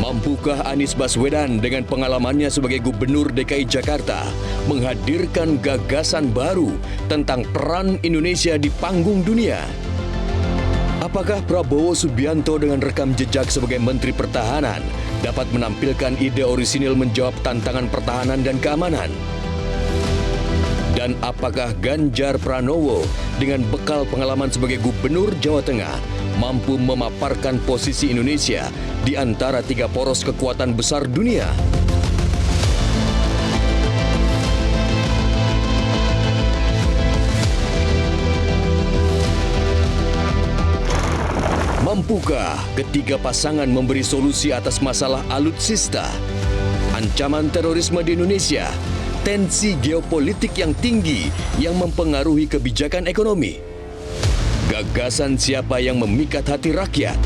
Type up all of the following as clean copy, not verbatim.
Mampukah Anies Baswedan dengan pengalamannya sebagai Gubernur DKI Jakarta menghadirkan gagasan baru tentang peran Indonesia di panggung dunia? Apakah Prabowo Subianto dengan rekam jejak sebagai Menteri Pertahanan dapat menampilkan ide orisinil menjawab tantangan pertahanan dan keamanan? Dan apakah Ganjar Pranowo dengan bekal pengalaman sebagai Gubernur Jawa Tengah mampu memaparkan posisi Indonesia di antara tiga poros kekuatan besar dunia? Mampukah ketiga pasangan memberi solusi atas masalah alutsista, ancaman terorisme di Indonesia, tensi geopolitik yang tinggi yang mempengaruhi kebijakan ekonomi? Gagasan siapa yang memikat hati rakyat?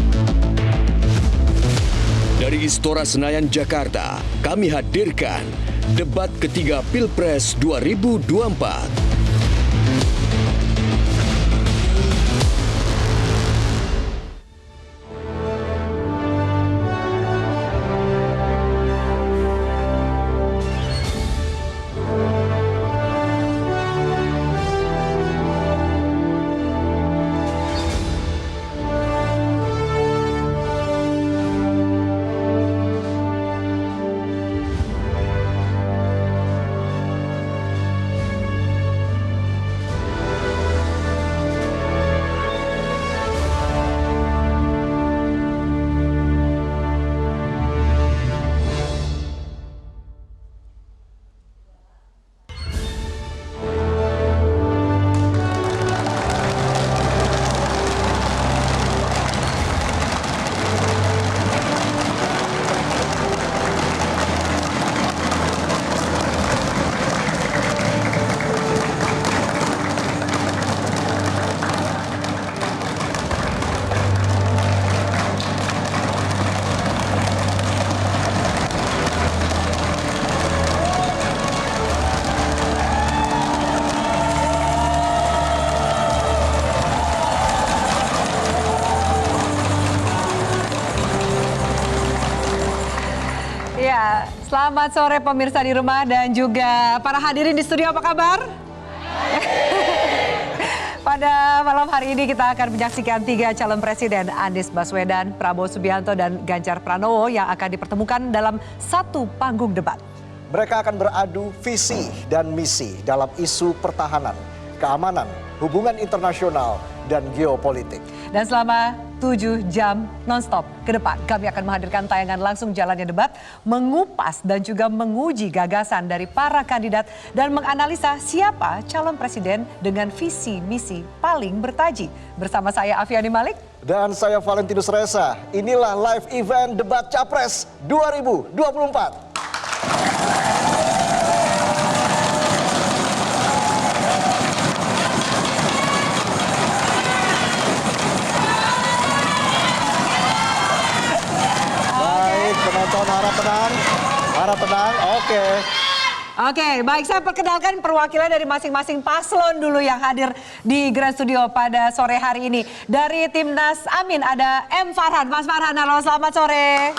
Dari Istora Senayan, Jakarta, kami hadirkan debat ketiga Pilpres 2024. Selamat sore pemirsa di rumah dan juga para hadirin di studio, apa kabar? Pada malam hari ini kita akan menyaksikan tiga calon presiden, Anies Baswedan, Prabowo Subianto, dan Ganjar Pranowo yang akan dipertemukan dalam satu panggung debat. Mereka akan beradu visi dan misi dalam isu pertahanan, keamanan, hubungan internasional, dan geopolitik. Dan selama 7 jam non-stop ke depan, kami akan menghadirkan tayangan langsung jalannya debat, mengupas dan juga menguji gagasan dari para kandidat dan menganalisa siapa calon presiden dengan visi misi paling bertaji. Bersama saya Afiani Malik. Dan saya Valentinus Reza. Inilah live event debat Capres 2024. Harap tenang, oke. Oke, baik, saya perkenalkan perwakilan dari masing-masing paslon dulu yang hadir di Grand Studio pada sore hari ini. Dari Timnas Amin ada M. Farhan. Mas Farhan, halo, selamat sore.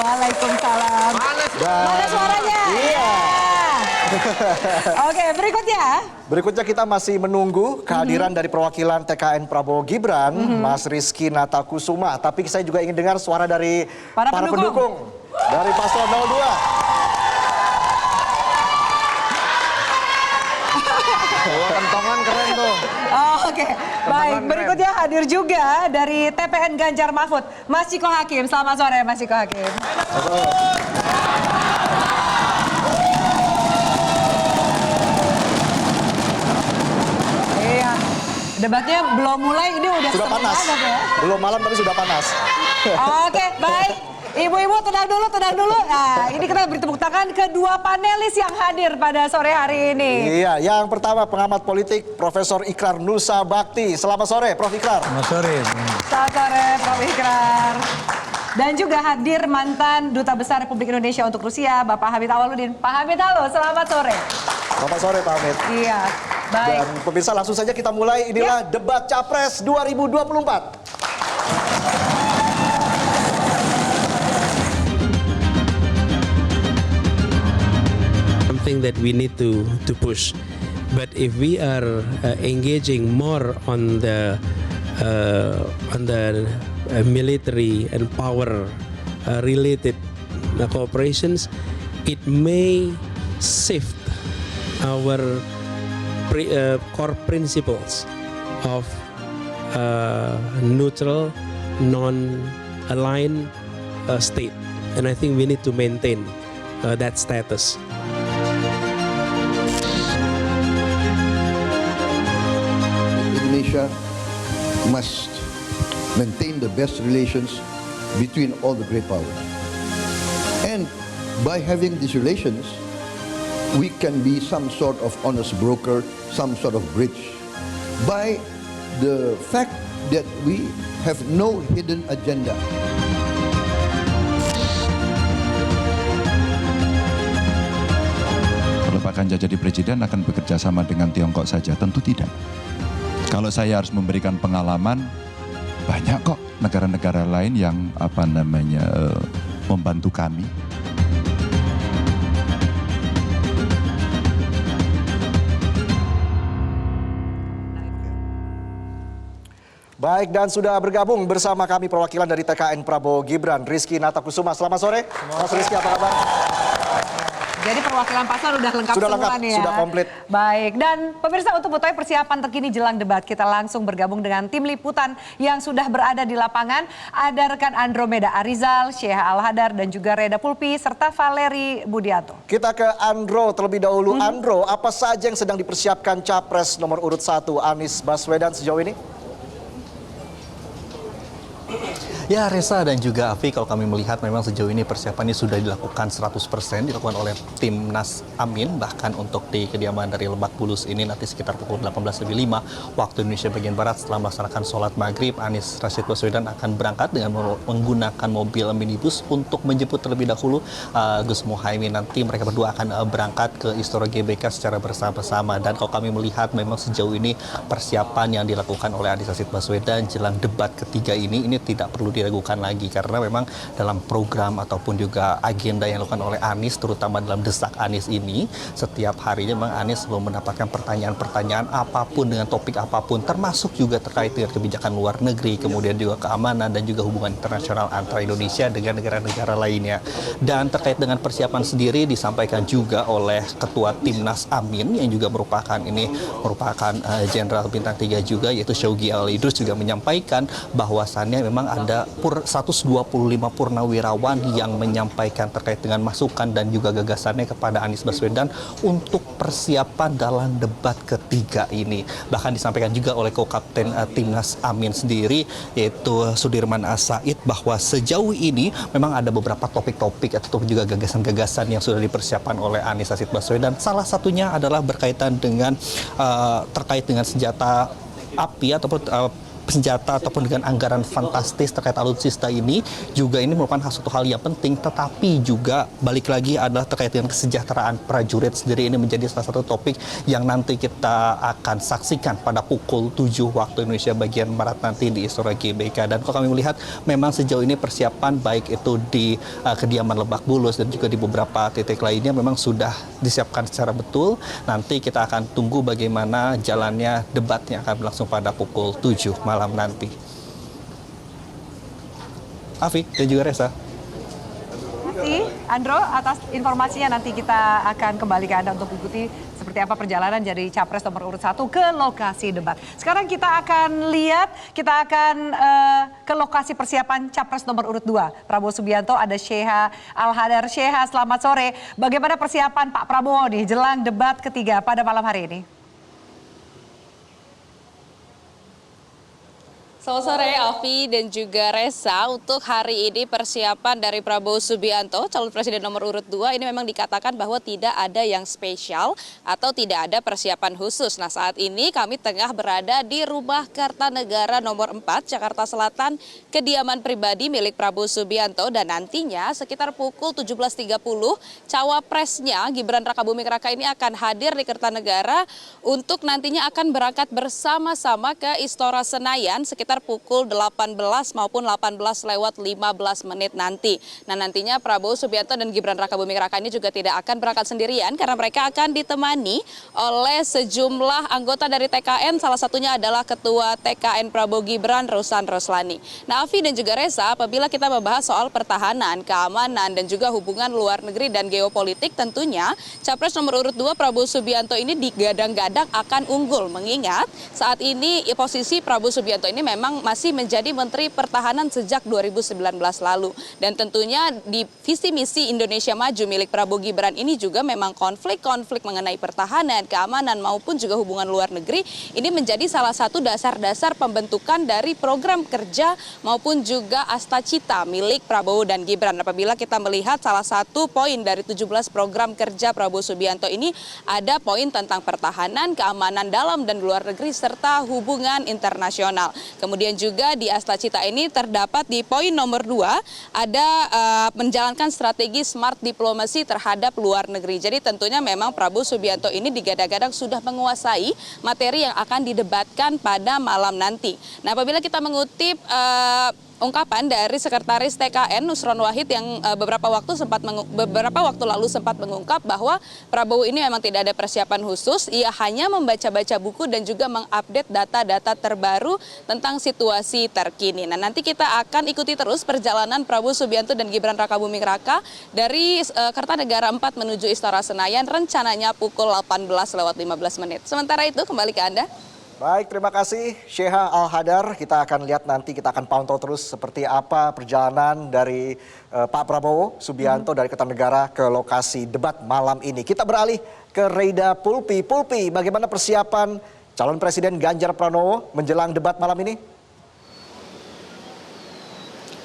Waalaikumsalam. Mana suaranya? Iya. Oke, berikutnya. Berikutnya kita masih menunggu kehadiran dari perwakilan TKN Prabowo Gibran, Mas Rizky Natakusuma. Tapi saya juga ingin dengar suara dari para pendukung. Dari paslon 02. Kentongan keren tuh. Oh, oke. Baik, berikutnya hadir juga dari TPN Ganjar Mahfud, Mas Ciko Hakim. Selamat sore, Mas Ciko Hakim. Iya, debatnya belum mulai, ini udah panas. Ya? Belum malam tapi sudah panas. Oke, baik. Ibu-ibu tenang dulu, tenang dulu. Nah, ini kita beri tepuk tangan kedua panelis yang hadir pada sore hari ini. Iya, yang pertama pengamat politik Profesor Ikrar Nusa Bakti. Selamat sore, Prof. Ikrar. Selamat sore. Selamat sore, Prof. Ikrar. Dan juga hadir mantan Duta Besar Republik Indonesia untuk Rusia, Bapak Hamid Awaludin. Pak Hamid, halo, selamat sore. Selamat sore, Pak Hamid. Iya, baik. Dan pemirsa langsung saja kita mulai. Inilah debat Capres 2024. that we need to push. But if we are engaging more on the military and power related cooperations, it may shift our core principles of neutral, non-aligned state, and I think we need to maintain that status. Indonesia must maintain the best relations between all the great powers. And by having these relations, we can be some sort of honest broker, some sort of bridge. By the fact that we have no hidden agenda. Kalau Pak Ganjar jadi presiden akan bekerja sama dengan Tiongkok saja? Tentu tidak. Kalau saya harus memberikan pengalaman, banyak kok negara-negara lain yang membantu kami. Baik, dan sudah bergabung bersama kami perwakilan dari TKN Prabowo Gibran, Rizky Natakusuma. Selamat sore, Mas Rizky, apa kabar? Jadi perwakilan paslon udah lengkap Sudah semua lengkap, nih ya. sudah komplit. Baik, dan pemirsa untuk mengetahui persiapan terkini jelang debat, kita langsung bergabung dengan tim liputan yang sudah berada di lapangan. Ada rekan Andromeda Arizal, Syekh Al-Hadar, dan juga Reda Pulpi, serta Valeri Budianto. Kita ke Andro terlebih dahulu. Andro, apa saja yang sedang dipersiapkan Capres nomor urut 1 Anies Baswedan sejauh ini? Ya, Reza dan juga Afi, kalau kami melihat memang sejauh ini persiapannya sudah dilakukan 100%, dilakukan oleh Timnas Amin. Bahkan untuk di kediaman dari Lebak Bulus ini nanti sekitar pukul 18.05 waktu Indonesia bagian Barat setelah melaksanakan sholat maghrib, Anies Rashid Baswedan akan berangkat dengan menggunakan mobil minibus untuk menjemput terlebih dahulu Gus Muhaimin. Nanti mereka berdua akan berangkat ke Istora GBK secara bersama-sama. Dan kalau kami melihat memang sejauh ini persiapan yang dilakukan oleh Anies Rashid Baswedan jelang debat ketiga ini tidak perlu diragukan lagi, karena memang dalam program ataupun juga agenda yang dilakukan oleh Anies, terutama dalam desak Anies ini, setiap harinya memang Anies selalu mendapatkan pertanyaan-pertanyaan apapun dengan topik apapun, termasuk juga terkait dengan kebijakan luar negeri, kemudian juga keamanan dan juga hubungan internasional antara Indonesia dengan negara-negara lainnya. Dan terkait dengan persiapan sendiri disampaikan juga oleh Ketua Timnas Amin yang juga merupakan Jenderal Bintang 3 juga, yaitu Syaugi Al-Idrus, juga menyampaikan bahwasannya memang ada 125 purnawirawan yang menyampaikan terkait dengan masukan dan juga gagasannya kepada Anies Baswedan untuk persiapan dalam debat ketiga ini. Bahkan disampaikan juga oleh Kapten Timnas Amin sendiri, yaitu Sudirman Said, bahwa sejauh ini memang ada beberapa topik-topik atau juga gagasan-gagasan yang sudah dipersiapkan oleh Anies Rashid Baswedan. Salah satunya adalah berkaitan dengan terkait dengan senjata api ataupun senjata ataupun dengan anggaran fantastis terkait alutsista ini merupakan satu hal yang penting, tetapi juga balik lagi adalah terkait dengan kesejahteraan prajurit sendiri. Ini menjadi salah satu topik yang nanti kita akan saksikan pada pukul 7 waktu Indonesia bagian Barat nanti di Istora GBK. Dan kalau kami melihat memang sejauh ini persiapan baik itu di kediaman Lebak Bulus dan juga di beberapa titik lainnya memang sudah disiapkan secara betul. Nanti kita akan tunggu bagaimana jalannya debatnya akan berlangsung pada pukul 7 malam nanti. Afi dan juga Reza. Terima kasih Andro atas informasinya. Nanti kita akan kembali ke Anda untuk ikuti seperti apa perjalanan dari Capres nomor urut 1 ke lokasi debat. Sekarang kita akan ke lokasi persiapan Capres nomor urut 2 Prabowo Subianto. Ada Syekh Al-Hadar. Syekh, selamat sore. Bagaimana persiapan Pak Prabowo nih jelang debat ketiga pada malam hari ini? Selamat sore Alfi dan juga Reza. Untuk hari ini persiapan dari Prabowo Subianto, calon presiden nomor urut 2, ini memang dikatakan bahwa tidak ada yang spesial atau tidak ada persiapan khusus. Nah, saat ini kami tengah berada di Rumah Kartanegara nomor 4 Jakarta Selatan, kediaman pribadi milik Prabowo Subianto, dan nantinya sekitar pukul 17.30 cawapresnya Gibran Rakabuming Raka ini akan hadir di Kertanegara untuk nantinya akan berangkat bersama-sama ke Istora Senayan sekitar sekitar pukul 18 maupun 18:15 nanti. Nah, nantinya Prabowo Subianto dan Gibran Rakabuming Raka ini juga tidak akan berangkat sendirian karena mereka akan ditemani oleh sejumlah anggota dari TKN, salah satunya adalah Ketua TKN Prabowo Gibran, Rosan Roslani. Nah, Afi dan juga Reza, apabila kita membahas soal pertahanan, keamanan, dan juga hubungan luar negeri dan geopolitik, tentunya Capres nomor urut 2 Prabowo Subianto ini digadang-gadang akan unggul, mengingat saat ini posisi Prabowo Subianto ini memang masih menjadi Menteri Pertahanan sejak 2019 lalu. Dan tentunya di visi misi Indonesia Maju milik Prabowo Gibran ini juga memang konflik-konflik mengenai pertahanan, keamanan maupun juga hubungan luar negeri ini menjadi salah satu dasar-dasar pembentukan dari program kerja maupun juga asta cita milik Prabowo dan Gibran. Apabila kita melihat salah satu poin dari 17 program kerja Prabowo Subianto ini ada poin tentang pertahanan, keamanan dalam dan luar negeri serta hubungan internasional. Kemudian juga di asta cita ini terdapat di poin nomor 2 ada menjalankan strategi smart diplomasi terhadap luar negeri. Jadi tentunya memang Prabowo Subianto ini digadang-gadang sudah menguasai materi yang akan didebatkan pada malam nanti. Nah, apabila kita mengutip ungkapan dari Sekretaris TKN Nusron Wahid yang beberapa waktu lalu sempat mengungkap bahwa Prabowo ini memang tidak ada persiapan khusus, ia hanya membaca-baca buku dan juga mengupdate data-data terbaru tentang situasi terkini. Nah, nanti kita akan ikuti terus perjalanan Prabowo Subianto dan Gibran Rakabuming Raka dari Kertanegara 4 menuju Istora Senayan rencananya pukul 18:15. Sementara itu kembali ke Anda. Baik, terima kasih Sheha Al-Hadar. Kita akan lihat nanti, kita akan pantau terus seperti apa perjalanan dari Pak Prabowo Subianto dari Kertanegara ke lokasi debat malam ini. Kita beralih ke Reida Pulpi. Pulpi, bagaimana persiapan calon Presiden Ganjar Pranowo menjelang debat malam ini?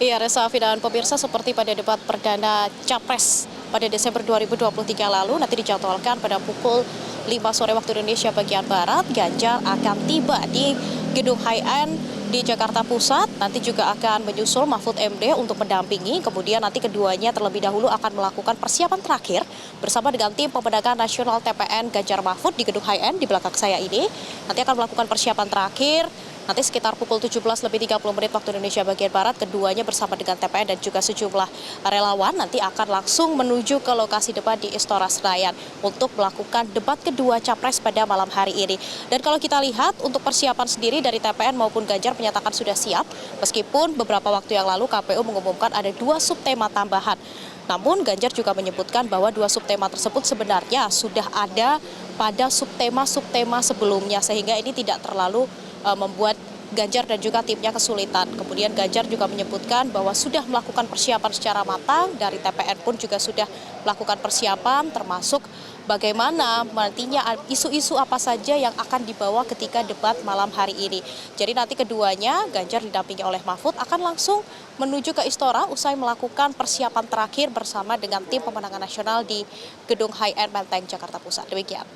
Iya, Reza, Afi dan pemirsa, seperti pada debat perdana Capres pada Desember 2023 lalu, nanti dijadwalkan pada pukul 5 sore waktu Indonesia bagian Barat, Ganjar akan tiba di Gedung HIN di Jakarta Pusat. Nanti juga akan menyusul Mahfud MD untuk mendampingi. Kemudian nanti keduanya terlebih dahulu akan melakukan persiapan terakhir bersama dengan tim pemenangan nasional TPN Ganjar Mahfud di Gedung HIN di belakang saya ini. Nanti akan melakukan persiapan terakhir. Nanti sekitar pukul 17:30 waktu Indonesia bagian Barat, keduanya bersama dengan TPN dan juga sejumlah relawan nanti akan langsung menuju ke lokasi debat di Istora Senayan untuk melakukan debat kedua Capres pada malam hari ini. Dan kalau kita lihat untuk persiapan sendiri dari TPN maupun Ganjar menyatakan sudah siap, meskipun beberapa waktu yang lalu KPU mengumumkan ada 2 subtema tambahan. Namun Ganjar juga menyebutkan bahwa 2 subtema tersebut sebenarnya sudah ada pada subtema-subtema sebelumnya, sehingga ini tidak terlalu membuat Ganjar dan juga timnya kesulitan. Kemudian Ganjar juga menyebutkan bahwa sudah melakukan persiapan secara matang, dari TPN pun juga sudah melakukan persiapan termasuk bagaimana nantinya isu-isu apa saja yang akan dibawa ketika debat malam hari ini. Jadi nanti keduanya, Ganjar didampingi oleh Mahfud, akan langsung menuju ke Istora usai melakukan persiapan terakhir bersama dengan tim pemenangan nasional di Gedung HIN Menteng, Jakarta Pusat. Demikian.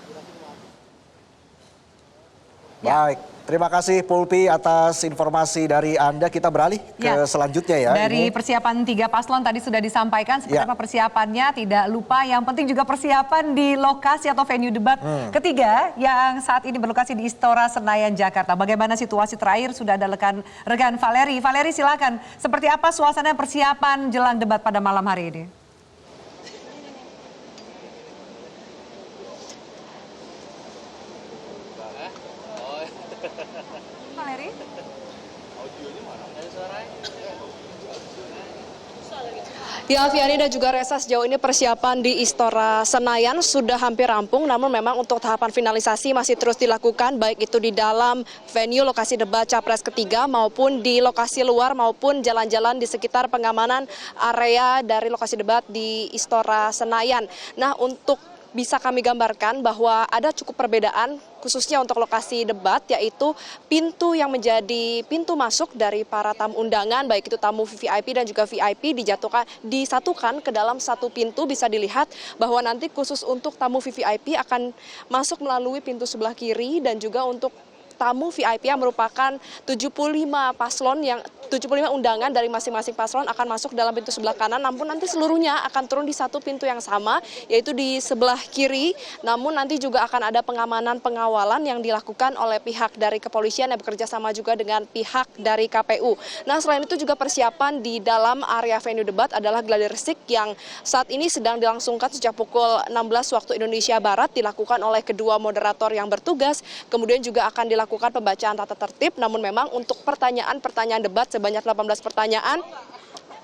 Baik, terima kasih Pulpi atas informasi dari Anda. Kita beralih ke selanjutnya ya. Dari persiapan 3 paslon tadi sudah disampaikan seperti apa persiapannya. Tidak lupa yang penting juga persiapan di lokasi atau venue debat ketiga yang saat ini berlokasi di Istora Senayan, Jakarta. Bagaimana situasi terakhir? Sudah ada rekan Valeri. Valeri, silakan. Seperti apa suasana persiapan jelang debat pada malam hari ini? Valeri? Ya, Afiani dan juga Reza, sejauh ini persiapan di Istora Senayan sudah hampir rampung, namun memang untuk tahapan finalisasi masih terus dilakukan, baik itu di dalam venue lokasi debat Capres ketiga maupun di lokasi luar maupun jalan-jalan di sekitar pengamanan area dari lokasi debat di Istora Senayan. Nah, untuk bisa kami gambarkan bahwa ada cukup perbedaan khususnya untuk lokasi debat, yaitu pintu yang menjadi pintu masuk dari para tamu undangan, baik itu tamu VIP dan juga VIP disatukan ke dalam satu pintu. Bisa dilihat bahwa nanti khusus untuk tamu VIP akan masuk melalui pintu sebelah kiri, dan juga untuk tamu VIP yang merupakan 75 undangan dari masing-masing paslon akan masuk dalam pintu sebelah kanan, namun nanti seluruhnya akan turun di satu pintu yang sama, yaitu di sebelah kiri. Namun nanti juga akan ada pengamanan pengawalan yang dilakukan oleh pihak dari kepolisian yang bekerja sama juga dengan pihak dari KPU. Nah, selain itu juga persiapan di dalam area venue debat adalah gladi resik yang saat ini sedang dilangsungkan sejak pukul 16 waktu Indonesia Barat, dilakukan oleh kedua moderator yang bertugas. Kemudian juga akan dilakukan pembacaan tata tertib, namun memang untuk pertanyaan debat sebanyak 18 pertanyaan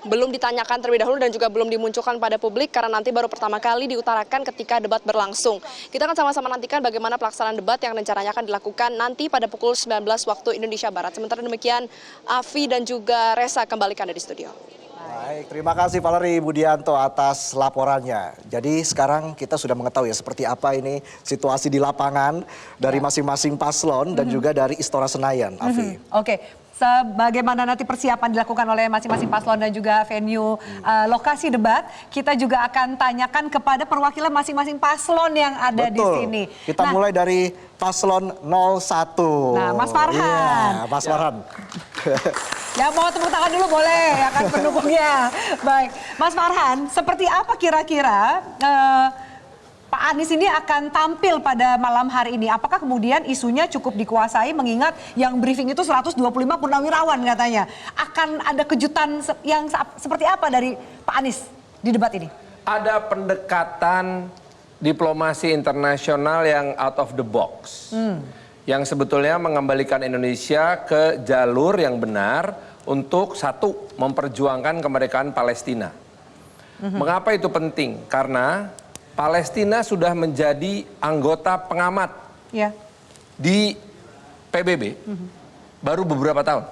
belum ditanyakan terlebih dahulu dan juga belum dimunculkan pada publik karena nanti baru pertama kali diutarakan ketika debat berlangsung. Kita akan sama-sama nantikan bagaimana pelaksanaan debat yang rencananya akan dilakukan nanti pada pukul 19 waktu Indonesia Barat. Sementara demikian, Afi dan juga Resa kembali ke Anda di studio. Baik, terima kasih Valerie Budianto atas laporannya. Jadi sekarang kita sudah mengetahui ya seperti apa ini situasi di lapangan dari masing-masing paslon dan juga dari Istora Senayan, Afi. Oke. Sebagaimana nanti persiapan dilakukan oleh masing-masing paslon dan juga venue lokasi debat, kita juga akan tanyakan kepada perwakilan masing-masing paslon yang ada di sini. Kita mulai dari paslon 01. Nah, Mas Farhan. Iya, Mas Farhan. Ya, mau tepuk tangan dulu boleh, ya kan pendukungnya. Baik, Mas Farhan, seperti apa kira-kira Pak Anies ini akan tampil pada malam hari ini? Apakah kemudian isunya cukup dikuasai mengingat yang briefing itu 125 purnawirawan katanya? Akan ada kejutan yang seperti apa dari Pak Anies di debat ini? Ada pendekatan diplomasi internasional yang out of the box. Yang sebetulnya mengembalikan Indonesia ke jalur yang benar untuk satu, memperjuangkan kemerdekaan Palestina. Mengapa itu penting? Karena Palestina sudah menjadi anggota pengamat di PBB baru beberapa tahun.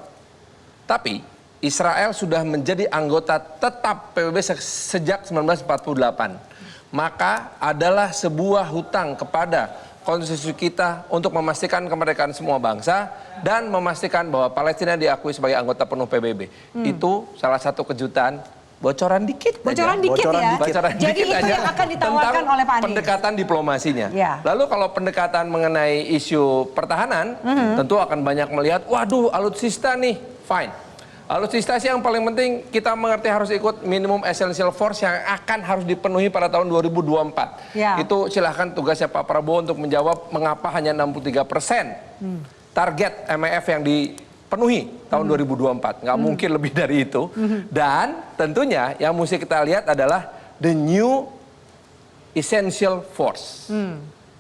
Tapi Israel sudah menjadi anggota tetap PBB sejak 1948. Maka adalah sebuah hutang kepada konstitusi kita untuk memastikan kemerdekaan semua bangsa dan memastikan bahwa Palestina diakui sebagai anggota penuh PBB. Itu salah satu kejutan. Bocoran dikit Bocoran aja. dikit ya. Bocoran Jadi dikit itu aja yang akan ditawarkan oleh Pak Anies. Pendekatan diplomasinya. Ya. Lalu kalau pendekatan mengenai isu pertahanan, tentu akan banyak melihat, waduh alutsista nih, fine. Alutsista sih yang paling penting kita mengerti harus ikut minimum essential force yang akan harus dipenuhi pada tahun 2024. Ya. Itu silahkan tugasnya Pak Prabowo untuk menjawab mengapa hanya 63% target MEF yang dipenuhi tahun 2024. Nggak mungkin lebih dari itu. Dan tentunya yang mesti kita lihat adalah the new essential force.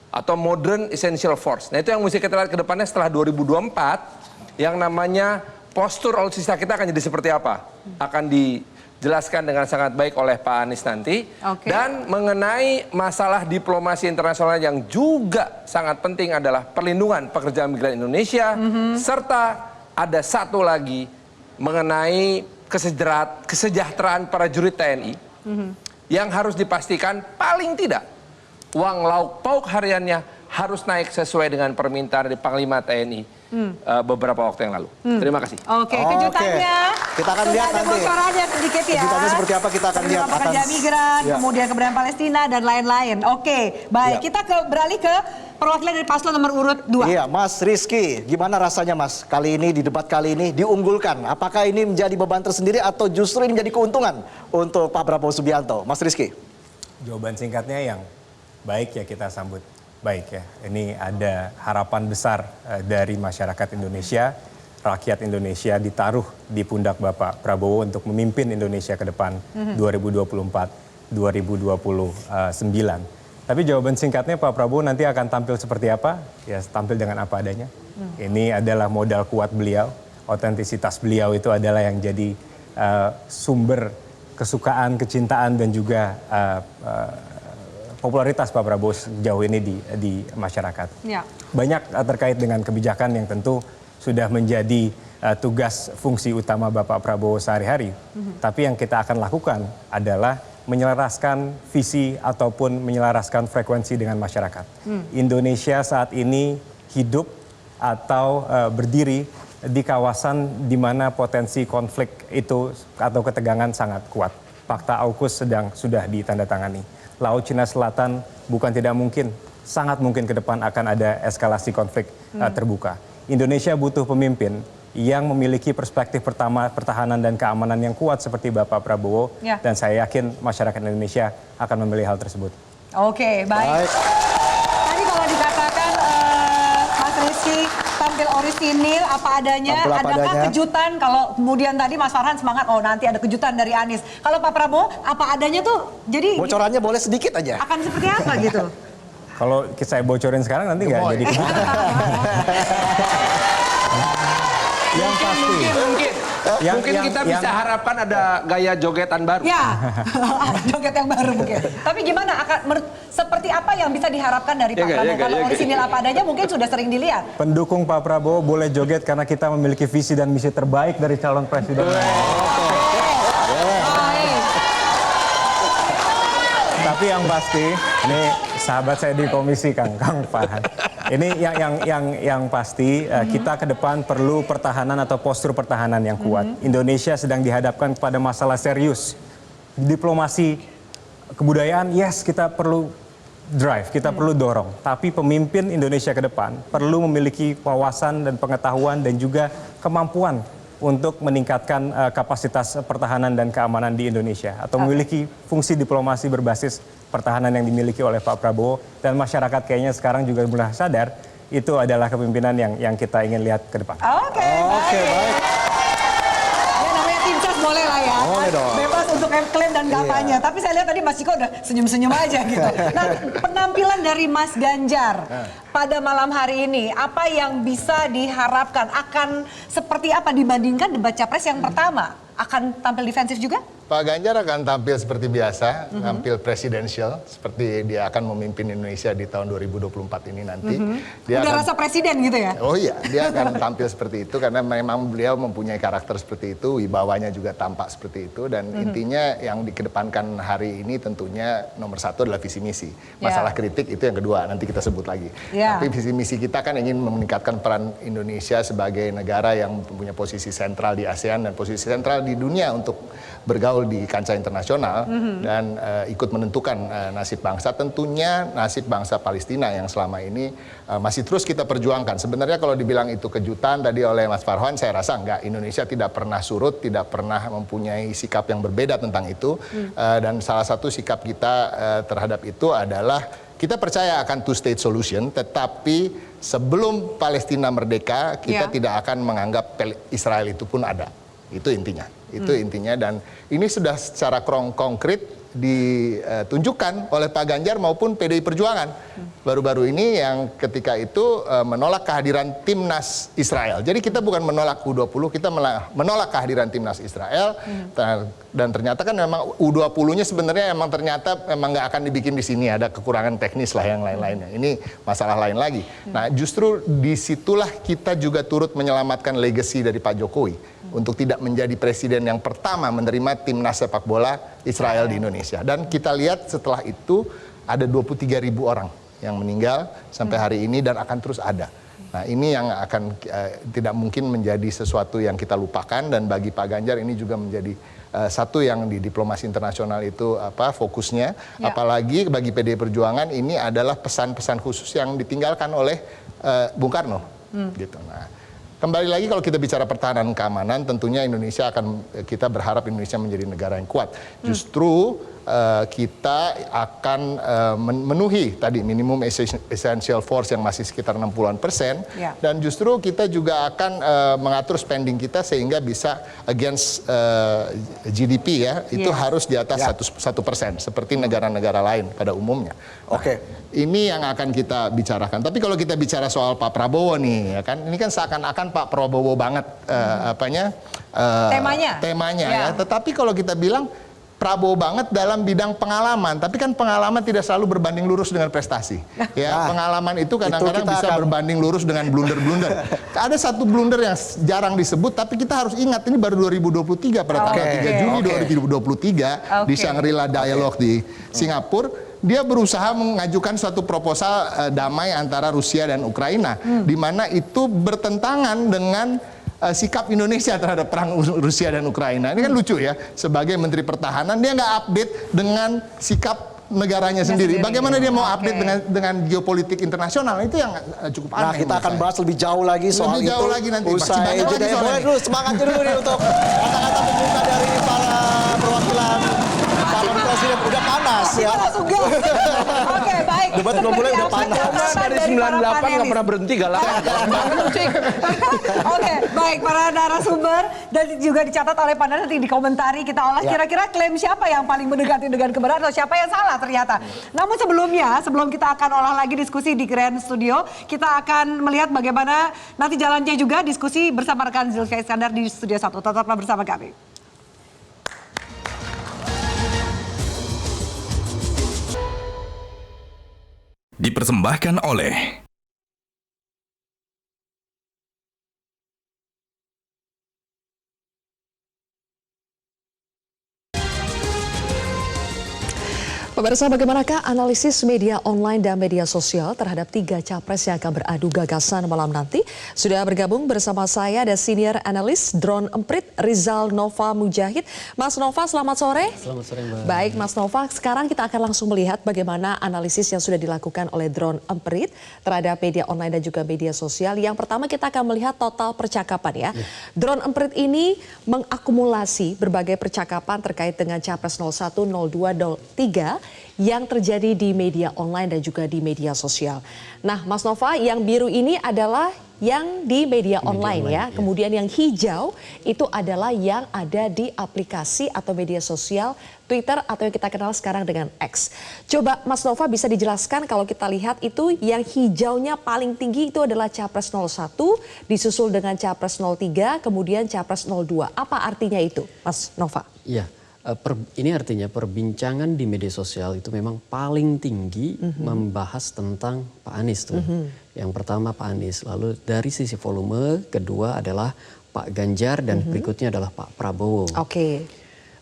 Atau modern essential force. Nah itu yang mesti kita lihat ke depannya setelah 2024 yang namanya postur alutsista kita akan jadi seperti apa? Akan dijelaskan dengan sangat baik oleh Pak Anies nanti. Dan mengenai masalah diplomasi internasional yang juga sangat penting adalah perlindungan pekerja migran Indonesia. Serta ada satu lagi mengenai kesejahteraan para prajurit TNI. Yang harus dipastikan paling tidak uang lauk pauk hariannya harus naik sesuai dengan permintaan dari Panglima TNI. Beberapa waktu yang lalu. Terima kasih. Oke, kejutannya. Kita akan lihat nanti. Bocorannya sedikit ya. Kejutannya seperti apa kita akan lihat. Pekerja migran, kemudian keberadaan Palestina dan lain-lain. Oke, baik. Kita beralih ke perwakilan dari paslon nomor urut 2. Iya, Mas Rizky, gimana rasanya Mas? Kali ini di debat kali ini diunggulkan. Apakah ini menjadi beban tersendiri atau justru ini menjadi keuntungan untuk Pak Prabowo Subianto? Mas Rizky. Jawaban singkatnya yang baik ya kita sambut. Baik ya, ini ada harapan besar dari masyarakat Indonesia, rakyat Indonesia ditaruh di pundak Bapak Prabowo untuk memimpin Indonesia ke depan 2024-2029. Tapi jawaban singkatnya Pak Prabowo nanti akan tampil seperti apa? Ya tampil dengan apa adanya. Ini adalah modal kuat beliau, otentisitas beliau itu adalah yang jadi sumber kesukaan, kecintaan dan juga popularitas Pak Prabowo sejauh ini di masyarakat. Ya. Banyak terkait dengan kebijakan yang tentu sudah menjadi tugas fungsi utama Bapak Prabowo sehari-hari. Tapi yang kita akan lakukan adalah menyelaraskan visi ataupun menyelaraskan frekuensi dengan masyarakat. Indonesia saat ini hidup atau berdiri di kawasan di mana potensi konflik itu atau ketegangan sangat kuat. Fakta AUKUS sudah ditandatangani. Laut Cina Selatan bukan tidak mungkin, sangat mungkin ke depan akan ada eskalasi konflik terbuka. Indonesia butuh pemimpin yang memiliki perspektif pertahanan dan keamanan yang kuat seperti Bapak Prabowo. Ya. Dan saya yakin masyarakat Indonesia akan memilih hal tersebut. Oke, baik. Tadi kalau dikatakan Mas Rizky tampil orisinil apa adanya, Tampil apa adakah adanya? kejutan kalau kemudian tadi Mas Farhan semangat, oh nanti ada kejutan dari Anies. Kalau Pak Prabowo apa adanya tuh, jadi Bocorannya boleh sedikit aja. akan seperti apa gitu? Kalau saya bocorin sekarang nanti nggak jadi kejutan. Yang pasti. Mungkin kita bisa harapkan ada gaya jogetan baru. Ya, joget yang baru mungkin. Tapi gimana, seperti apa yang bisa diharapkan dari Pak Prabowo? Kalau orisinil apa adanya mungkin sudah sering dilihat. Pendukung Pak Prabowo boleh joget karena kita memiliki visi dan misi terbaik dari calon presiden. Tapi yang pasti, ini sahabat saya di komisi Kang Farhan. Ini yang pasti kita ke depan perlu pertahanan atau postur pertahanan yang kuat. Indonesia sedang dihadapkan pada masalah serius. Diplomasi, kebudayaan, yes kita perlu drive, kita perlu dorong. Tapi pemimpin Indonesia ke depan perlu memiliki wawasan dan pengetahuan dan juga kemampuan untuk meningkatkan kapasitas pertahanan dan keamanan di Indonesia. Atau memiliki fungsi diplomasi berbasis pertahanan yang dimiliki oleh Pak Prabowo. Dan masyarakat kayaknya sekarang juga mulai sadar itu adalah kepemimpinan yang kita ingin lihat ke depan. Oke, baik. Ya namanya tim ses boleh lah ya. Boleh dong. Bebas untuk klaim dan kampanye. Tapi saya lihat tadi Mas Ciko udah senyum-senyum aja gitu. Nah, penampilan dari Mas Ganjar pada malam hari ini, apa yang bisa diharapkan? Akan seperti apa dibandingkan debat capres yang pertama? Akan tampil defensif juga? Pak Ganjar akan tampil seperti biasa, tampil presidensial, seperti dia akan memimpin Indonesia di tahun 2024 ini nanti. Dia udah akan, rasa presiden gitu ya? Oh iya, dia akan tampil seperti itu karena memang beliau mempunyai karakter seperti itu, wibawanya juga tampak seperti itu, dan intinya yang dikedepankan hari ini tentunya nomor satu adalah visi misi. Masalah kritik itu yang kedua, nanti kita sebut lagi. Tapi visi misi kita kan ingin meningkatkan peran Indonesia sebagai negara yang mempunyai posisi sentral di ASEAN dan posisi sentral di dunia untuk bergaul di kancah internasional dan ikut menentukan nasib bangsa. Tentunya nasib bangsa Palestina yang selama ini masih terus kita perjuangkan. Sebenarnya kalau dibilang itu kejutan tadi oleh Mas Farhan, saya rasa enggak. Indonesia tidak pernah surut, tidak pernah mempunyai sikap yang berbeda tentang itu. Dan salah satu sikap kita terhadap itu adalah kita percaya akan two-state solution, tetapi sebelum Palestina merdeka, kita tidak akan menganggap Israel itu pun ada. Itu intinya. Itu intinya, dan ini sudah secara konkret ditunjukkan oleh Pak Ganjar maupun PDI Perjuangan. Baru-baru ini yang ketika itu menolak kehadiran timnas Israel. Jadi kita bukan menolak U20, kita menolak kehadiran timnas Israel. Dan ternyata kan memang U20-nya sebenarnya memang ternyata memang nggak akan dibikin di sini, ada kekurangan teknis lah yang lain-lainnya. Ini masalah lain lagi. Nah, justru disitulah kita juga turut menyelamatkan legacy dari Pak Jokowi untuk tidak menjadi presiden yang pertama menerima timnas sepak bola Israel di Indonesia. Dan kita lihat setelah itu ada 23.000 orang yang meninggal sampai hari ini dan akan terus ada. Nah, ini yang akan tidak mungkin menjadi sesuatu yang kita lupakan, dan bagi Pak Ganjar ini juga menjadi satu yang di diplomasi internasional itu fokusnya. Apalagi bagi PDI Perjuangan ini adalah pesan-pesan khusus yang ditinggalkan oleh Bung Karno. Gitu. Nah, kembali lagi kalau kita bicara pertahanan keamanan, tentunya kita berharap Indonesia menjadi negara yang kuat. Justru kita akan memenuhi tadi minimum essential force yang masih sekitar 60%, dan justru kita juga akan mengatur spending kita sehingga bisa against GDP itu harus di atas 1% seperti negara-negara lain pada umumnya. Ini yang akan kita bicarakan. Tapi kalau kita bicara soal Pak Prabowo nih, ya kan, ini kan seakan-akan Pak Prabowo banget temanya ya. Tetapi kalau kita bilang Prabowo banget dalam bidang pengalaman, tapi kan pengalaman tidak selalu berbanding lurus dengan prestasi. Ya, pengalaman itu kadang-kadang bisa berbanding lurus dengan blunder-blunder. Ada satu blunder yang jarang disebut, tapi kita harus ingat ini baru 2023 pada tanggal 3 Juni 2023 di Shangri-La Dialogue di Singapura. Dia berusaha mengajukan suatu proposal damai antara Rusia dan Ukraina, di mana itu bertentangan dengan sikap Indonesia terhadap perang Rusia dan Ukraina. Ini kan lucu ya, sebagai Menteri Pertahanan dia nggak update dengan sikap negaranya sendiri. Bagaimana dia mau update dengan geopolitik internasional, itu yang cukup aneh. Nah, kita akan bahas lebih jauh lagi soal itu. Nanti. Usai jeda. Boleh dulu semangatnya dulu nih untuk kata-kata pembuka dari para perwakilan calon presiden. Udah panas ya. Oke, baik. Debat belum mulai udah panas. Dari 98 nggak pernah berhenti galak. Oke, baik para narasumber dan juga dicatat oleh panel nanti dikomentari kita olah kira-kira klaim siapa yang paling mendekati dengan kebenaran atau siapa yang salah ternyata. Namun sebelum kita akan olah lagi diskusi di Grand Studio, kita akan melihat bagaimana nanti jalannya juga diskusi bersama rekan Zulfiya Iskandar di Studio 1. Tetaplah bersama kami. Dipersembahkan oleh Pemirsa, bagaimanakah analisis media online dan media sosial terhadap 3 capres yang akan beradu gagasan malam nanti? Sudah bergabung bersama saya ada senior analis Drone Emprit Rizal Nova Mujahid. Mas Nova, selamat sore. Selamat sore, Mbak. Baik, Mas Nova, sekarang kita akan langsung melihat bagaimana analisis yang sudah dilakukan oleh Drone Emprit terhadap media online dan juga media sosial. Yang pertama kita akan melihat total percakapan ya. Drone Emprit ini mengakumulasi berbagai percakapan terkait dengan capres 01, 02, 03 yang terjadi di media online dan juga di media sosial. Nah, Mas Nova, yang biru ini adalah yang di media online ya. Kemudian yang hijau itu adalah yang ada di aplikasi atau media sosial Twitter atau yang kita kenal sekarang dengan X. Coba Mas Nova bisa dijelaskan kalau kita lihat itu yang hijaunya paling tinggi itu adalah Capres 01, disusul dengan Capres 03, kemudian Capres 02. Apa artinya itu, Mas Nova? Iya. Ini artinya perbincangan di media sosial itu memang paling tinggi membahas tentang Pak Anies tuh. Yang pertama Pak Anies, lalu dari sisi volume, kedua adalah Pak Ganjar dan berikutnya adalah Pak Prabowo. Oke.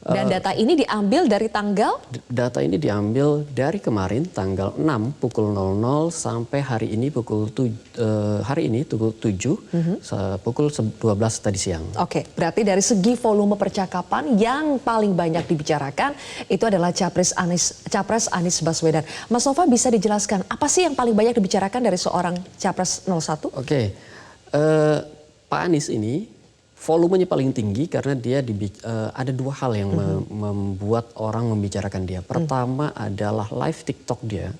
Dan data ini diambil dari tanggal? Data ini diambil dari kemarin tanggal 6 pukul 00 sampai hari ini pukul 7 pukul 12 tadi siang. Oke, berarti dari segi volume percakapan yang paling banyak dibicarakan itu adalah Capres Anies Baswedan. Mas Nova bisa dijelaskan apa sih yang paling banyak dibicarakan dari seorang Capres 01? Oke, Pak Anies ini volumenya paling tinggi karena dia ada 2 hal yang membuat orang membicarakan dia. Pertama adalah live TikTok dia.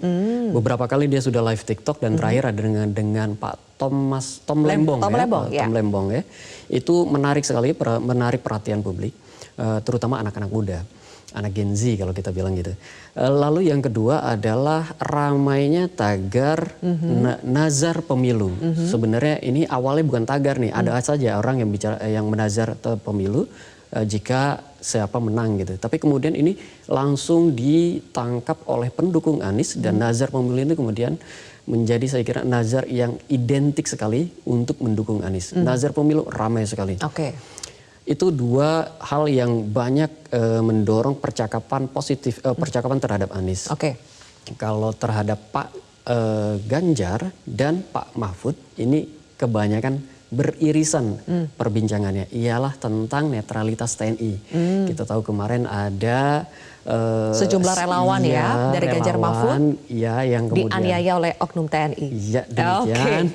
Beberapa kali dia sudah live TikTok dan terakhir ada dengan Pak Tom Lembong ya. Itu menarik sekali, menarik perhatian publik, terutama anak-anak muda. Anak Gen Z kalau kita bilang gitu. Lalu yang kedua adalah ramainya tagar nazar pemilu. Sebenarnya ini awalnya bukan tagar nih, ada saja orang yang menazar pemilu jika siapa menang gitu. Tapi kemudian ini langsung ditangkap oleh pendukung Anies dan nazar pemilu itu kemudian menjadi saya kira nazar yang identik sekali untuk mendukung Anies. Nazar pemilu ramai sekali. Oke. Itu 2 hal yang banyak mendorong percakapan positif, percakapan terhadap Anies. Oke. Kalau terhadap Pak Ganjar dan Pak Mahfud ini kebanyakan beririsan perbincangannya. Ialah tentang netralitas TNI. Kita tahu kemarin ada sejumlah relawan ya dari Ganjar Mahfud yang kemudian dianiaya oleh oknum TNI. Iya, demikian.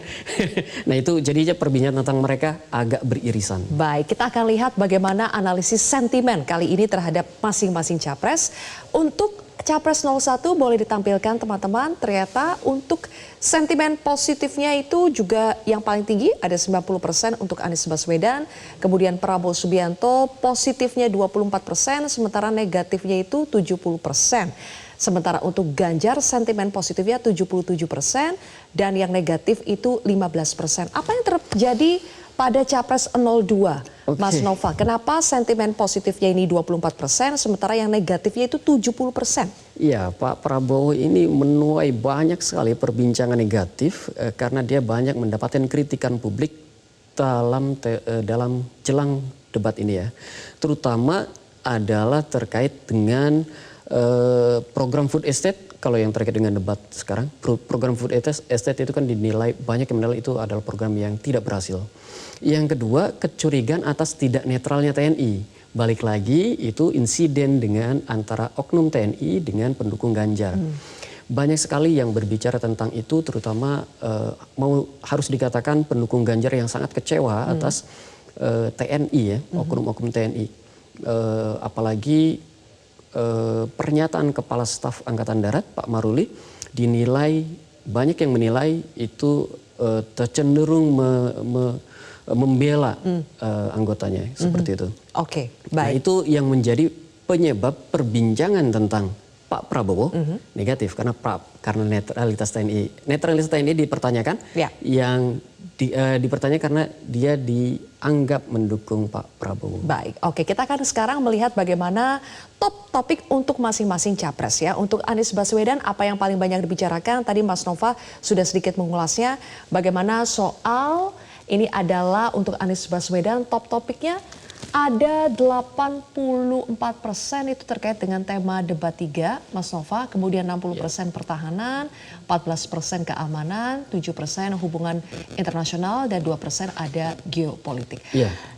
Nah itu jadinya perbincangan tentang mereka agak beririsan. Baik, kita akan lihat bagaimana analisis sentimen kali ini terhadap masing-masing capres. Untuk Capres 01 boleh ditampilkan teman-teman, ternyata untuk sentimen positifnya itu juga yang paling tinggi ada 90% untuk Anies Baswedan, kemudian Prabowo Subianto positifnya 24%, sementara negatifnya itu 70%. Sementara untuk Ganjar sentimen positifnya 77% dan yang negatif itu 15%. Apa yang terjadi pada Capres 02? Mas Nova, kenapa sentimen positifnya ini 24%, sementara yang negatifnya itu 70%? Iya, Pak Prabowo ini menuai banyak sekali perbincangan negatif karena dia banyak mendapatkan kritikan publik dalam jelang debat ini ya. Terutama adalah terkait dengan program food estate. Kalau yang terkait dengan debat sekarang, program food estate itu kan dinilai, banyak yang menilai itu adalah program yang tidak berhasil. Yang kedua, kecurigaan atas tidak netralnya TNI. balik lagi itu insiden dengan antara oknum TNI dengan pendukung Ganjar. Banyak sekali yang berbicara tentang itu, terutama harus dikatakan pendukung Ganjar yang sangat kecewa atas TNI ya, oknum-oknum TNI. Apalagi pernyataan Kepala Staf Angkatan Darat Pak Maruli dinilai, banyak yang menilai itu cenderung membela anggotanya seperti itu. Oke, Nah, baik. itu yang menjadi penyebab perbincangan tentang Pak Prabowo negatif karena netralitas TNI. Netralitas TNI dipertanyakan, yang dipertanyakan karena dia dianggap mendukung Pak Prabowo. Baik, oke, kita akan sekarang melihat bagaimana top topik untuk masing-masing capres ya. Untuk Anies Baswedan, apa yang paling banyak dibicarakan? Tadi Mas Nova sudah sedikit mengulasnya. Bagaimana soal ini adalah untuk Anies Baswedan, top topiknya ada 84% itu terkait dengan tema debat 3, Mas Nova. Kemudian 60% pertahanan, 14% keamanan, 7% hubungan internasional, dan 2% ada geopolitik.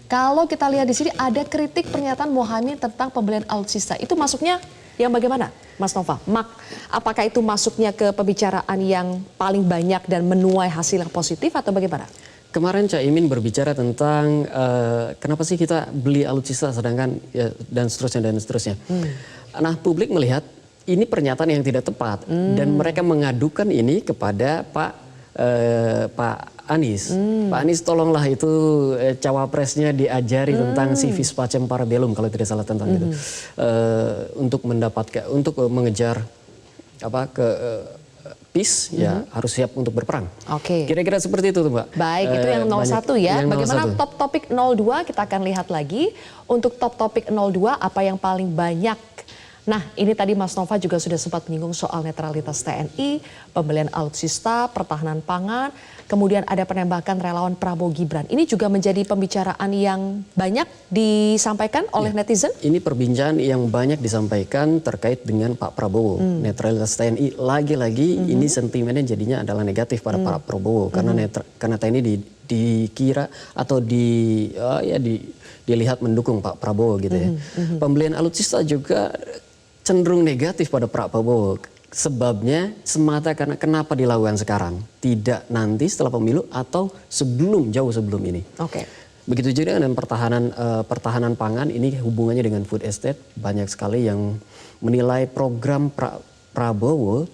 Kalau kita lihat di sini ada kritik pernyataan Mohaimin tentang pembelian alutsista. Itu masuknya yang bagaimana, Mas Nova? Apakah itu masuknya ke pembicaraan yang paling banyak dan menuai hasil yang positif atau bagaimana? Kemarin Caimin berbicara tentang kenapa sih kita beli alutsista sedangkan dan seterusnya. Nah, publik melihat ini pernyataan yang tidak tepat dan mereka mengadukan ini kepada Pak Anies. Pak Anies, tolonglah itu cawapresnya diajari tentang civis pacem para bellum kalau tidak salah tentang itu, untuk mengejar peace, ya harus siap untuk berperang. Oke. Kira-kira seperti itu tuh, Mbak. Baik, itu yang 01 ya. Yang Bagaimana 01. top topik 02, kita akan lihat lagi. Untuk top topik 02, apa yang paling banyak? Nah, ini tadi Mas Nova juga sudah sempat menyinggung soal netralitas TNI, pembelian alutsista, pertahanan pangan, kemudian ada penembakan relawan Prabowo Gibran. Ini juga menjadi pembicaraan yang banyak disampaikan oleh netizen? Ini perbincangan yang banyak disampaikan terkait dengan Pak Prabowo. Netralitas TNI, lagi-lagi ini sentimennya jadinya adalah negatif pada Pak Prabowo. Karena TNI dikira atau dilihat mendukung Pak Prabowo gitu ya. Pembelian alutsista juga cenderung negatif pada Pak Prabowo. Sebabnya semata karena kenapa dilakukan sekarang, tidak nanti setelah pemilu atau jauh sebelum ini. Oke. Begitu juga dengan pertahanan pangan, ini hubungannya dengan food estate. Banyak sekali yang menilai program Prabowo,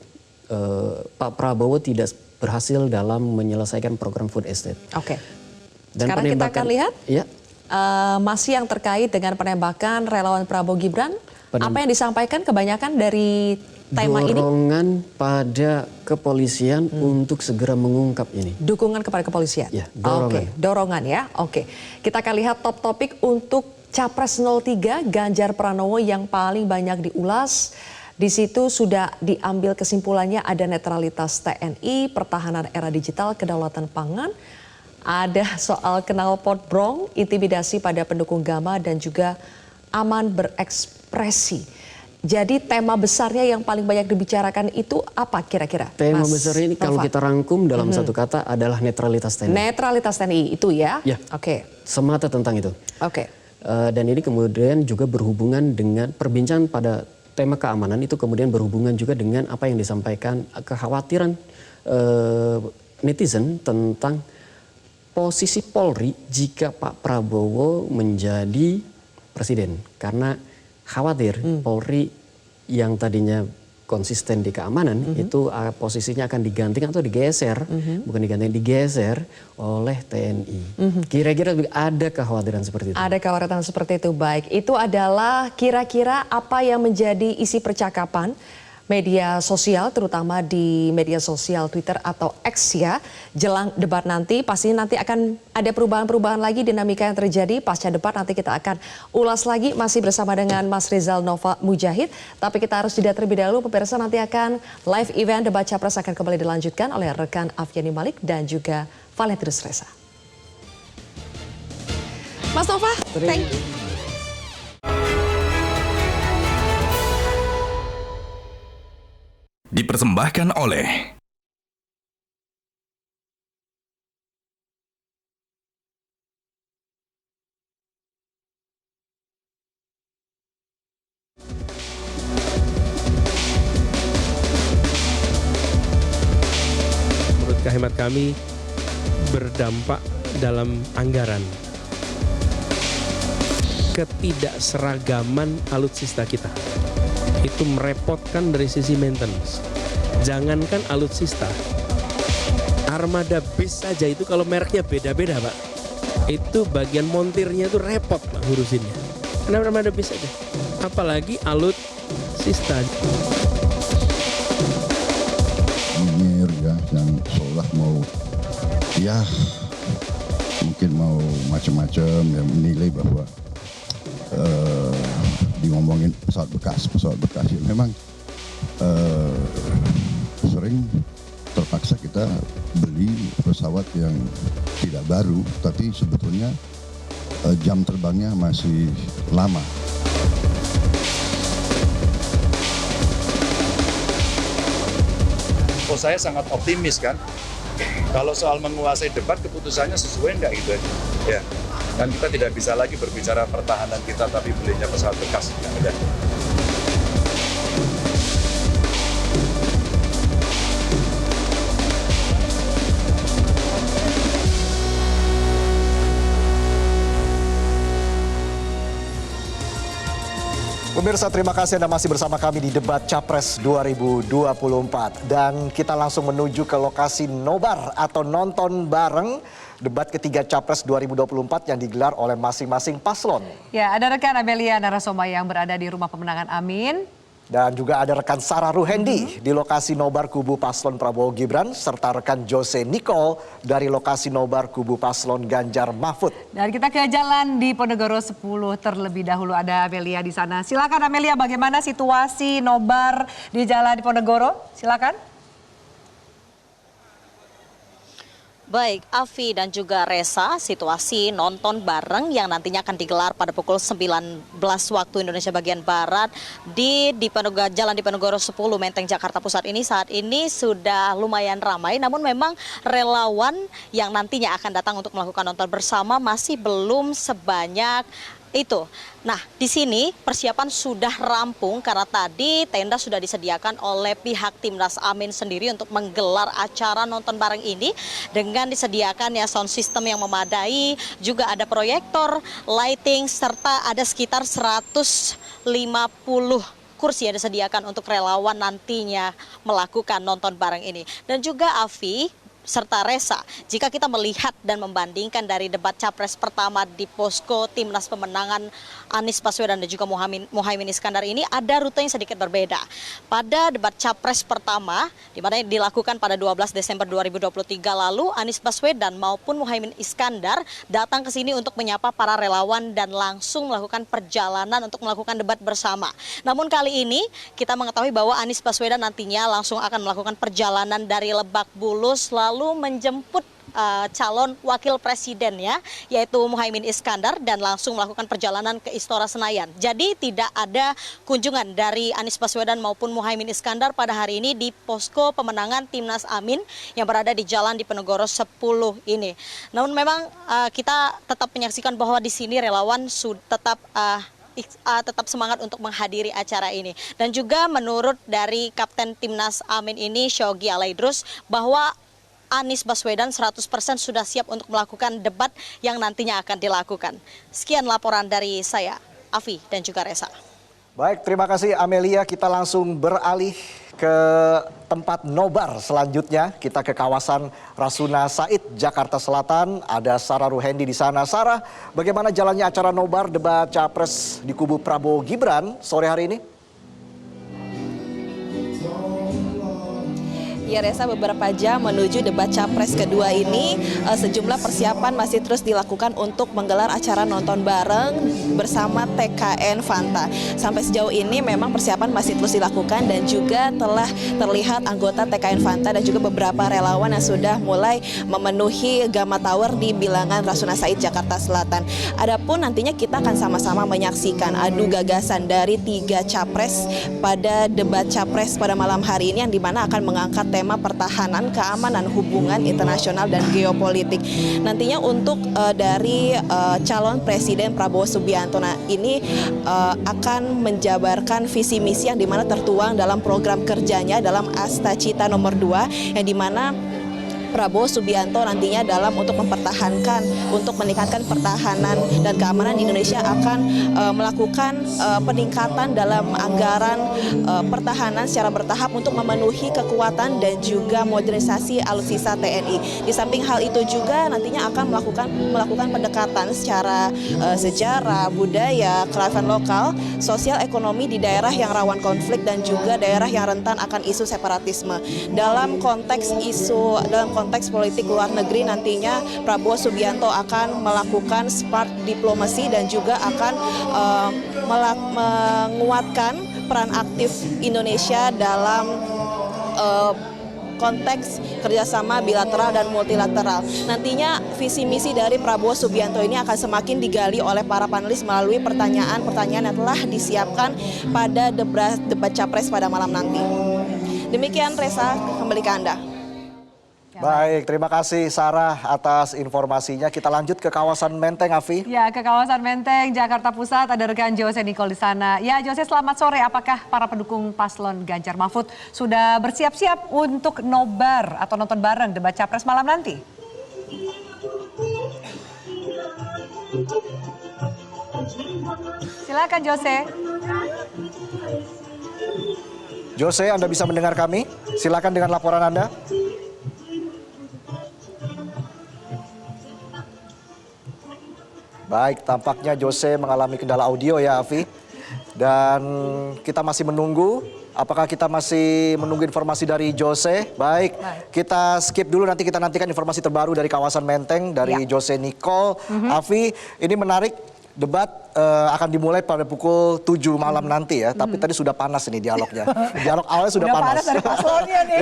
Pak Prabowo tidak berhasil dalam menyelesaikan program food estate. Oke. Dan sekarang kita akan lihat masih yang terkait dengan penembakan relawan Prabowo Gibran. Apa yang disampaikan kebanyakan dari tema ini? Dorongan pada kepolisian untuk segera mengungkap ini. Dukungan kepada kepolisian? Ya, dorongan. Oke, dorongan ya. Oke, kita akan lihat top topik untuk Capres 03 Ganjar Pranowo yang paling banyak diulas. Di situ sudah diambil kesimpulannya, ada netralitas TNI, pertahanan era digital, kedaulatan pangan. Ada soal knalpot brong, intimidasi pada pendukung Gama, dan juga aman berekspresi. Jadi tema besarnya yang paling banyak dibicarakan itu apa kira-kira? Tema Mas besar ini kalau Nova? kita rangkum dalam satu kata adalah netralitas TNI. Netralitas TNI itu ya? Ya. Oke. Semata tentang itu. Oke. Dan ini kemudian juga berhubungan dengan perbincangan pada tema keamanan, itu kemudian berhubungan juga dengan apa yang disampaikan kekhawatiran netizen tentang posisi Polri jika Pak Prabowo menjadi presiden. Karena khawatir Polri yang tadinya konsisten di keamanan itu posisinya akan diganting atau digeser, bukan diganting, digeser oleh TNI. Kira-kira ada kekhawatiran seperti itu? Ada kekhawatiran seperti itu, baik. Itu adalah kira-kira apa yang menjadi isi percakapan media sosial, terutama di media sosial Twitter atau X ya, jelang debat nanti. Pasti nanti akan ada perubahan-perubahan lagi, dinamika yang terjadi pasca debat. Nanti kita akan ulas lagi, masih bersama dengan Mas Rizal Nova Mujahid. Tapi kita harus jeda terlebih dahulu, pemirsa. Nanti akan live event debat Capres akan kembali dilanjutkan oleh rekan Afiani Malik dan juga Valentrinus Reza. Mas Nova, thank you. Dipersembahkan oleh hemat kami berdampak dalam anggaran. Ketidakseragaman alutsista kita itu merepotkan dari sisi maintenance. Jangankan alutsista, armada bis saja itu kalau mereknya beda-beda Pak, itu bagian montirnya itu repot Pak ngurusinnya. Kenapa armada bis saja? Apalagi alutsista. Nyinyir ya, yang seolah mau ya mungkin mau macam-macam ya, menilai bahwa ngomongin pesawat bekas ya, memang sering terpaksa kita beli pesawat yang tidak baru, tapi sebetulnya jam terbangnya masih lama. Oh, saya sangat optimis kan. Kalau soal menguasai debat, keputusannya sesuai nggak gitu aja. Ya. Dan kita tidak bisa lagi berbicara pertahanan kita tapi belinya pesawat bekas. Ya. Pemirsa, terima kasih Anda masih bersama kami di Debat Capres 2024. Dan kita langsung menuju ke lokasi nobar atau nonton bareng debat ketiga Capres 2024 yang digelar oleh masing-masing paslon. Ya, ada rekan Amelia Narasoma yang berada di rumah pemenangan Amin. Dan juga ada rekan Sarah Ruhendi di lokasi nobar kubu paslon Prabowo Gibran, serta rekan Jose Nicole dari lokasi nobar kubu paslon Ganjar Mahfud. Dan kita ke jalan di Ponegoro 10 terlebih dahulu, ada Amelia di sana. Silakan Amelia, bagaimana situasi nobar di jalan di Ponegoro? Silakan. Baik, Afi dan juga Resa, situasi nonton bareng yang nantinya akan digelar pada pukul 19 waktu Indonesia bagian Barat di Jalan Diponegoro 10 Menteng Jakarta Pusat ini saat ini sudah lumayan ramai, namun memang relawan yang nantinya akan datang untuk melakukan nonton bersama masih belum sebanyak itu. Nah, di sini persiapan sudah rampung karena tadi tenda sudah disediakan oleh pihak Timnas Amin sendiri untuk menggelar acara nonton bareng ini dengan disediakan ya sound system yang memadai, juga ada proyektor, lighting, serta ada sekitar 150 kursi yang disediakan untuk relawan nantinya melakukan nonton bareng ini. Dan juga Afi serta Resa, jika kita melihat dan membandingkan dari debat Capres pertama di posko Timnas Pemenangan Anies Baswedan dan juga Muhaimin Iskandar ini ada rute yang sedikit berbeda. Pada debat Capres pertama, di mana dilakukan pada 12 Desember 2023 lalu, Anies Baswedan maupun Muhaimin Iskandar datang ke sini untuk menyapa para relawan dan langsung melakukan perjalanan untuk melakukan debat bersama. Namun kali ini kita mengetahui bahwa Anies Baswedan nantinya langsung akan melakukan perjalanan dari Lebak Bulus lalu menjemput calon wakil presidennya yaitu Muhaimin Iskandar dan langsung melakukan perjalanan ke Istora Senayan. Jadi tidak ada kunjungan dari Anies Baswedan maupun Muhaimin Iskandar pada hari ini di posko pemenangan Timnas Amin yang berada di Jalan Diponegoro 10 ini. Namun memang kita tetap menyaksikan bahwa di sini relawan tetap semangat untuk menghadiri acara ini. Dan juga menurut dari Kapten Timnas Amin ini, Shogi Alaidrus, bahwa Anies Baswedan 100% sudah siap untuk melakukan debat yang nantinya akan dilakukan. Sekian laporan dari saya, Afi dan juga Resa. Baik, terima kasih Amelia. Kita langsung beralih ke tempat nobar selanjutnya. Kita ke kawasan Rasuna Said, Jakarta Selatan. Ada Sarah Ruhendi di sana. Sarah, bagaimana jalannya acara nobar debat Capres di kubu Prabowo Gibran sore hari ini? Ya Resa, beberapa jam menuju debat Capres kedua ini sejumlah persiapan masih terus dilakukan untuk menggelar acara nonton bareng bersama TKN Fanta. Sampai sejauh ini memang persiapan masih terus dilakukan dan juga telah terlihat anggota TKN Fanta dan juga beberapa relawan yang sudah mulai memenuhi Gama Tower di bilangan Rasuna Said, Jakarta Selatan. Adapun nantinya kita akan sama-sama menyaksikan adu gagasan dari 3 capres pada debat Capres pada malam hari ini yang dimana akan mengangkat tema pertahanan, keamanan, hubungan internasional dan geopolitik. Nantinya untuk dari calon Presiden Prabowo Subianto ini akan menjabarkan visi misi yang dimana tertuang dalam program kerjanya dalam Asta Cita nomor 2 yang dimana Prabowo Subianto nantinya dalam untuk mempertahankan, untuk meningkatkan pertahanan dan keamanan Indonesia akan melakukan peningkatan dalam anggaran pertahanan secara bertahap untuk memenuhi kekuatan dan juga modernisasi alutsista TNI. Di samping hal itu juga nantinya akan melakukan pendekatan secara sejarah, budaya, kearifan lokal, sosial, ekonomi di daerah yang rawan konflik dan juga daerah yang rentan akan isu separatisme. Dalam konteks politik luar negeri nantinya Prabowo Subianto akan melakukan smart diplomasi dan juga akan menguatkan peran aktif Indonesia dalam konteks kerjasama bilateral dan multilateral. Nantinya visi misi dari Prabowo Subianto ini akan semakin digali oleh para panelis melalui pertanyaan-pertanyaan yang telah disiapkan pada debat capres pada malam nanti. Demikian Reza, kembali ke Anda. Baik, terima kasih Sarah atas informasinya. Kita lanjut ke kawasan Menteng, Afi. Ya, ke kawasan Menteng, Jakarta Pusat, ada rekan Jose Nicole di sana. Ya, Jose, selamat sore. Apakah para pendukung paslon Ganjar Mahfud sudah bersiap-siap untuk nobar atau nonton bareng debat capres malam nanti? Silakan, Jose. Jose, Anda bisa mendengar kami? Silakan dengan laporan Anda. Baik, tampaknya Jose mengalami kendala audio ya, Afi. Dan kita masih menunggu. Apakah kita masih menunggu informasi dari Jose? Baik, kita skip dulu, nanti kita nantikan informasi terbaru dari kawasan Menteng dari Jose Nicole. Afi, ini menarik. Debat akan dimulai pada pukul 7 malam nanti ya. Tapi tadi sudah panas ini dialognya. Dialog awalnya sudah panas. Dari paslonnya nih.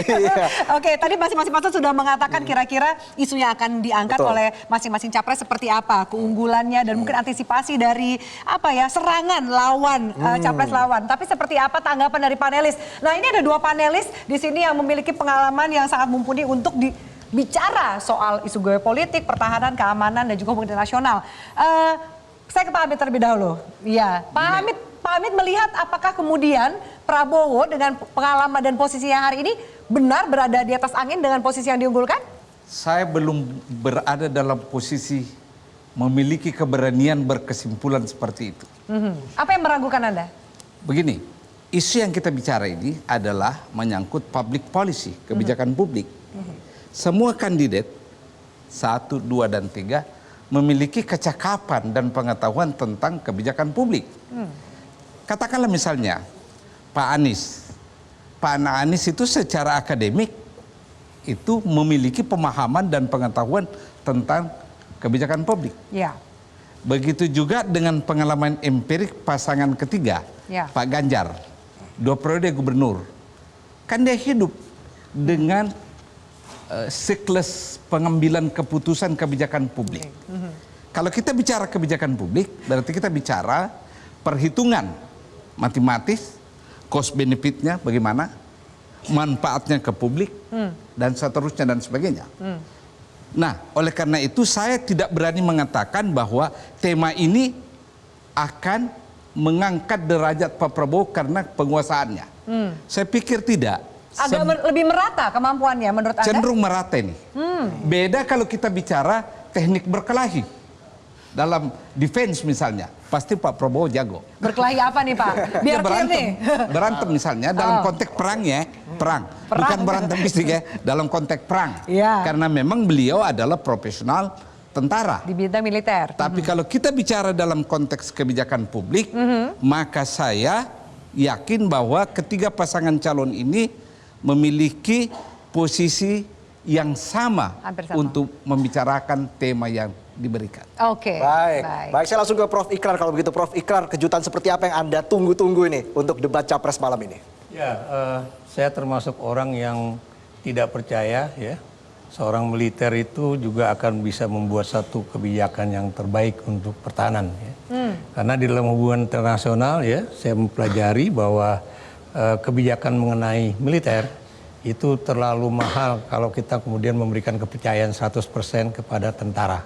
Oke, tadi masing-masing paslon sudah mengatakan kira-kira isu yang akan diangkat oleh masing-masing capres seperti apa, keunggulannya dan mungkin antisipasi dari serangan lawan, capres lawan. Tapi seperti apa tanggapan dari panelis? Nah, ini ada dua panelis di sini yang memiliki pengalaman yang sangat mumpuni untuk bicara soal isu geopolitik, pertahanan, keamanan dan juga hubungan internasional. Saya ke Pak Hamid terlebih dahulu. Iya, Pak Hamid melihat apakah kemudian Prabowo dengan pengalaman dan posisi yang hari ini benar berada di atas angin dengan posisi yang diunggulkan? Saya belum berada dalam posisi memiliki keberanian berkesimpulan seperti itu. Apa yang meragukan Anda? Begini, isu yang kita bicara ini adalah menyangkut public policy, kebijakan publik. Semua kandidat 1, 2, dan 3 memiliki kecakapan dan pengetahuan tentang kebijakan publik. Katakanlah misalnya Pak Anies. Pak Anies itu secara akademik itu memiliki pemahaman dan pengetahuan tentang kebijakan publik. Ya. Begitu juga dengan pengalaman empirik pasangan ketiga, Pak Ganjar. 2 periode gubernur. Kan dia hidup dengan siklus pengambilan keputusan kebijakan publik. Kalau kita bicara kebijakan publik, berarti kita bicara perhitungan matematis, cost benefitnya bagaimana, manfaatnya ke publik, dan seterusnya dan sebagainya. Nah, oleh karena itu saya tidak berani mengatakan bahwa tema ini akan mengangkat derajat Pak Prabowo karena penguasaannya. Saya pikir tidak. Agak lebih merata kemampuannya menurut Anda? Cenderung merata ini. Beda kalau kita bicara teknik berkelahi. Dalam defense misalnya, pasti Pak Prabowo jago. Berkelahi apa nih Pak? Biar berantem, berantem misalnya dalam konteks perangnya, perang. Bukan berantem fisik ya, dalam konteks perang. Karena memang beliau adalah profesional tentara. Di bidang militer. Tapi kalau kita bicara dalam konteks kebijakan publik, maka saya yakin bahwa ketiga pasangan calon ini memiliki posisi yang sama untuk membicarakan tema yang diberikan. Oke. Baik, saya langsung ke Prof. Ikrar kalau begitu. Prof. Ikrar, kejutan seperti apa yang Anda tunggu-tunggu ini untuk debat capres malam ini? Ya, saya termasuk orang yang tidak percaya ya seorang militer itu juga akan bisa membuat satu kebijakan yang terbaik untuk pertahanan. Ya. Karena di dalam hubungan internasional ya, saya mempelajari bahwa kebijakan mengenai militer itu terlalu mahal kalau kita kemudian memberikan kepercayaan 100% kepada tentara.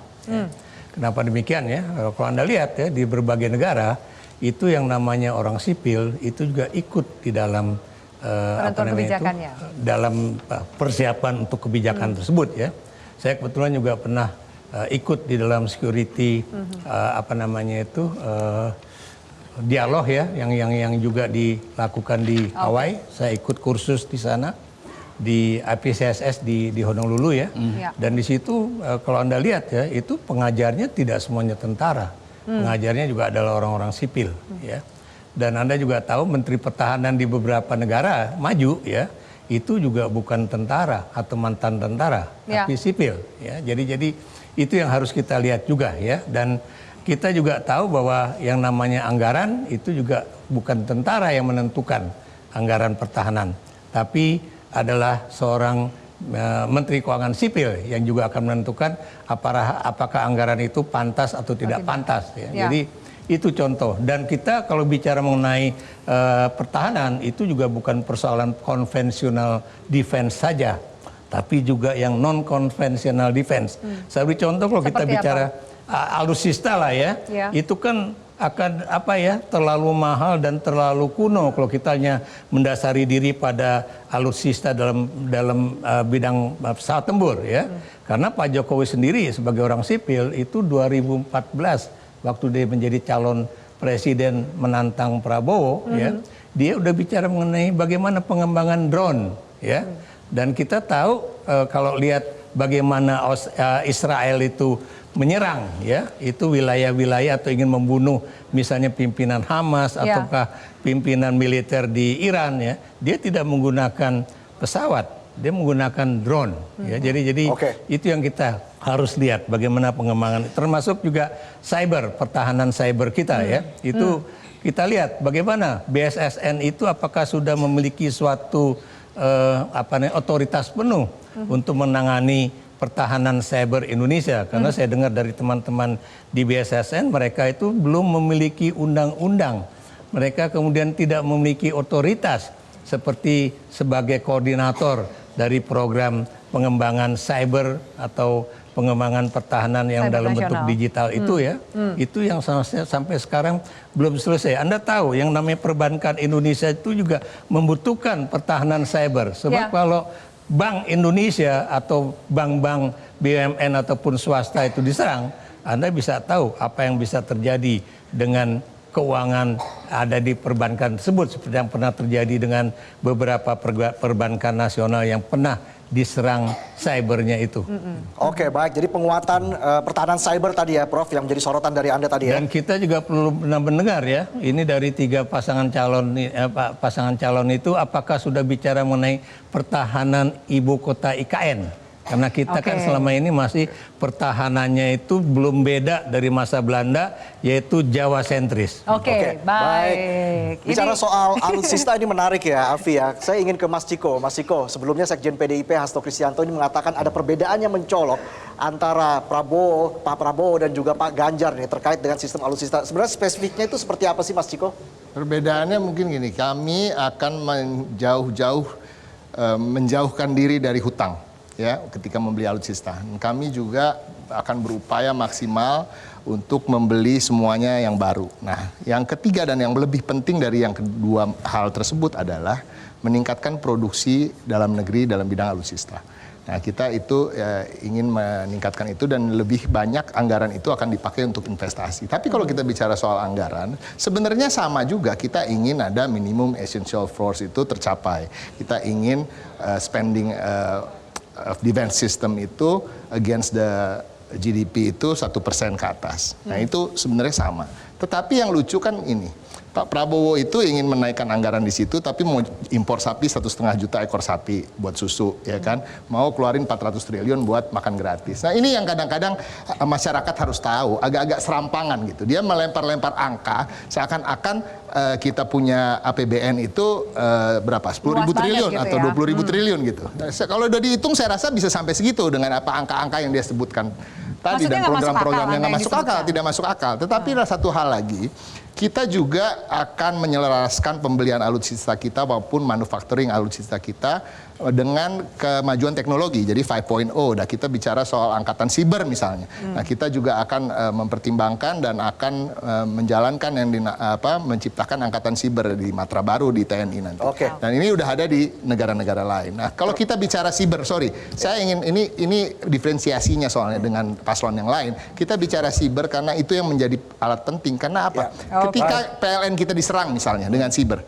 Kenapa demikian ya? Kalau Anda lihat ya di berbagai negara itu yang namanya orang sipil itu juga ikut di dalam kebijakannya dalam persiapan untuk kebijakan tersebut ya. Saya kebetulan juga pernah ikut di dalam security dialog ya yang juga dilakukan di Hawaii. Saya ikut kursus di sana di IPCSS di Honolulu ya. Dan di situ kalau Anda lihat ya, itu pengajarnya tidak semuanya tentara. Pengajarnya juga adalah orang-orang sipil ya. Dan Anda juga tahu Menteri Pertahanan di beberapa negara maju ya, itu juga bukan tentara atau mantan tentara, tapi sipil ya. Jadi itu yang harus kita lihat juga ya. Dan kita juga tahu bahwa yang namanya anggaran itu juga bukan tentara yang menentukan anggaran pertahanan, tapi adalah seorang Menteri Keuangan Sipil yang juga akan menentukan apakah anggaran itu pantas atau tidak pantas ya. Jadi itu contoh. Dan kita kalau bicara mengenai pertahanan itu juga bukan persoalan konvensional defense saja, tapi juga yang non konvensional defense. Saya beri contoh kalau kita bicara alutsista lah ya, itu kan akan terlalu mahal dan terlalu kuno kalau kita hanya mendasari diri pada alutsista dalam bidang pesawat tempur ya. Karena Pak Jokowi sendiri sebagai orang sipil itu 2014 waktu dia menjadi calon presiden menantang Prabowo ya, dia udah bicara mengenai bagaimana pengembangan drone ya. Dan kita tahu kalau lihat bagaimana Israel itu menyerang ya, itu wilayah-wilayah atau ingin membunuh misalnya pimpinan Hamas ataukah pimpinan militer di Iran ya, dia tidak menggunakan pesawat, dia menggunakan drone ya. Jadi itu yang kita harus lihat bagaimana pengembangan, termasuk juga cyber, pertahanan cyber kita ya. Itu kita lihat bagaimana BSSN itu apakah sudah memiliki suatu otoritas penuh untuk menangani pertahanan cyber Indonesia, karena saya dengar dari teman-teman di BSSN mereka itu belum memiliki undang-undang, mereka kemudian tidak memiliki otoritas seperti sebagai koordinator dari program pengembangan cyber atau pengembangan pertahanan yang cyber dalam nasional. Bentuk digital itu ya, itu yang sampai sekarang belum selesai. Anda tahu yang namanya perbankan Indonesia itu juga membutuhkan pertahanan cyber, sebab kalau Bank Indonesia atau bank-bank BUMN ataupun swasta itu diserang, Anda bisa tahu apa yang bisa terjadi dengan keuangan ada di perbankan tersebut, seperti yang pernah terjadi dengan beberapa perbankan nasional yang pernah diserang cybernya itu. Oke, baik. Jadi penguatan pertahanan cyber tadi ya, Prof, yang menjadi sorotan dari Anda tadi ya. Dan kita juga perlu mendengar ya, ini dari 3 pasangan calon itu apakah sudah bicara mengenai pertahanan ibu kota IKN? Karena kita kan selama ini masih pertahanannya itu belum beda dari masa Belanda, yaitu Jawa sentris. Oke, baik. Bicara soal alutsista ini menarik ya, Alfi ya. Saya ingin ke Mas Ciko. Mas Ciko, sebelumnya Sekjen PDIP Hasto Kristianto ini mengatakan ada perbedaan yang mencolok antara Pak Prabowo dan juga Pak Ganjar nih terkait dengan sistem alutsista. Sebenarnya spesifiknya itu seperti apa sih, Mas Ciko? Perbedaannya mungkin gini, kami akan menjauhkan diri dari hutang. Ya, ketika membeli alutsista, kami juga akan berupaya maksimal untuk membeli semuanya yang baru. Nah, yang ketiga dan yang lebih penting dari yang kedua hal tersebut adalah meningkatkan produksi dalam negeri dalam bidang alutsista. Nah, kita itu ingin meningkatkan itu dan lebih banyak anggaran itu akan dipakai untuk investasi. Tapi kalau kita bicara soal anggaran, sebenarnya sama juga, kita ingin ada minimum essential force itu tercapai. Kita ingin spending defense system itu against the GDP itu 1% ke atas. Nah itu sebenarnya sama. Tetapi yang lucu kan ini, Pak Prabowo itu ingin menaikkan anggaran di situ, tapi mau impor sapi 1,5 juta ekor sapi buat susu, ya kan? Mau keluarin 400 triliun buat makan gratis. Nah ini yang kadang-kadang masyarakat harus tahu, agak-agak serampangan gitu. Dia melempar-lempar angka, seakan-akan kita punya APBN itu berapa? 10.000 triliun gitu atau 20.000 triliun gitu. Nah, kalau udah dihitung saya rasa bisa sampai segitu dengan apa angka-angka yang dia sebutkan tadi. Maksudnya dan program-program yang nggak masuk akal, tidak masuk akal. Tetapi ada satu hal lagi, kita juga akan menyelaraskan pembelian alutsista kita maupun manufacturing alutsista kita dengan kemajuan teknologi. Jadi 5.0, nah kita bicara soal angkatan siber misalnya. Nah, kita juga akan mempertimbangkan dan akan menjalankan yang menciptakan angkatan siber di Matra Baru di TNI nanti. Dan ini udah ada di negara-negara lain. Nah, kalau kita bicara siber, saya ingin ini diferensiasinya soalnya dengan paslon yang lain. Kita bicara siber karena itu yang menjadi alat penting. Karena apa? Ketika PLN kita diserang misalnya dengan siber,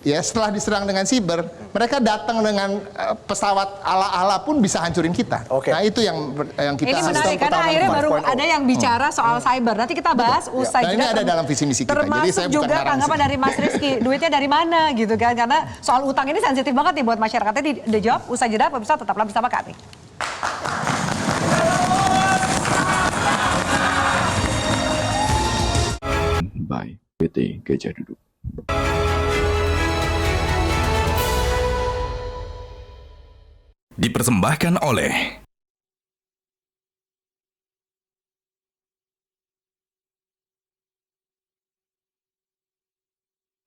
ya setelah diserang dengan siber, mereka datang dengan pesawat ala-ala pun bisa hancurin kita. Nah itu yang kita ini menarik karena akhirnya baru ada yang bicara soal cyber. Nanti kita bahas usai jeda. Ini ada dalam visi misi kita. Jadi saya termasuk juga tanggapan dari Mas Rizky, duitnya dari mana gitu kan? Karena soal utang ini sensitif banget nih buat masyarakatnya. Dijawab usai jeda. Pemirsa tetaplah bersama kami. By PT Gajah Duduk. Dipersembahkan oleh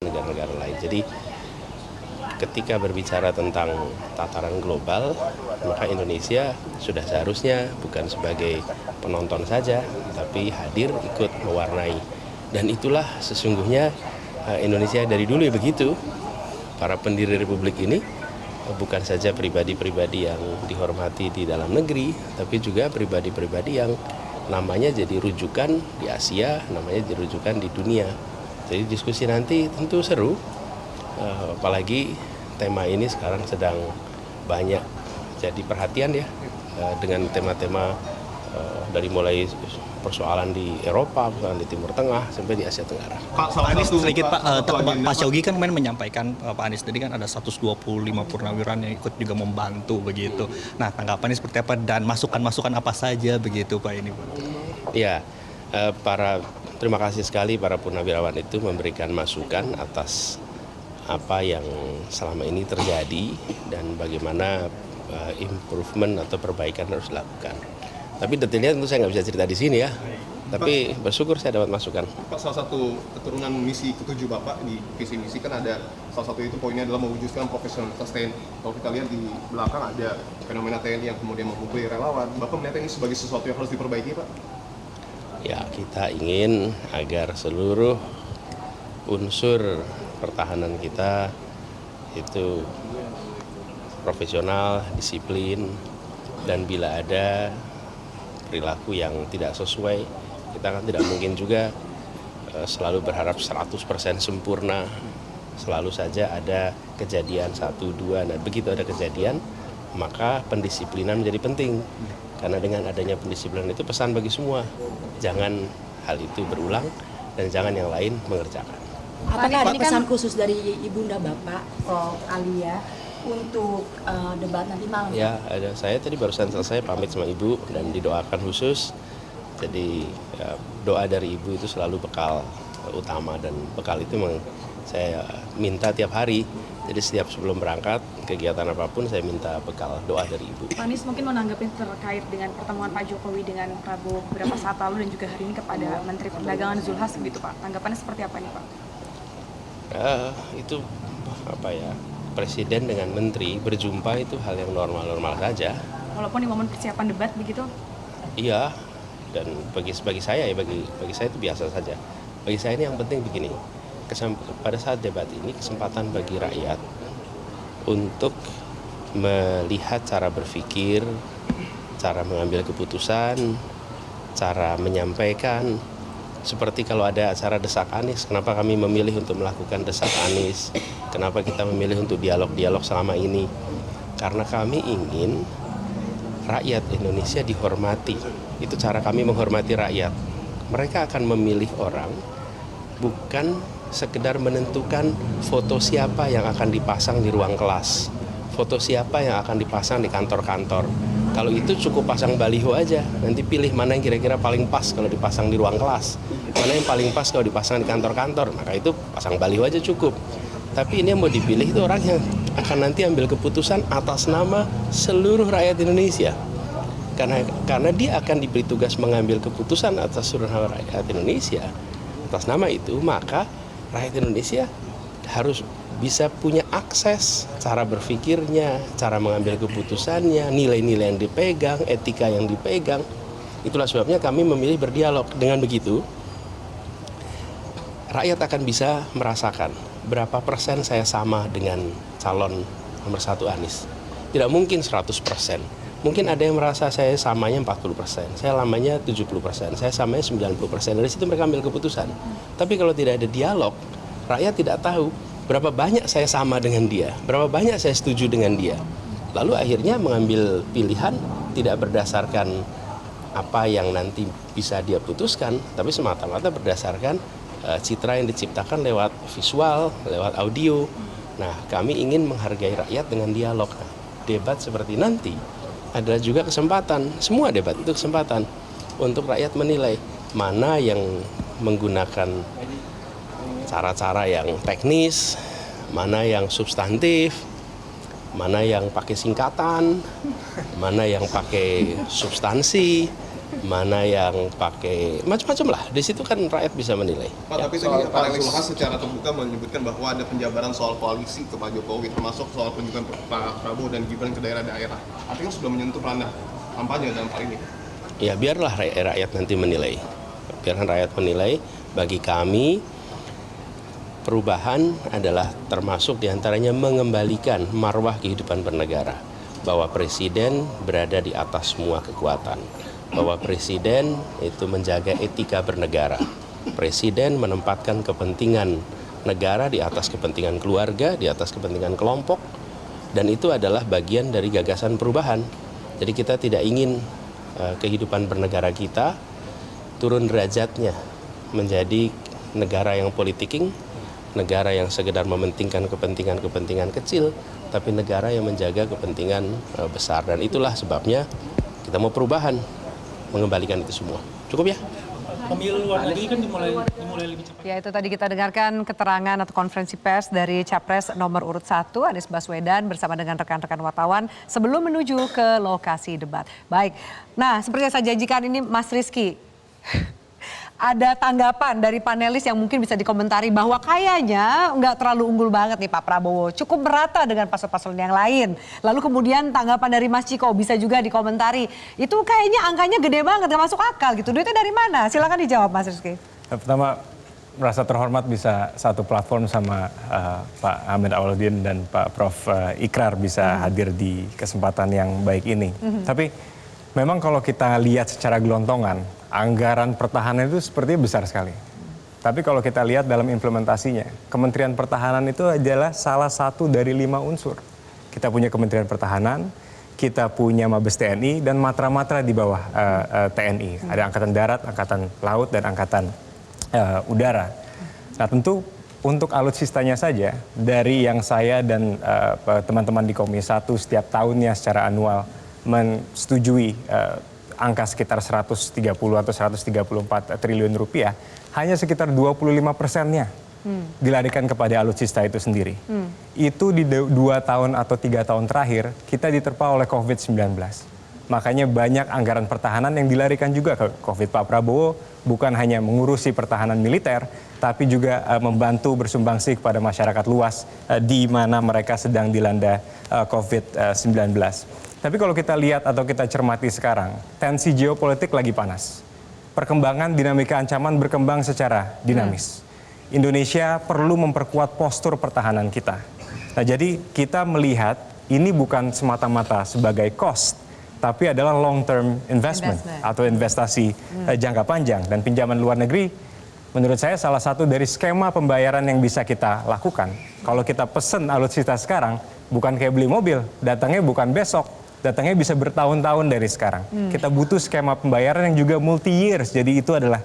negara-negara lain. Jadi ketika berbicara tentang tataran global, maka Indonesia sudah seharusnya bukan sebagai penonton saja, tapi hadir ikut mewarnai. Dan itulah sesungguhnya Indonesia dari dulu ya begitu. Para pendiri Republik ini bukan saja pribadi-pribadi yang dihormati di dalam negeri, tapi juga pribadi-pribadi yang namanya jadi rujukan di Asia, namanya jadi rujukan di dunia. Jadi diskusi nanti tentu seru, apalagi tema ini sekarang sedang banyak jadi perhatian ya, dengan tema-tema dari mulai persoalan di Eropa, persoalan di Timur Tengah, sampai di Asia Tenggara. Pak Anies sedikit Pak Syawgi kan kemarin menyampaikan, Pak Anies tadi kan ada 125 purnawirawan yang ikut juga membantu begitu. Nah tanggapannya seperti apa dan masukan-masukan apa saja begitu Pak ini Pak? Ya, terima kasih sekali para purnawirawan itu memberikan masukan atas apa yang selama ini terjadi dan bagaimana improvement atau perbaikan harus dilakukan. Tapi detailnya tentu saya nggak bisa cerita di sini ya. Tapi bersyukur saya dapat masukan. Pak, salah satu keturunan misi ke-7 Bapak di visi misi kan ada salah satu itu poinnya adalah mewujudkan profesionalitas TNI. Kalau kita lihat di belakang ada fenomena TNI yang kemudian memukuli relawan. Bapak melihat ini sebagai sesuatu yang harus diperbaiki, Pak? Ya, kita ingin agar seluruh unsur pertahanan kita itu profesional, disiplin, dan bila ada perilaku yang tidak sesuai, kita kan tidak mungkin juga selalu berharap 100% sempurna. Selalu saja ada kejadian 1, 2, nah begitu ada kejadian, maka pendisiplinan menjadi penting. Karena dengan adanya pendisiplinan itu pesan bagi semua, jangan hal itu berulang dan jangan yang lain mengerjakan. Apakah ada pesan khusus dari Ibunda Bapak, Prof. Alia, untuk debat nanti malam? Ya, ada. Saya tadi barusan selesai pamit sama Ibu dan didoakan khusus. Jadi ya, doa dari Ibu itu selalu bekal utama dan bekal itu memang saya minta tiap hari. Jadi setiap sebelum berangkat kegiatan apapun saya minta bekal doa dari Ibu. Pak Anies mungkin menanggapi terkait dengan pertemuan Pak Jokowi dengan Prabowo beberapa saat lalu dan juga hari ini kepada Menteri Perdagangan Zulhas begitu Pak. Tanggapannya seperti apa nih Pak? Itu apa ya? Presiden dengan menteri berjumpa itu hal yang normal-normal saja. Walaupun di momen persiapan debat begitu? Iya, dan bagi saya ya bagi saya itu biasa saja. Bagi saya ini yang penting begini, pada saat debat ini kesempatan bagi rakyat untuk melihat cara berpikir, cara mengambil keputusan, cara menyampaikan. Seperti kalau ada acara desak Anies, kenapa kami memilih untuk melakukan desak Anies? Kenapa kita memilih untuk dialog-dialog selama ini? Karena kami ingin rakyat Indonesia dihormati. Itu cara kami menghormati rakyat. Mereka akan memilih orang, bukan sekedar menentukan foto siapa yang akan dipasang di ruang kelas, foto siapa yang akan dipasang di kantor-kantor. Kalau itu cukup pasang baliho aja, nanti pilih mana yang kira-kira paling pas kalau dipasang di ruang kelas, mana yang paling pas kalau dipasang di kantor-kantor, maka itu pasang baliho aja cukup. Tapi ini yang mau dipilih itu orang yang akan nanti ambil keputusan atas nama seluruh rakyat Indonesia. Karena dia akan diberi tugas mengambil keputusan atas seluruh rakyat Indonesia, atas nama itu, maka rakyat Indonesia harus bisa punya akses cara berpikirnya, cara mengambil keputusannya, nilai-nilai yang dipegang, etika yang dipegang. Itulah sebabnya kami memilih berdialog. Dengan begitu, rakyat akan bisa merasakan berapa persen saya sama dengan calon nomor 1 Anies. Tidak mungkin 100%. Mungkin ada yang merasa saya samanya 40%, saya lamanya 70%, saya samanya 90%. Dari situ mereka ambil keputusan. Tapi kalau tidak ada dialog, rakyat tidak tahu berapa banyak saya sama dengan dia, berapa banyak saya setuju dengan dia. Lalu akhirnya mengambil pilihan tidak berdasarkan apa yang nanti bisa dia putuskan, tapi semata-mata berdasarkan citra yang diciptakan lewat visual, lewat audio. Nah, kami ingin menghargai rakyat dengan dialog. Nah, debat seperti nanti adalah juga kesempatan, semua debat itu kesempatan untuk rakyat menilai mana yang menggunakan cara-cara yang teknis, mana yang substantif, mana yang pakai singkatan, mana yang pakai substansi, mana yang pakai macam-macam lah. Di situ kan rakyat bisa menilai. Pak, tapi tadi Pak Zulhas secara terbuka menyebutkan bahwa ada penjabaran soal koalisi ke Pak Jokowi, termasuk soal kunjungan Pak Prabowo dan Gibran ke daerah-daerah. Artinya sudah menyentuh ranah kampanye dalam hal ini. Ya biarlah rakyat nanti menilai. Biarkan rakyat menilai. Bagi kami, perubahan adalah termasuk diantaranya mengembalikan marwah kehidupan bernegara. Bahwa presiden berada di atas semua kekuatan. Bahwa presiden itu menjaga etika bernegara. Presiden menempatkan kepentingan negara di atas kepentingan keluarga, di atas kepentingan kelompok, dan itu adalah bagian dari gagasan perubahan. Jadi kita tidak ingin kehidupan bernegara kita turun derajatnya menjadi negara yang politiking, negara yang sekedar mementingkan kepentingan-kepentingan kecil, tapi negara yang menjaga kepentingan besar. Dan itulah sebabnya kita mau perubahan, mengembalikan itu semua. Cukup ya? Pemilu luar negeri kan dimulai lebih cepat. Ya, itu tadi kita dengarkan keterangan atau konferensi pers dari Capres nomor urut 1 Anies Baswedan bersama dengan rekan-rekan wartawan sebelum menuju ke lokasi debat. Baik, nah seperti yang saya janjikan ini Mas Rizky, ada tanggapan dari panelis yang mungkin bisa dikomentari bahwa kayaknya nggak terlalu unggul banget nih Pak Prabowo. Cukup merata dengan paslon-paslon yang lain. Lalu kemudian tanggapan dari Mas Ciko bisa juga dikomentari. Itu kayaknya angkanya gede banget, nggak masuk akal gitu. Duitnya dari mana? Silakan dijawab Mas Rizky. Pertama, merasa terhormat bisa satu platform sama Pak Ahmed Awaludin dan Pak Prof Ikrar bisa hadir di kesempatan yang baik ini. Tapi memang kalau kita lihat secara gelontongan, anggaran pertahanan itu sepertinya besar sekali. Tapi kalau kita lihat dalam implementasinya, Kementerian Pertahanan itu adalah salah satu dari 5 unsur. Kita punya Kementerian Pertahanan, kita punya Mabes TNI, dan matra-matra di bawah TNI. Ada Angkatan Darat, Angkatan Laut, dan Angkatan Udara. Nah tentu untuk alutsistanya saja, dari yang saya dan teman-teman di Komisi 1 setiap tahunnya secara anual menyetujui angka sekitar 130 atau 134 triliun rupiah, hanya sekitar 25%-nya dilarikan kepada alutsista itu sendiri. Itu di 2 tahun atau 3 tahun terakhir kita diterpa oleh COVID-19. Makanya banyak anggaran pertahanan yang dilarikan juga ke COVID. Pak Prabowo bukan hanya mengurusi pertahanan militer, tapi juga membantu bersumbangsi kepada masyarakat luas di mana mereka sedang dilanda COVID-19. Tapi kalau kita lihat atau kita cermati sekarang, tensi geopolitik lagi panas. Perkembangan dinamika ancaman berkembang secara dinamis. Indonesia perlu memperkuat postur pertahanan kita. Nah, jadi kita melihat ini bukan semata-mata sebagai cost, tapi adalah long term investment atau investasi jangka panjang. Dan pinjaman luar negeri menurut saya salah satu dari skema pembayaran yang bisa kita lakukan. Kalau kita pesen alutsista sekarang, bukan kayak beli mobil, datangnya bukan besok. Datangnya bisa bertahun-tahun dari sekarang. Kita butuh skema pembayaran yang juga multi-years. Jadi itu adalah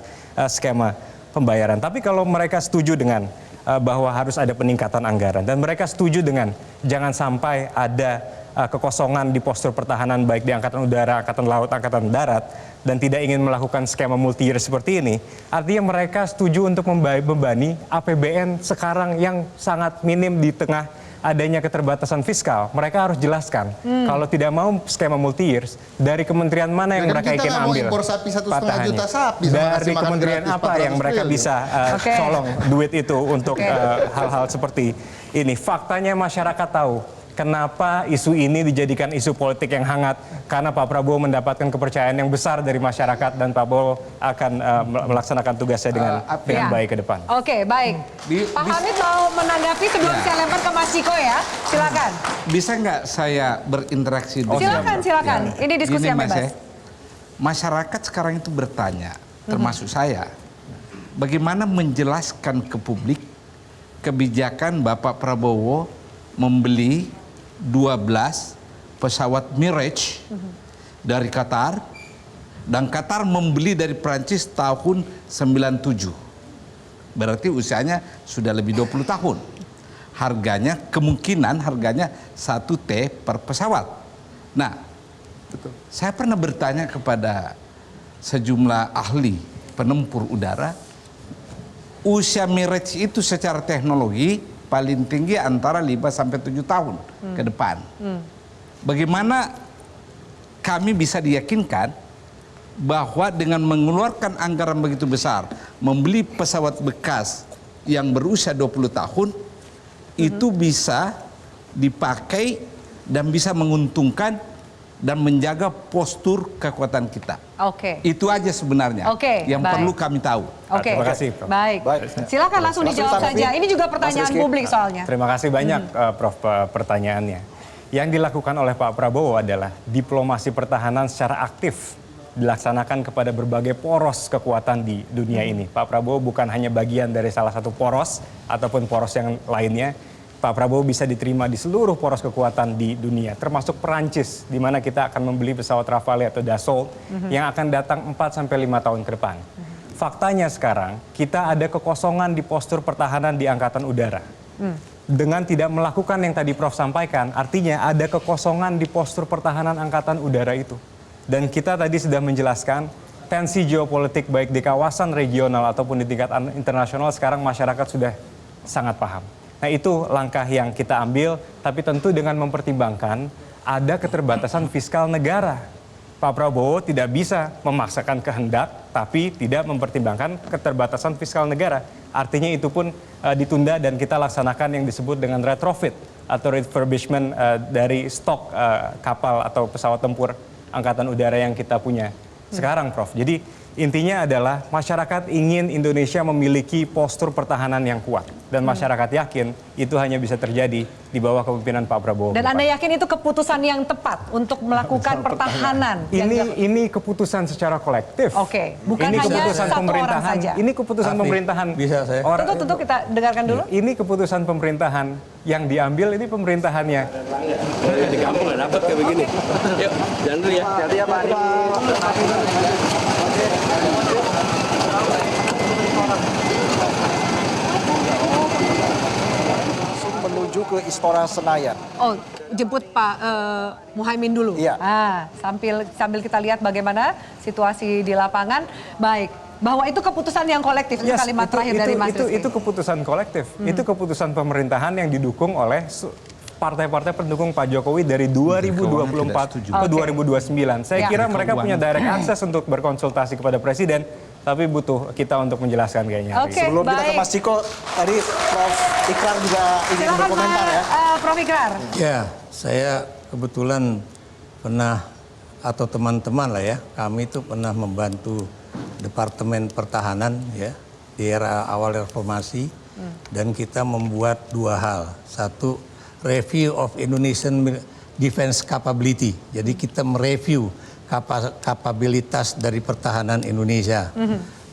skema pembayaran. Tapi kalau mereka setuju dengan bahwa harus ada peningkatan anggaran. Dan mereka setuju dengan jangan sampai ada kekosongan di postur pertahanan baik di Angkatan Udara, Angkatan Laut, Angkatan Darat. Dan tidak ingin melakukan skema multi-year seperti ini. Artinya mereka setuju untuk membebani APBN sekarang yang sangat minim di tengah adanya keterbatasan fiskal, mereka harus jelaskan. Kalau tidak mau skema multi-years, dari kementerian mana yang mereka ingin ambil? Impor sapi 1,5 patahannya. juta sapi. Dari kementerian apa yang mereka bisa colong duit itu untuk hal-hal seperti ini. Faktanya masyarakat tahu kenapa isu ini dijadikan isu politik yang hangat, karena Pak Prabowo mendapatkan kepercayaan yang besar dari masyarakat dan Pak Prabowo akan melaksanakan tugasnya dengan baik ke depan. Oke, baik. Pak Hamid mau menanggapi sebelum saya lempar ke Mas Ciko ya, silakan. Bisa nggak saya berinteraksi? Silakan. Ini diskusi yang bebas. Masyarakat sekarang itu bertanya, termasuk saya, bagaimana menjelaskan ke publik kebijakan Bapak Prabowo membeli 12 pesawat Mirage dari Qatar, dan Qatar membeli dari Prancis tahun 97. Berarti usianya sudah lebih 20 tahun. Harganya, kemungkinan harganya 1 T per pesawat. Nah, saya pernah bertanya kepada sejumlah ahli penempur udara, usia Mirage itu secara teknologi paling tinggi antara 5-7 tahun ke depan. Bagaimana kami bisa diyakinkan bahwa dengan mengeluarkan anggaran begitu besar, membeli pesawat bekas yang berusia 20 tahun, itu bisa dipakai dan bisa menguntungkan dan menjaga postur kekuatan kita. Oke. Itu aja sebenarnya yang perlu kami tahu. Oke. Terima kasih, Prof. Baik. Silakan langsung dijawab saja. Ini juga pertanyaan publik soalnya. Terima kasih banyak, Prof, pertanyaannya. Yang dilakukan oleh Pak Prabowo adalah diplomasi pertahanan secara aktif dilaksanakan kepada berbagai poros kekuatan di dunia ini. Pak Prabowo bukan hanya bagian dari salah satu poros ataupun poros yang lainnya. Pak Prabowo bisa diterima di seluruh poros kekuatan di dunia, termasuk Perancis, di mana kita akan membeli pesawat Rafale atau Dassault yang akan datang 4-5 tahun ke depan. Faktanya sekarang, kita ada kekosongan di postur pertahanan di Angkatan Udara. Dengan tidak melakukan yang tadi Prof sampaikan, artinya ada kekosongan di postur pertahanan Angkatan Udara itu. Dan kita tadi sudah menjelaskan, tensi geopolitik baik di kawasan regional ataupun di tingkat internasional sekarang masyarakat sudah sangat paham. Nah, itu langkah yang kita ambil, tapi tentu dengan mempertimbangkan ada keterbatasan fiskal negara. Pak Prabowo tidak bisa memaksakan kehendak, tapi tidak mempertimbangkan keterbatasan fiskal negara. Artinya itu pun ditunda dan kita laksanakan yang disebut dengan retrofit atau refurbishment dari stok kapal atau pesawat tempur Angkatan Udara yang kita punya sekarang, Prof. Jadi intinya adalah masyarakat ingin Indonesia memiliki postur pertahanan yang kuat. Dan masyarakat yakin itu hanya bisa terjadi di bawah kepemimpinan Pak Prabowo. Dan Anda yakin itu keputusan yang tepat untuk melakukan pertahanan? Ini keputusan secara kolektif. Oke, bukan ini hanya keputusan satu pemerintahan. orang saja. Ini keputusan pemerintahan. Bisa saya? Tentu kita dengarkan dulu. Ini keputusan pemerintahan yang diambil, ini pemerintahannya. Di kampung nggak dapat kayak begini. Yuk, jalan dulu ya. Hati-hati ya Pak Adi. Menuju ke Istora Senayan. Oh, jemput Pak Muhaimin dulu. Iya. Sambil kita lihat bagaimana situasi di lapangan. Baik, bahwa itu keputusan yang kolektif. Itu kalimat terakhir dari Mas Rizky. Itu keputusan kolektif. Itu keputusan pemerintahan yang didukung oleh partai-partai pendukung Pak Jokowi dari 2024 ke 2029. Saya kira mereka punya direct access untuk berkonsultasi kepada Presiden. Tapi butuh kita untuk menjelaskan kayaknya. Sebelum kita ke Mas Ciko, tadi Prof Ikrar juga ingin berkomentar ya. Prof Ikrar. Ya, saya kebetulan pernah, atau teman-teman lah ya, kami itu pernah membantu Departemen Pertahanan ya di era awal reformasi. Dan kita membuat dua hal. Satu, review of Indonesian Defense Capability. Jadi kita mereview kapabilitas dari pertahanan Indonesia.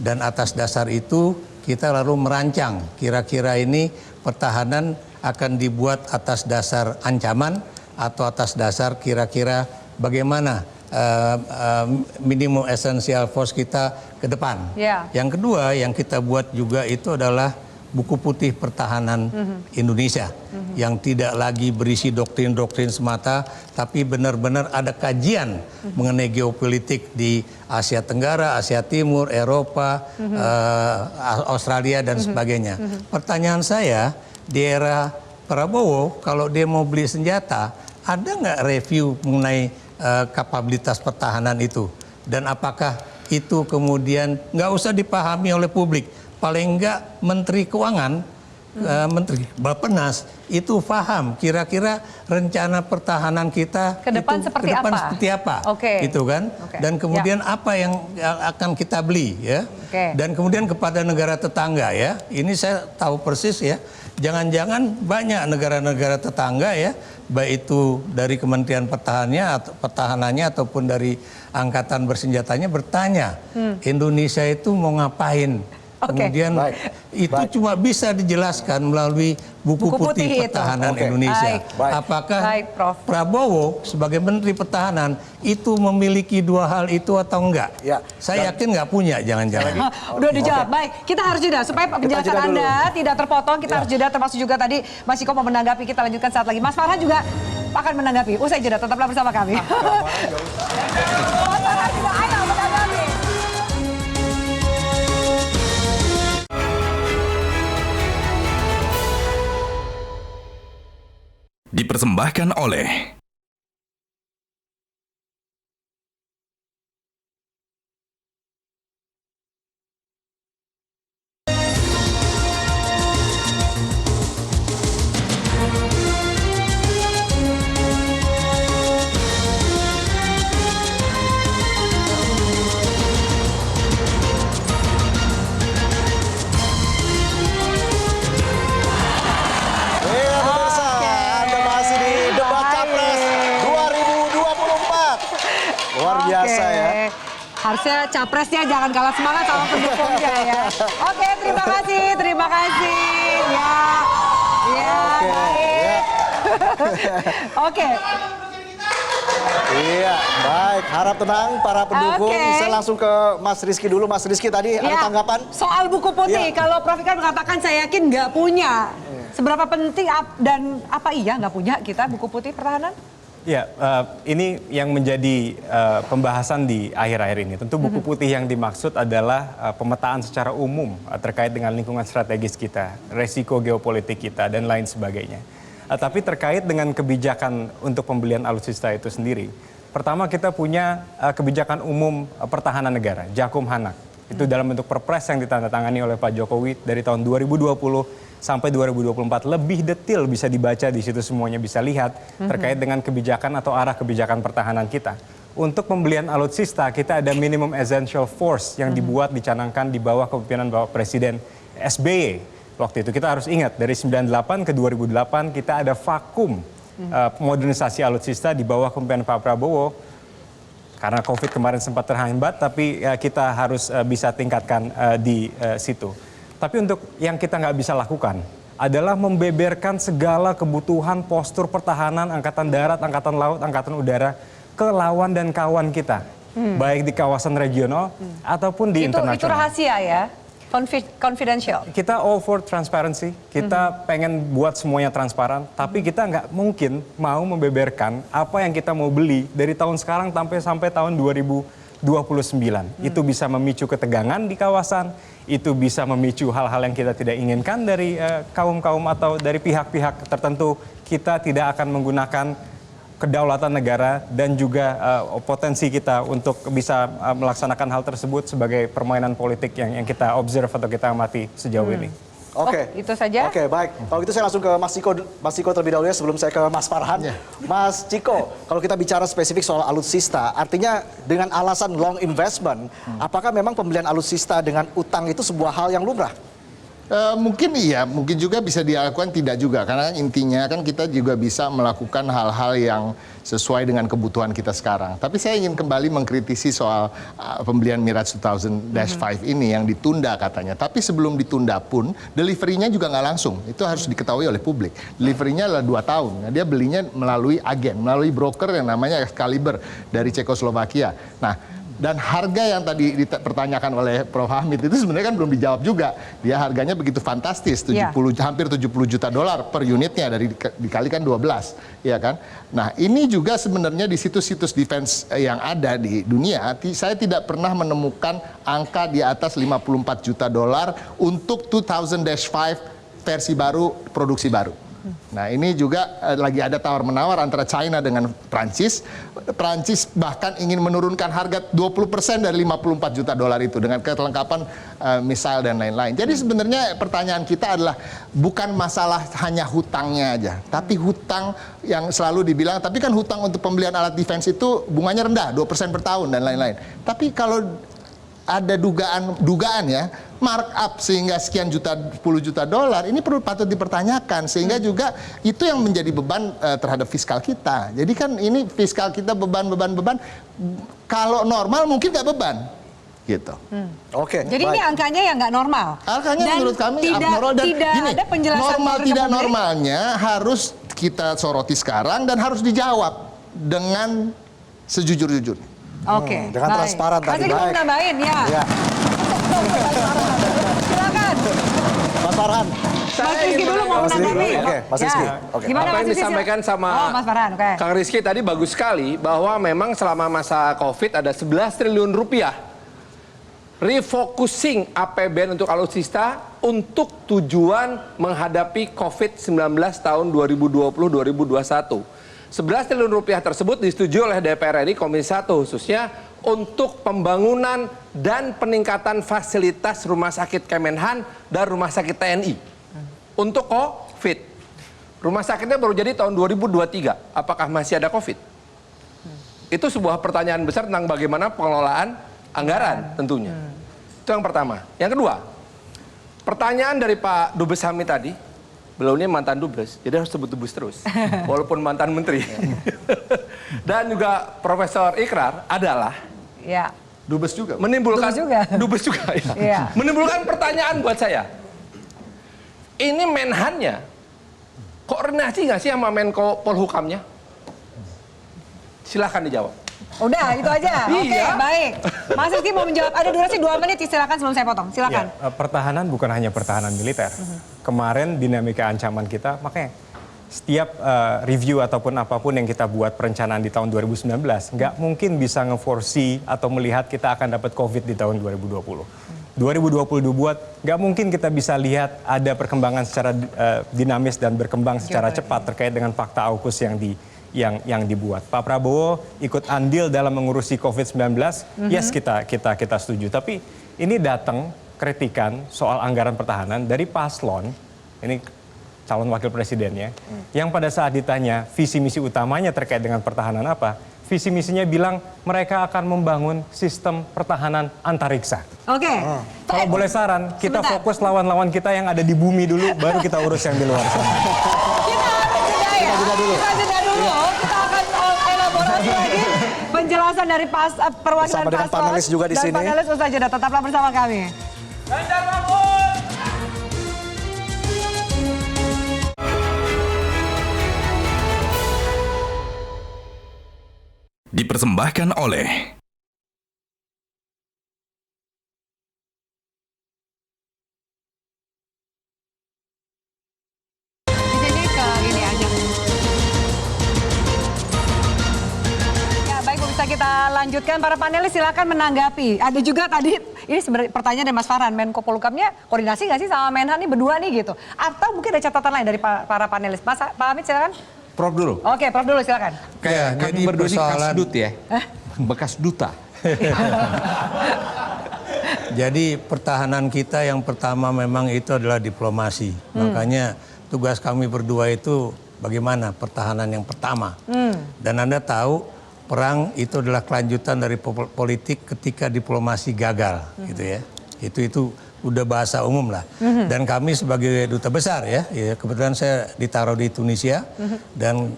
Dan atas dasar itu kita lalu merancang kira-kira ini pertahanan akan dibuat atas dasar ancaman atau atas dasar kira-kira bagaimana minimum essential force kita ke depan. Yang kedua yang kita buat juga itu adalah buku putih pertahanan Indonesia yang tidak lagi berisi doktrin-doktrin semata, tapi benar-benar ada kajian mengenai geopolitik di Asia Tenggara, Asia Timur, Eropa, Australia dan sebagainya. Pertanyaan saya, di era Prabowo kalau dia mau beli senjata, ada nggak review mengenai kapabilitas pertahanan itu? Dan apakah itu kemudian nggak usah dipahami oleh publik? Paling nggak Menteri Keuangan, Menteri Bappenas itu paham kira-kira rencana pertahanan kita ke depan seperti apa? Oke. Gitu kan? Dan kemudian apa yang akan kita beli ya? Dan kemudian kepada negara tetangga ya. Ini saya tahu persis ya. Jangan-jangan banyak negara-negara tetangga ya, baik itu dari Kementerian Pertahanannya ataupun dari angkatan bersenjatanya bertanya, Indonesia itu mau ngapain? Kemudian itu cuma bisa dijelaskan melalui buku putih pertahanan Indonesia. Apakah Prabowo sebagai Menteri Pertahanan itu memiliki dua hal itu atau enggak? Saya yakin nggak punya, jangan-jangan. Udah dijawab. Baik, kita harus jeda supaya penjelasan Anda tidak terpotong. Kita harus jeda, termasuk juga tadi Mas Ciko mau menanggapi. Kita lanjutkan saat lagi. Mas Farhan juga akan menanggapi. Usai jeda, tetaplah bersama kami. Mas Farhan juga ayo menanggapi. Dipersembahkan oleh Harusnya capresnya jangan kalah semangat sama pendukungnya ya. Oke, terima kasih. Ya, baik. Oke. Iya, baik. Harap tenang para pendukung. Saya langsung ke Mas Rizky dulu. Mas Rizky tadi ada tanggapan? Soal buku putih, kalau Prof Ikrar mengatakan saya yakin nggak punya. Seberapa penting dan apa iya nggak punya kita buku putih pertahanan? Ya, ini yang menjadi pembahasan di akhir-akhir ini. Tentu buku putih yang dimaksud adalah pemetaan secara umum terkait dengan lingkungan strategis kita, resiko geopolitik kita, dan lain sebagainya. Tapi terkait dengan kebijakan untuk pembelian alutsista itu sendiri, pertama kita punya kebijakan umum pertahanan negara, Jakumhanak. Itu dalam bentuk perpres yang ditandatangani oleh Pak Jokowi dari tahun 2020 sampai 2024. Lebih detail bisa dibaca di situ, semuanya bisa lihat terkait dengan kebijakan atau arah kebijakan pertahanan kita. Untuk pembelian alutsista kita ada minimum essential force yang dibuat, dicanangkan di bawah kepemimpinan Bapak Presiden SBY. Waktu itu kita harus ingat dari 98 ke 2008 kita ada vakum modernisasi alutsista di bawah kepemimpinan Pak Prabowo. Karena COVID kemarin sempat terhambat, tapi kita harus bisa tingkatkan di situ. Tapi untuk yang kita nggak bisa lakukan adalah membeberkan segala kebutuhan postur pertahanan Angkatan Darat, Angkatan Laut, Angkatan Udara ke lawan dan kawan kita. Baik di kawasan regional ataupun di internasional. Itu rahasia ya? Confidential? Kita all for transparency, kita pengen buat semuanya transparan, tapi kita nggak mungkin mau membeberkan apa yang kita mau beli dari tahun sekarang sampai tahun 2029. Itu bisa memicu ketegangan di kawasan, itu bisa memicu hal-hal yang kita tidak inginkan dari kaum-kaum atau dari pihak-pihak tertentu. Kita tidak akan menggunakan kedaulatan negara dan juga potensi kita untuk bisa melaksanakan hal tersebut sebagai permainan politik yang kita observe atau kita amati sejauh ini. Oke, itu saja. Oke, baik. Kalau gitu saya langsung ke Mas Ciko terlebih dahulu ya sebelum saya ke Mas Farhan. Mas Ciko, kalau kita bicara spesifik soal alutsista, artinya dengan alasan long investment, apakah memang pembelian alutsista dengan utang itu sebuah hal yang lumrah? Mungkin iya, mungkin juga bisa dilakukan, tidak juga. Karena intinya kan kita juga bisa melakukan hal-hal yang sesuai dengan kebutuhan kita sekarang. Tapi saya ingin kembali mengkritisi soal pembelian Mirage 2000-5 ini yang ditunda katanya. Tapi sebelum ditunda pun, delivery-nya juga nggak langsung. Itu harus diketahui oleh publik. Delivery-nya adalah 2 tahun. Nah, dia belinya melalui agen, melalui broker yang namanya Excalibur dari Cekoslovakia. Nah, dan harga yang tadi dipertanyakan oleh Prof Hamid itu sebenarnya kan belum dijawab juga. Dia harganya begitu fantastis, hampir 70 juta dolar per unitnya, dari dikalikan 12, ya kan? Nah, ini juga sebenarnya di situs-situs defense yang ada di dunia, saya tidak pernah menemukan angka di atas 54 juta dolar untuk 2000-5 versi baru, produksi baru. Nah ini juga lagi ada tawar-menawar antara China dengan Prancis. Prancis bahkan ingin menurunkan harga 20% dari 54 juta dolar itu dengan kelengkapan misil dan lain-lain. Jadi sebenarnya pertanyaan kita adalah bukan masalah hanya hutangnya aja, tapi hutang yang selalu dibilang, tapi kan hutang untuk pembelian alat defense itu bunganya rendah, 2% per tahun dan lain-lain. Tapi kalau ada dugaan ya, markup sehingga sekian juta, 10 juta dolar, ini patut dipertanyakan, sehingga juga itu yang menjadi beban terhadap fiskal kita. Jadi kan ini fiskal kita beban, kalau normal mungkin nggak beban. Gitu. Oke. Jadi ini angkanya yang nggak normal. Angkanya dan menurut kami tidak, abnormal dan tidak gini, ada penjelasan normal kepada tidak publik. normalnya harus kita soroti sekarang dan harus dijawab dengan sejujur-jujurnya. Oke. Dengan baik. transparan tadi. Masih mau nambahin ya. Silakan. Mas Farhan. Mas Rizky dulu mau menanggapi. Oke, Mas Rizky. Oke. Gimana Apa Mas yang Rizky? disampaikan sama Mas Farhan, oke. Kang Rizky tadi bagus sekali bahwa memang selama masa COVID ada 11 triliun rupiah refocusing APBN untuk alutsista untuk tujuan menghadapi COVID-19 tahun 2020-2021. 11 triliun rupiah tersebut disetujui oleh DPR RI Komisi 1 khususnya untuk pembangunan dan peningkatan fasilitas rumah sakit Kemenhan dan rumah sakit TNI untuk COVID. Rumah sakitnya baru jadi tahun 2023. Apakah masih ada COVID? Itu sebuah pertanyaan besar tentang bagaimana pengelolaan anggaran tentunya. Itu yang pertama. Yang kedua, pertanyaan dari Pak Dubes Hamid tadi, beliau ini mantan Dubes, jadi harus sebut Dubes terus, walaupun mantan Menteri. Dan juga Profesor Ikrar adalah ya. Dubes juga. Menimbulkan Dubes juga ya. Ya. Menimbulkan pertanyaan buat saya. Ini Menhannya koordinasi nggak sih sama Menko Polhukamnya? Silahkan dijawab. Udah, itu aja. Oke, Iya. baik. Mas Rizky mau menjawab. Ada durasi 2 menit, silakan sebelum saya potong. Silakan. Ya, pertahanan bukan hanya pertahanan militer. Kemarin dinamika ancaman kita, makanya setiap review ataupun apapun yang kita buat perencanaan di tahun 2019, nggak mungkin bisa nge-foresee atau melihat kita akan dapat COVID di tahun 2020. 2020 dibuat, nggak mungkin kita bisa lihat ada perkembangan secara dinamis dan berkembang secara cepat terkait dengan fakta AUKUS yang dibuat. Pak Prabowo ikut andil dalam mengurusi COVID-19, yes kita setuju. Tapi ini datang kritikan soal anggaran pertahanan dari paslon, ini calon wakil presidennya, yang pada saat ditanya visi misi utamanya terkait dengan pertahanan apa, visi misinya bilang mereka akan membangun sistem pertahanan antariksa. Oke. Kalau boleh saran, kita fokus lawan-lawan kita yang ada di bumi dulu, baru kita urus yang di luar sana. Kita jeda dulu. Kita akan elaborasi lagi penjelasan dari perwakilan Bersama dengan paslon panelis juga di dan sini. panelis usai jeda. Tetaplah bersama kami. Ganjar Mahfud! Dipersembahkan oleh Di sini ke ini aja. Ya, baik bisa kita lanjutkan. Para panelis silakan menanggapi. Ada juga tadi, ini sebenarnya pertanyaan dari Mas Farhan, Menko Polhukamnya koordinasi nggak sih sama Menhan ini berdua nih gitu? Atau mungkin ada catatan lain dari para panelis? Pak Hamid silakan. Prof dulu. Oke, Prof dulu silakan. Kayak jadi kami berdua ini persoalan- kasdut ya. Bekas duta. Jadi pertahanan kita yang pertama memang itu adalah diplomasi. Makanya tugas kami berdua itu bagaimana pertahanan yang pertama. Dan Anda tahu perang itu adalah kelanjutan dari politik ketika diplomasi gagal gitu ya. Itu udah bahasa umum lah. Dan kami sebagai duta besar ya kebetulan saya ditaruh di Tunisia dan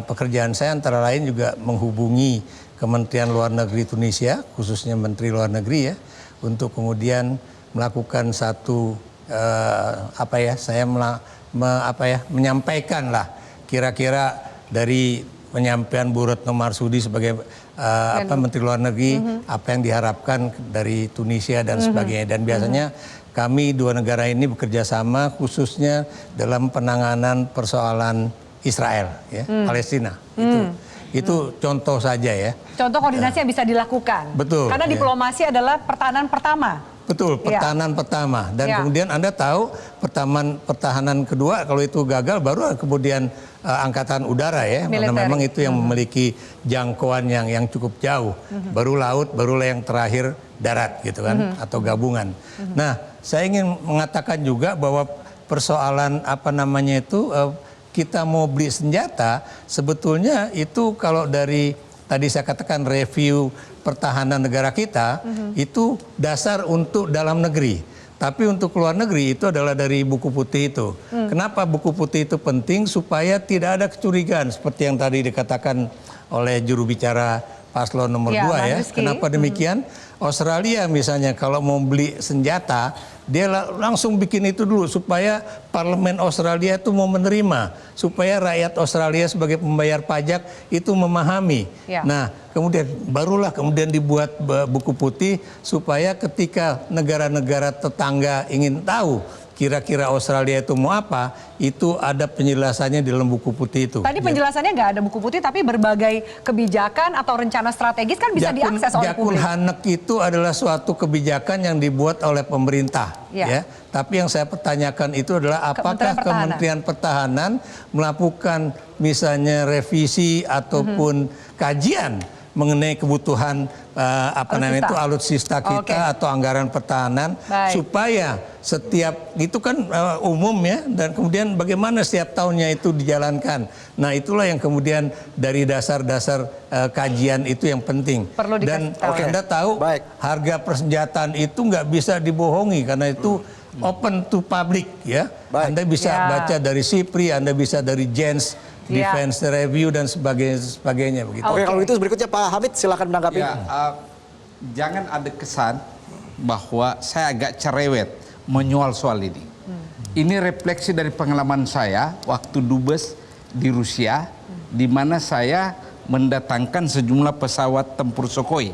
pekerjaan saya antara lain juga menghubungi Kementerian Luar Negeri Tunisia, khususnya Menteri Luar Negeri ya, untuk kemudian melakukan satu saya menyampaikan lah kira-kira dari penyampaian Bu Retno Marsudi sebagai Menteri Luar Negeri apa yang diharapkan dari Tunisia dan sebagainya. Dan biasanya kami dua negara ini bekerja sama khususnya dalam penanganan persoalan Israel ya, Palestina. Itu contoh saja ya. Contoh koordinasi yang bisa dilakukan. Betul. Karena diplomasi adalah pertahanan pertama. Betul, pertahanan pertama. Dan kemudian Anda tahu pertahanan kedua kalau itu gagal baru kemudian angkatan udara ya. Karena memang itu yang memiliki jangkauan yang cukup jauh. Baru laut, barulah yang terakhir darat gitu kan atau gabungan. Nah, saya ingin mengatakan juga bahwa persoalan apa namanya itu kita mau beli senjata sebetulnya itu kalau dari tadi saya katakan review pertahanan negara kita itu dasar untuk dalam negeri. Tapi untuk luar negeri itu adalah dari buku putih itu. Kenapa buku putih itu penting? Supaya tidak ada kecurigaan seperti yang tadi dikatakan oleh juru bicara paslon nomor 2 ya. Kenapa demikian? Australia misalnya kalau mau beli senjata dia langsung bikin itu dulu supaya parlemen Australia itu mau menerima, supaya rakyat Australia sebagai pembayar pajak itu memahami. Nah, barulah kemudian dibuat buku putih supaya ketika negara-negara tetangga ingin tahu kira-kira Australia itu mau apa, itu ada penjelasannya di dalam buku putih itu. Tadi penjelasannya nggak ada buku putih, tapi berbagai kebijakan atau rencana strategis kan bisa diakses oleh publik. Jakun Hanek itu adalah suatu kebijakan yang dibuat oleh pemerintah. Ya. Tapi yang saya pertanyakan itu adalah apakah Kementerian Pertahanan melakukan misalnya revisi ataupun kajian mengenai kebutuhan alutsista kita atau anggaran pertahanan supaya setiap itu kan umum ya dan kemudian bagaimana setiap tahunnya itu dijalankan. Nah itulah yang kemudian dari dasar-dasar kajian itu yang penting. Dan Anda tahu harga persenjataan itu nggak bisa dibohongi karena itu open to public ya. Anda bisa baca dari SIPRI, Anda bisa dari Jens Defense Review dan sebagainya begitu. Oke, kalau itu berikutnya Pak Hamid silakan menanggapi. Jangan ada kesan bahwa saya agak cerewet menyoal soal ini. Ini refleksi dari pengalaman saya waktu dubes di Rusia, di mana saya mendatangkan sejumlah pesawat tempur Sukhoi.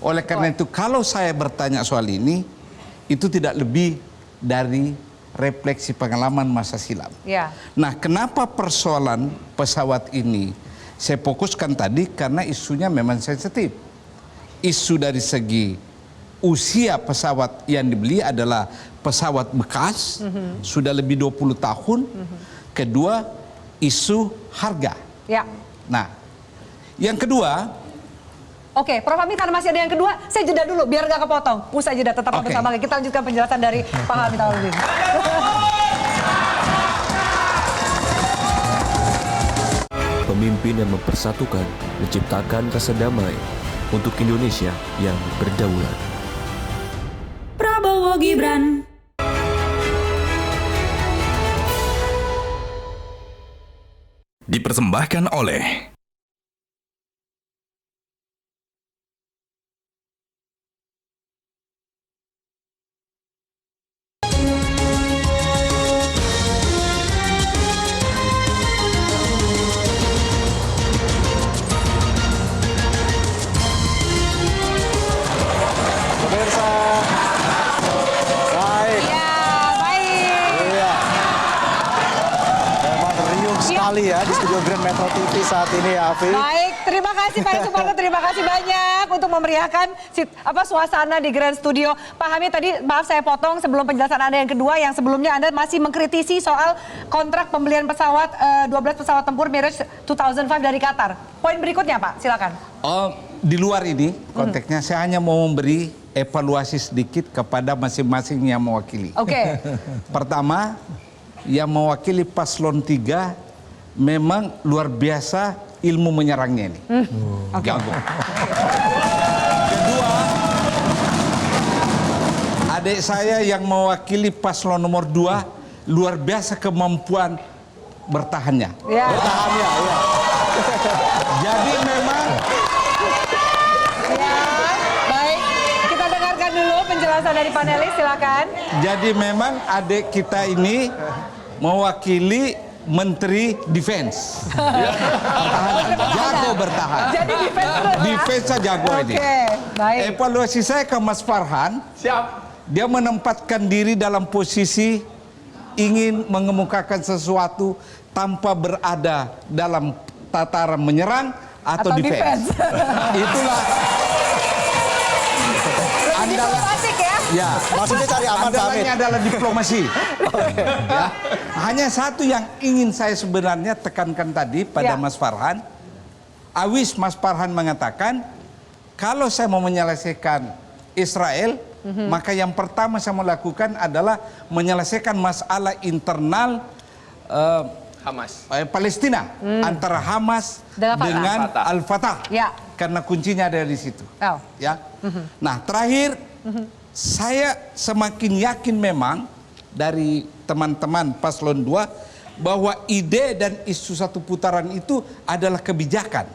Oleh karena itu, kalau saya bertanya soal ini, itu tidak lebih dari refleksi pengalaman masa silam. Nah, kenapa persoalan pesawat ini saya fokuskan tadi karena isunya memang sensitif. Isu dari segi usia pesawat yang dibeli adalah pesawat bekas, sudah lebih 20 tahun. Kedua, isu harga. Nah, yang kedua. Oke, Prof. Hamid karena masih ada yang kedua, saya jeda dulu biar nggak kepotong. Usai jeda tetap bersama kita lanjutkan penjelasan dari Pak Hamid Awaludin. Pemimpin yang mempersatukan, menciptakan rasa damai untuk Indonesia yang berdaulat. Prabowo Gibran. Dipersembahkan oleh ya di studio Grand Metro TV saat ini ya Afi. Baik, terima kasih para supporter, terima kasih banyak untuk memeriahkan suasana di Grand Studio. Pak Hamid tadi maaf saya potong sebelum penjelasan Anda yang kedua, yang sebelumnya Anda masih mengkritisi soal kontrak pembelian pesawat 12 pesawat tempur Mirage 2005 dari Qatar. Poin berikutnya Pak, silakan. Di luar ini konteksnya saya hanya mau memberi evaluasi sedikit kepada masing-masing yang mewakili. Oke. Pertama, yang mewakili paslon 3 memang luar biasa ilmu menyerangnya ini. Jago. Kedua, adik saya yang mewakili paslon nomor 2 luar biasa kemampuan bertahannya. Bertahannya, ya. Jadi memang baik, kita dengarkan dulu penjelasan dari panelis, silakan. Jadi memang adik kita ini mewakili Menteri Defense. Pertahanan. Jago bertahan. Jadi defense terus ya? Defense jago ini. Baik. Evaluasi saya ke Mas Farhan. Siap. Dia menempatkan diri dalam posisi ingin mengemukakan sesuatu tanpa berada dalam tataran menyerang atau defense. Itulah. Anda adalah ya, maksudnya cari aman, Pak Hamid. adalah diplomasi. Ya. Hanya satu yang ingin saya sebenarnya tekankan tadi pada Mas Farhan. Awis Mas Farhan mengatakan, kalau saya mau menyelesaikan Israel, maka yang pertama saya mau lakukan adalah menyelesaikan masalah internal Hamas. Palestina, antara Hamas dengan Al-Fatah. Ya. Karena kuncinya ada di situ. Ya. Nah, terakhir saya semakin yakin memang dari teman-teman Paslon 2 bahwa ide dan isu satu putaran itu adalah kebijakan,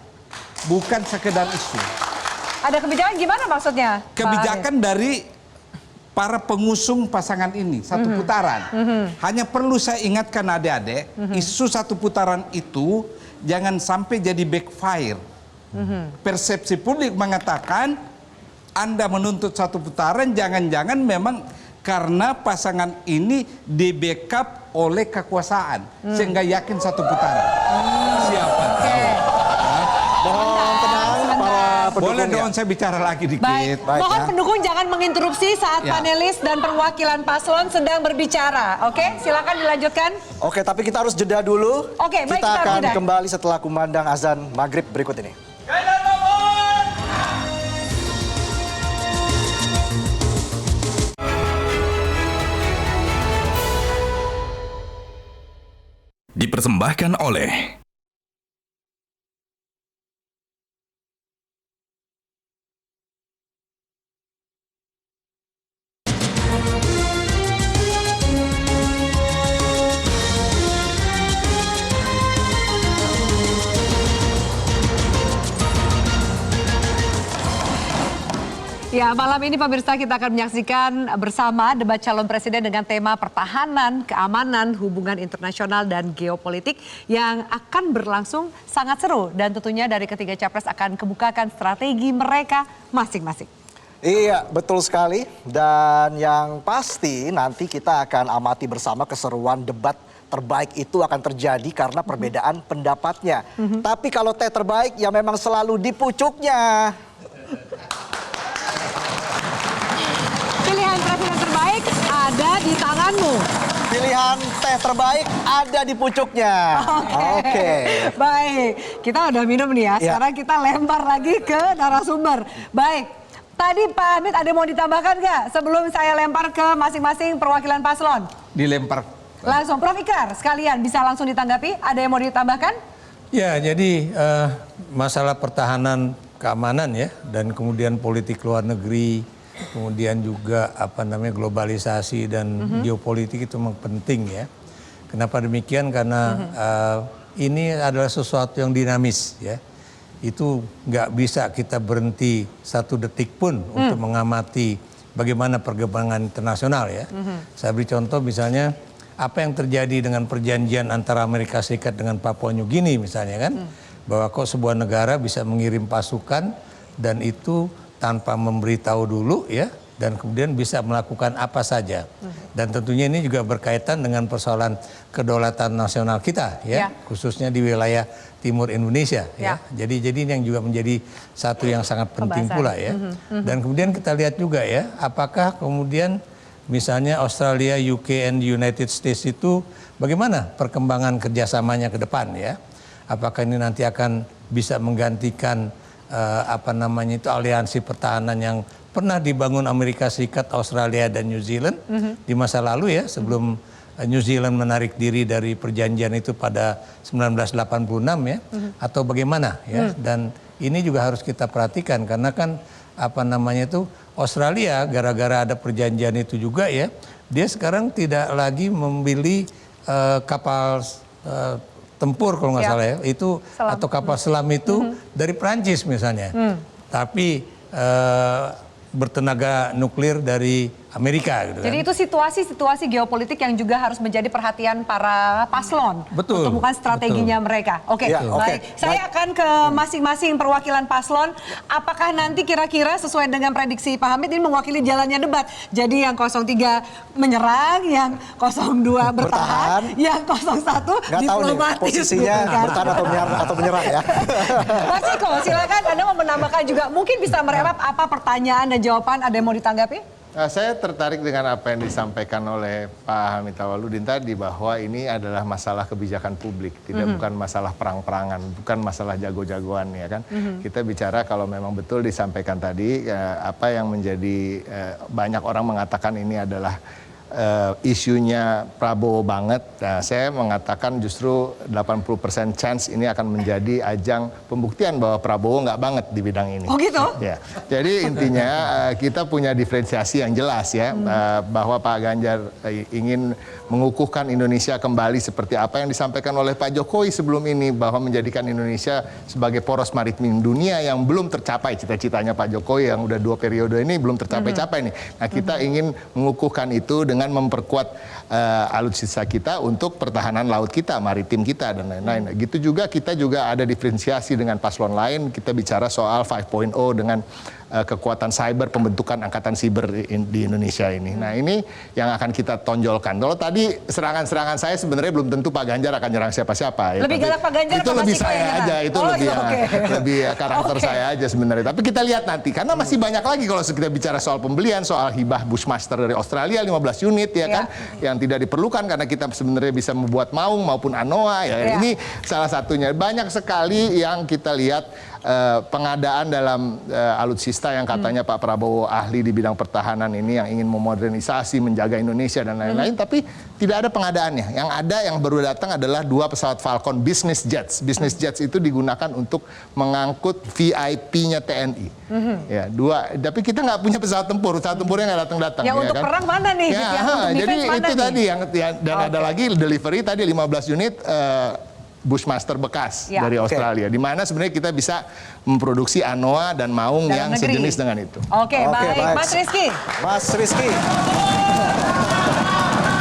bukan sekedar isu. Ada kebijakan gimana maksudnya? Kebijakan dari para pengusung pasangan ini satu putaran. Hanya perlu saya ingatkan adik-adik, isu satu putaran itu jangan sampai jadi backfire. Persepsi publik mengatakan Anda menuntut satu putaran, jangan-jangan memang karena pasangan ini di backup oleh kekuasaan sehingga yakin satu putaran. Siapa? Mohon tenang para pendukung. Boleh dong saya bicara lagi dikit. Baik. Mohon pendukung jangan menginterupsi saat panelis dan perwakilan paslon sedang berbicara. Oke, silakan dilanjutkan. Oke, tapi kita harus jeda dulu. Oke, baik, kita akan jeda. kembali setelah kumandang azan maghrib berikut ini. Dipersembahkan oleh Ya, malam ini pemirsa kita akan menyaksikan bersama debat calon presiden dengan tema pertahanan, keamanan, hubungan internasional dan geopolitik yang akan berlangsung sangat seru dan tentunya dari ketiga capres akan kebukakan strategi mereka masing-masing. Iya, betul sekali. Dan yang pasti nanti kita akan amati bersama keseruan debat terbaik itu akan terjadi karena perbedaan pendapatnya. Tapi kalau teh terbaik ya memang selalu di pucuknya. Pilihan presiden terbaik ada di tanganmu. Pilihan teh terbaik ada di pucuknya. Oke. Baik, kita udah minum nih ya. Sekarang kita lempar lagi ke narasumber. Baik, tadi Pak Hamid ada mau ditambahkan nggak sebelum saya lempar ke masing-masing perwakilan paslon? Dilempar. Langsung, Prof. Ikrar sekalian bisa langsung ditanggapi. Ada yang mau ditambahkan? Ya, jadi masalah pertahanan keamanan ya, dan kemudian politik luar negeri, kemudian juga globalisasi dan geopolitik itu memang penting ya. Kenapa demikian? Karena ini adalah sesuatu yang dinamis ya. Itu nggak bisa kita berhenti satu detik pun untuk mengamati bagaimana perkembangan internasional ya. Saya beri contoh misalnya apa yang terjadi dengan perjanjian antara Amerika Serikat dengan Papua New Guinea misalnya kan. Bahwa kok sebuah negara bisa mengirim pasukan dan itu tanpa memberitahu dulu ya, dan kemudian bisa melakukan apa saja. Dan tentunya ini juga berkaitan dengan persoalan kedaulatan nasional kita ya, khususnya di wilayah timur Indonesia ya. Jadi ini yang juga menjadi satu yang sangat penting pula ya. Dan kemudian kita lihat juga ya, apakah kemudian misalnya Australia, UK, and United States itu bagaimana perkembangan kerjasamanya ke depan ya? Apakah ini nanti akan bisa menggantikan aliansi pertahanan yang pernah dibangun Amerika Serikat, Australia, dan New Zealand di masa lalu ya, sebelum New Zealand menarik diri dari perjanjian itu pada 1986 ya, atau bagaimana ya? Dan ini juga harus kita perhatikan karena kan Australia gara-gara ada perjanjian itu juga ya, dia sekarang tidak lagi membeli kapal tempur kalau nggak salah ya, itu atau kapal selam itu dari Prancis misalnya, tapi bertenaga nuklir dari Amerika gitu kan. Jadi itu situasi-situasi geopolitik yang juga harus menjadi perhatian para paslon. Betul. Untuk bukan strateginya mereka. Oke, Ya, oke. baik. Saya akan ke masing-masing perwakilan paslon. Apakah nanti kira-kira sesuai dengan prediksi Pak Hamid ini mewakili jalannya debat? Jadi yang 03 menyerang, yang 02 bertahan, yang 01 Nggak tahu nih diplomatis. posisinya bertahan atau menyerang ya. Mas Iko, silakan Anda mau menambahkan juga. Mungkin bisa merewap apa pertanyaan dan jawaban, ada yang mau ditanggapi? Saya tertarik dengan apa yang disampaikan oleh Pak Hamid Awaludin tadi, bahwa ini adalah masalah kebijakan publik, bukan masalah perang-perangan, bukan masalah jago-jagoan ya kan. Kita bicara kalau memang betul disampaikan tadi, apa yang menjadi banyak orang mengatakan ini adalah isunya Prabowo banget. Nah, saya mengatakan justru 80% chance ini akan menjadi ajang pembuktian bahwa Prabowo nggak banget di bidang ini. Oh gitu? Ya. Jadi intinya kita punya diferensiasi yang jelas ya, bahwa Pak Ganjar ingin mengukuhkan Indonesia kembali seperti apa yang disampaikan oleh Pak Jokowi sebelum ini, bahwa menjadikan Indonesia sebagai poros maritim dunia yang belum tercapai. Cita-citanya Pak Jokowi yang udah 2 periode ini belum tercapai-capai nih. Nah, kita ingin mengukuhkan itu dengan memperkuat alutsista kita untuk pertahanan laut kita, maritim kita dan lain-lain. Gitu juga kita juga ada diferensiasi dengan paslon lain. Kita bicara soal 5.0 dengan kekuatan cyber, pembentukan angkatan siber di Indonesia ini. Nah, ini yang akan kita tonjolkan. Kalau tadi serangan-serangan saya sebenarnya belum tentu Pak Ganjar akan nyerang siapa-siapa. Ya. Lebih galak Pak Ganjar itu apa lebih Mas Iko saya yang aja, nyerang? itu lebih karakter saya aja sebenarnya. Tapi kita lihat nanti, karena masih banyak lagi kalau kita bicara soal pembelian, soal hibah Bushmaster dari Australia 15 unit ya kan, yang tidak diperlukan karena kita sebenarnya bisa membuat maung maupun anoa ya. Ini salah satunya. Banyak sekali yang kita lihat pengadaan dalam alutsista yang katanya Pak Prabowo ahli di bidang pertahanan ini, yang ingin memodernisasi, menjaga Indonesia dan lain-lain, tapi tidak ada pengadaannya. Yang ada, yang baru datang adalah 2 pesawat Falcon business jets. Business jets itu digunakan untuk mengangkut VIP-nya TNI. Ya, 2. Tapi kita nggak punya pesawat tempur. Pesawat tempurnya nggak datang-datang. Ya, untuk kan? perang mana nih? Ya, Untuk jadi mana itu nih? tadi yang dan ada lagi delivery tadi 15 unit Bushmaster bekas dari Australia, di mana sebenarnya kita bisa memproduksi anoa dan maung dalam yang negeri. sejenis dengan itu. Oke, baik. Mas Rizky. Mas Rizky.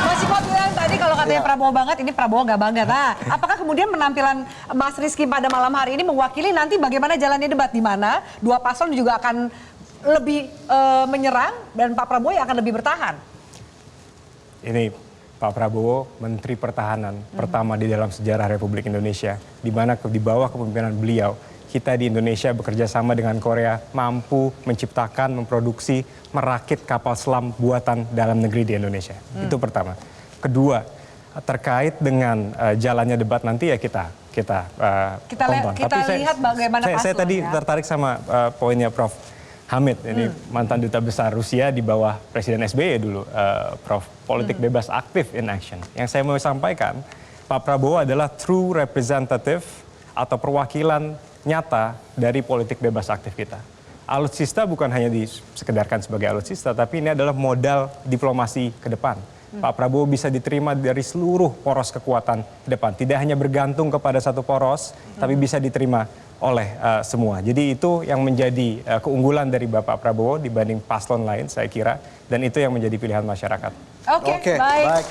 Mas Iko bilang tadi kalau katanya Prabowo banget, ini Prabowo nggak banget. Nah, apakah kemudian penampilan Mas Rizky pada malam hari ini mewakili nanti bagaimana jalannya debat, di mana 2 paslon juga akan lebih menyerang dan Pak Prabowo yang akan lebih bertahan? Ini Pak Prabowo Menteri Pertahanan pertama di dalam sejarah Republik Indonesia, di mana di bawah kepemimpinan beliau kita di Indonesia bekerja sama dengan Korea mampu menciptakan, memproduksi, merakit kapal selam buatan dalam negeri di Indonesia. Itu pertama. Kedua, terkait dengan jalannya debat nanti ya kita tonton. Kita lihat bagaimana saya paslon, tadi ya. tertarik sama poinnya Prof. Hamid, ini mantan duta besar Rusia di bawah Presiden SBY dulu, Prof. Politik bebas, aktif in action. Yang saya mau sampaikan, Pak Prabowo adalah true representative atau perwakilan nyata dari politik bebas aktif kita. Alutsista bukan hanya disekedarkan sebagai alutsista, tapi ini adalah modal diplomasi ke depan. Pak Prabowo bisa diterima dari seluruh poros kekuatan ke depan. Tidak hanya bergantung kepada satu poros, tapi bisa diterima oleh semua. Jadi itu yang menjadi keunggulan dari Bapak Prabowo dibanding paslon lain, saya kira. Dan itu yang menjadi pilihan masyarakat. Oke, baik.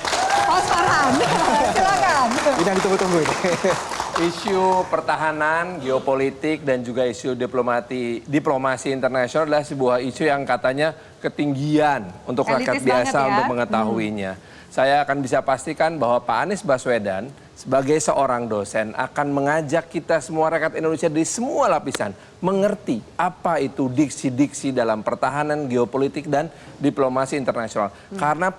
Mas Farhan, silakan. Ini yang ditunggu-tunggu ini. Isu pertahanan, geopolitik, dan juga isu diplomasi internasional adalah sebuah isu yang katanya ketinggian untuk rakyat biasa untuk mengetahuinya. Saya akan bisa pastikan bahwa Pak Anies Baswedan sebagai seorang dosen akan mengajak kita semua rakyat Indonesia dari semua lapisan mengerti apa itu diksi-diksi dalam pertahanan, geopolitik, dan diplomasi internasional. Karena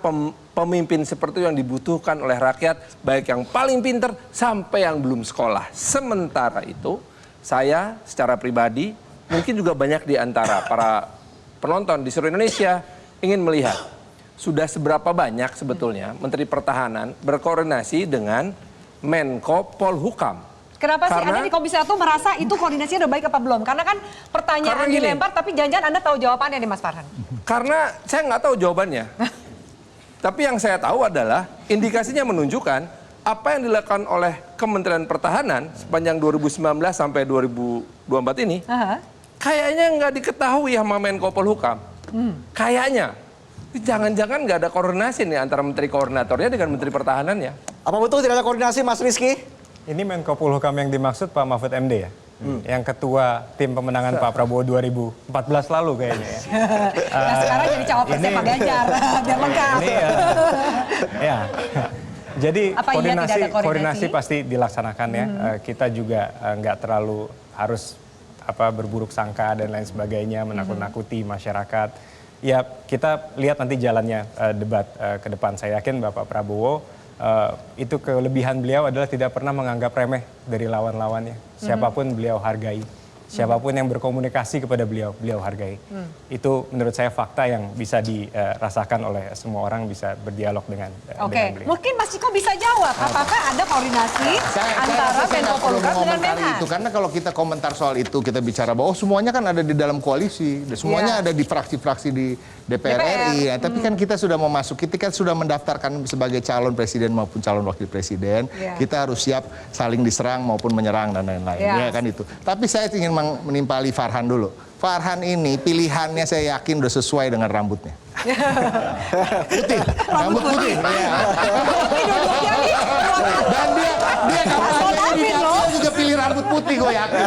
pemimpin seperti itu yang dibutuhkan oleh rakyat, baik yang paling pinter sampai yang belum sekolah. Sementara itu, saya secara pribadi, mungkin juga banyak di antara para penonton di seluruh Indonesia ingin melihat sudah seberapa banyak sebetulnya Menteri Pertahanan berkoordinasi dengan Menko Polhukam. Kenapa sih Anda di Komisi 1 merasa itu koordinasinya udah baik apa belum? Karena kan pertanyaan dilempar tapi jangan-jangan Anda tahu jawabannya nih Mas Farhan. Karena saya nggak tahu jawabannya. Tapi yang saya tahu adalah indikasinya menunjukkan apa yang dilakukan oleh Kementerian Pertahanan sepanjang 2019 sampai 2024 ini kayaknya nggak diketahui sama Menko Polhukam. Kayaknya. Jangan-jangan nggak ada koordinasi nih antara menteri koordinatornya dengan menteri pertahanannya. Apa betul tidak ada koordinasi, Mas Rizky? Ini Menko Polhukam yang dimaksud Pak Mahfud MD ya? Yang ketua tim pemenangan Pak Prabowo 2014 lalu kayaknya ya. Nah, sekarang jadi cawapresnya Pak Ganjar, biar lengkap. Ya. Jadi Apa iya tidak ada koordinasi pasti dilaksanakan ya. Kita juga nggak terlalu harus berburuk sangka dan lain sebagainya, menakut-nakuti masyarakat. Ya kita lihat nanti jalannya debat ke depan. Saya yakin Bapak Prabowo itu kelebihan beliau adalah tidak pernah menganggap remeh dari lawan-lawannya. Siapapun beliau hargai. Siapapun yang berkomunikasi kepada beliau hargai. Itu menurut saya fakta yang bisa dirasakan oleh semua orang, bisa berdialog dengan beliau. Mungkin Mas Ciko bisa jawab, apakah ada koordinasi antara Menko Polhukam dengan Menhan? Itu karena kalau kita komentar soal itu, kita bicara bahwa semuanya kan ada di dalam koalisi, semuanya ada di fraksi-fraksi di DPR RI. Ya. Tapi kan kita sudah memasuki, kita sudah mendaftarkan sebagai calon presiden maupun calon wakil presiden, kita harus siap saling diserang maupun menyerang dan lain-lain. Ya kan itu. Tapi saya ingin menimpali Farhan dulu. Farhan ini pilihannya saya yakin udah sesuai dengan rambutnya. Putih, rambut putih. Dan dia kalau juga pilih rambut putih, gue yakin.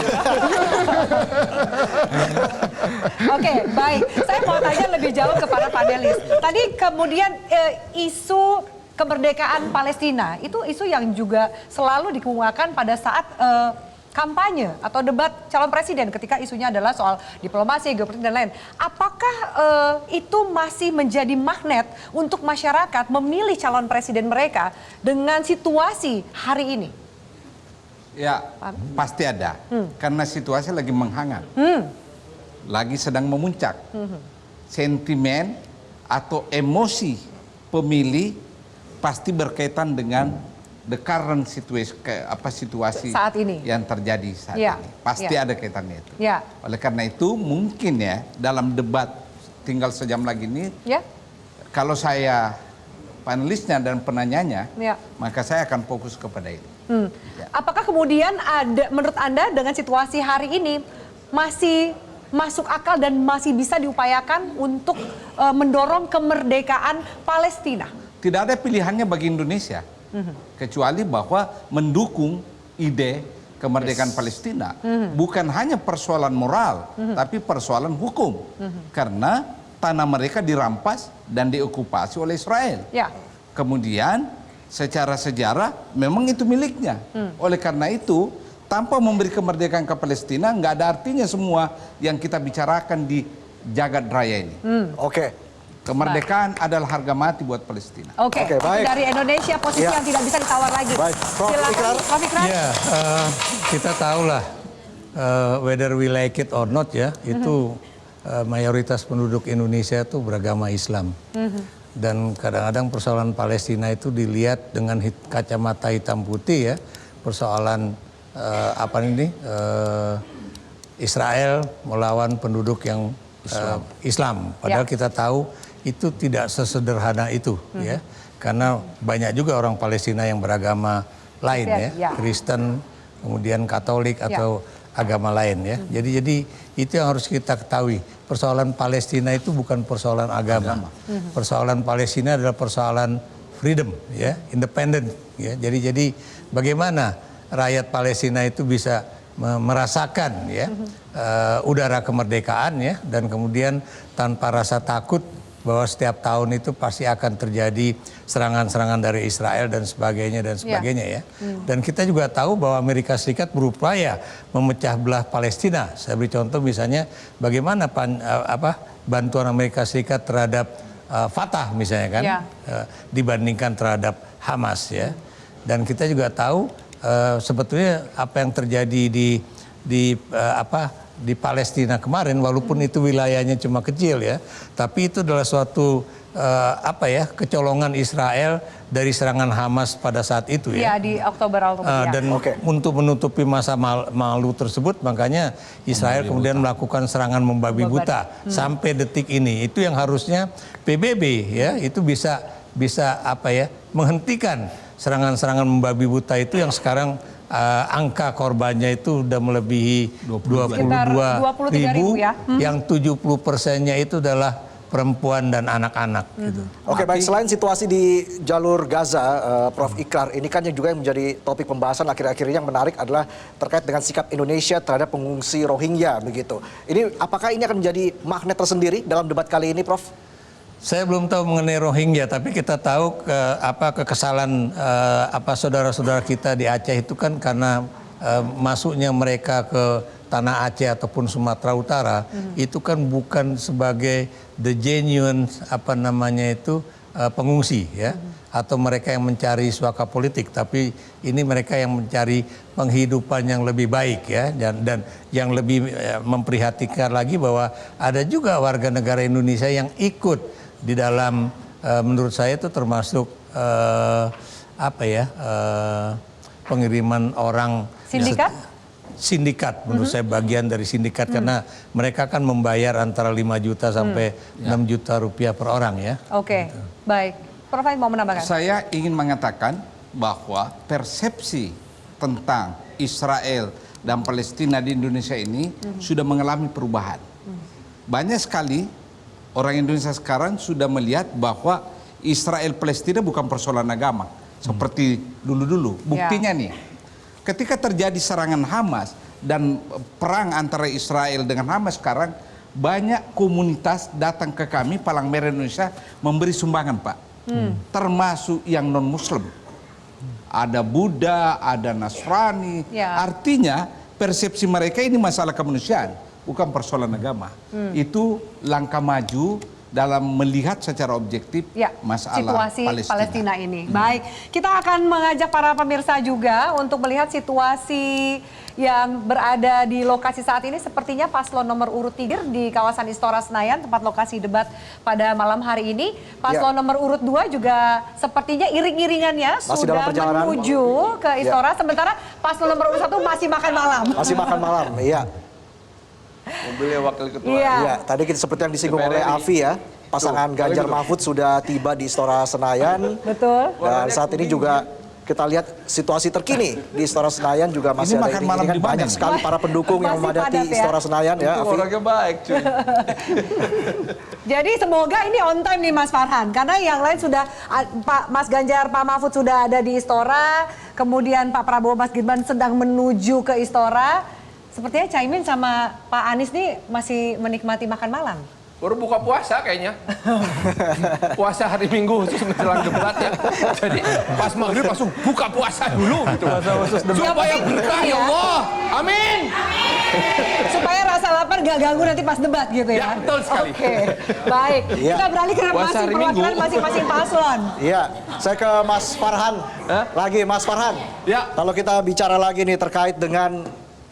Oke, baik. Saya mau tanya lebih jauh kepada panelis. Tadi kemudian isu kemerdekaan Palestina itu isu yang juga selalu dikemukakan pada saat kampanye atau debat calon presiden ketika isunya adalah soal diplomasi, geopolitik dan lain. Apakah itu masih menjadi magnet untuk masyarakat memilih calon presiden mereka dengan situasi hari ini? Ya, pasti ada. Karena situasi lagi menghangat. Lagi sedang memuncak. Sentimen atau emosi pemilih pasti berkaitan dengan the current situasi saat ini yang terjadi saat ini. Pasti ada kaitannya itu. Oleh karena itu mungkin ya dalam debat tinggal sejam lagi ini, kalau saya panelisnya dan penanyanya, maka saya akan fokus kepada itu. Apakah kemudian ada menurut Anda dengan situasi hari ini masih masuk akal dan masih bisa diupayakan untuk mendorong kemerdekaan Palestina? Tidak ada pilihannya bagi Indonesia. Kecuali bahwa mendukung ide kemerdekaan Palestina bukan hanya persoalan moral, tapi persoalan hukum. Karena tanah mereka dirampas dan diokupasi oleh Israel. Kemudian secara sejarah memang itu miliknya. Oleh karena itu, tanpa memberi kemerdekaan ke Palestina, nggak ada artinya semua yang kita bicarakan di jagat raya ini. Kemerdekaan adalah harga mati buat Palestina. Baik. Dari Indonesia posisi yang tidak bisa ditawar lagi. Silakan, Prof. Ikrar. Ya, kita tahulah whether we like it or not ya, itu mayoritas penduduk Indonesia itu beragama Islam. Dan kadang-kadang persoalan Palestina itu dilihat dengan kacamata hitam putih ya, persoalan Israel melawan penduduk yang Islam. Padahal kita tahu itu tidak sesederhana itu ya, karena banyak juga orang Palestina yang beragama lain ya, Kristen, kemudian Katolik atau agama lain ya. Jadi itu yang harus kita ketahui. Persoalan Palestina itu bukan persoalan agama. Persoalan Palestina adalah persoalan freedom ya, independent ya. Jadi bagaimana rakyat Palestina itu bisa merasakan ya udara kemerdekaan ya, dan kemudian tanpa rasa takut bahwa setiap tahun itu pasti akan terjadi serangan-serangan dari Israel dan sebagainya ya. Dan kita juga tahu bahwa Amerika Serikat berupaya memecah belah Palestina. Saya beri contoh misalnya bagaimana bantuan Amerika Serikat terhadap Fatah misalnya kan, dibandingkan terhadap Hamas ya. Dan kita juga tahu sebetulnya apa yang terjadi di Palestina kemarin, walaupun itu wilayahnya cuma kecil ya, tapi itu adalah suatu kecolongan Israel dari serangan Hamas pada saat itu ya. Di Oktober. Dan untuk menutupi masa malu tersebut, makanya Israel kemudian melakukan serangan membabi buta sampai detik ini. Itu yang harusnya PBB ya itu bisa menghentikan serangan-serangan membabi buta itu yang sekarang angka korbannya itu udah melebihi 22.000 ya. Yang 70%-nya itu adalah perempuan dan anak-anak. Gitu. Oke, baik, selain situasi di jalur Gaza, Prof. Ikrar, ini kan yang juga menjadi topik pembahasan akhir-akhir ini yang menarik adalah terkait dengan sikap Indonesia terhadap pengungsi Rohingya begitu. Ini apakah ini akan menjadi magnet tersendiri dalam debat kali ini, Prof? Saya belum tahu mengenai Rohingya, tapi kita tahu kekesalan saudara-saudara kita di Aceh itu kan karena masuknya mereka ke tanah Aceh ataupun Sumatera Utara itu kan bukan sebagai the genuine pengungsi ya, atau mereka yang mencari suaka politik, tapi ini mereka yang mencari penghidupan yang lebih baik ya, dan yang lebih memprihatinkan lagi bahwa ada juga warga negara Indonesia yang ikut di dalam menurut saya itu termasuk pengiriman orang sindikat menurut saya bagian dari sindikat karena mereka kan membayar antara 5 juta sampai 6 juta rupiah per orang ya. Oke, baik. Prof mau menambahkan? Saya ingin mengatakan bahwa persepsi tentang Israel dan Palestina di Indonesia ini sudah mengalami perubahan. Banyak sekali orang Indonesia sekarang sudah melihat bahwa Israel Palestina bukan persoalan agama seperti dulu-dulu. Buktinya nih, ketika terjadi serangan Hamas dan perang antara Israel dengan Hamas sekarang, banyak komunitas datang ke kami, Palang Merah Indonesia, memberi sumbangan, Pak. Termasuk yang non-Muslim. Ada Buddha, ada Nasrani. Artinya persepsi mereka ini masalah kemanusiaan, bukan persoalan agama. Itu langkah maju dalam melihat secara objektif masalah situasi Palestina ini. Baik, kita akan mengajak para pemirsa juga untuk melihat situasi yang berada di lokasi saat ini. Sepertinya paslon nomor urut 3 di kawasan Istora Senayan, tempat lokasi debat pada malam hari ini. Paslon nomor urut 2 juga sepernya iring-iringannya sudah menuju ke Istora. Sementara paslon nomor urut 1 masih makan malam. Masih makan malam, iya. Mobilnya wakil ketua. Iya, tadi kita seperti yang disinggung oleh Afi ya, pasangan Ganjar Mahfud sudah tiba di Istora Senayan. Betul. Dan saat ini juga kita lihat situasi terkini di Istora Senayan juga masih ada iring-iringan, banyak sekali para pendukung yang memadati Istora Senayan ya, Afi. Orangnya baik, cuy. Jadi semoga ini on time nih Mas Farhan, karena yang lain sudah Mas Ganjar, Pak Mahfud sudah ada di Istora, kemudian Pak Prabowo, Mas Gibran sedang menuju ke Istora. Sepertinya Caimin sama Pak Anies nih masih menikmati makan malam. Baru buka puasa kayaknya. Puasa hari Minggu khusus menjelang debat ya. Jadi pas maghrib langsung buka puasa dulu gitu. Supaya berkah ya Allah. Amin. Supaya rasa lapar gak ganggu nanti pas debat gitu ya. Ya betul sekali. Oke, baik. Kita beralih ke masing perwakilan masing-masing paslon. Iya, saya ke Mas Farhan. Lagi Mas Farhan. Ya. Kalau kita bicara lagi nih terkait dengan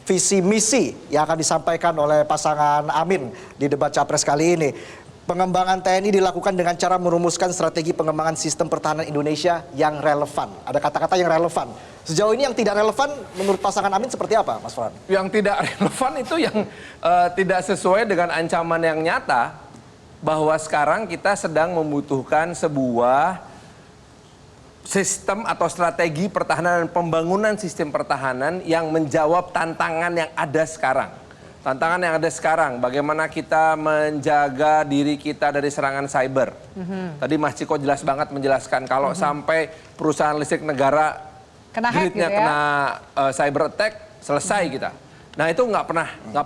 visi misi yang akan disampaikan oleh pasangan Amin di debat Capres kali ini. Pengembangan TNI dilakukan dengan cara merumuskan strategi pengembangan sistem pertahanan Indonesia yang relevan. Ada kata-kata yang relevan. Sejauh ini yang tidak relevan menurut pasangan Amin seperti apa, Mas Farhan? Yang tidak relevan itu yang tidak sesuai dengan ancaman yang nyata, bahwa sekarang kita sedang membutuhkan sebuah sistem atau strategi pertahanan dan pembangunan sistem pertahanan yang menjawab tantangan yang ada sekarang. Tantangan yang ada sekarang, bagaimana kita menjaga diri kita dari serangan cyber. Tadi Mas Ciko jelas banget menjelaskan kalau sampai perusahaan listrik negara gridnya kena cyber attack, selesai kita. Nah itu nggak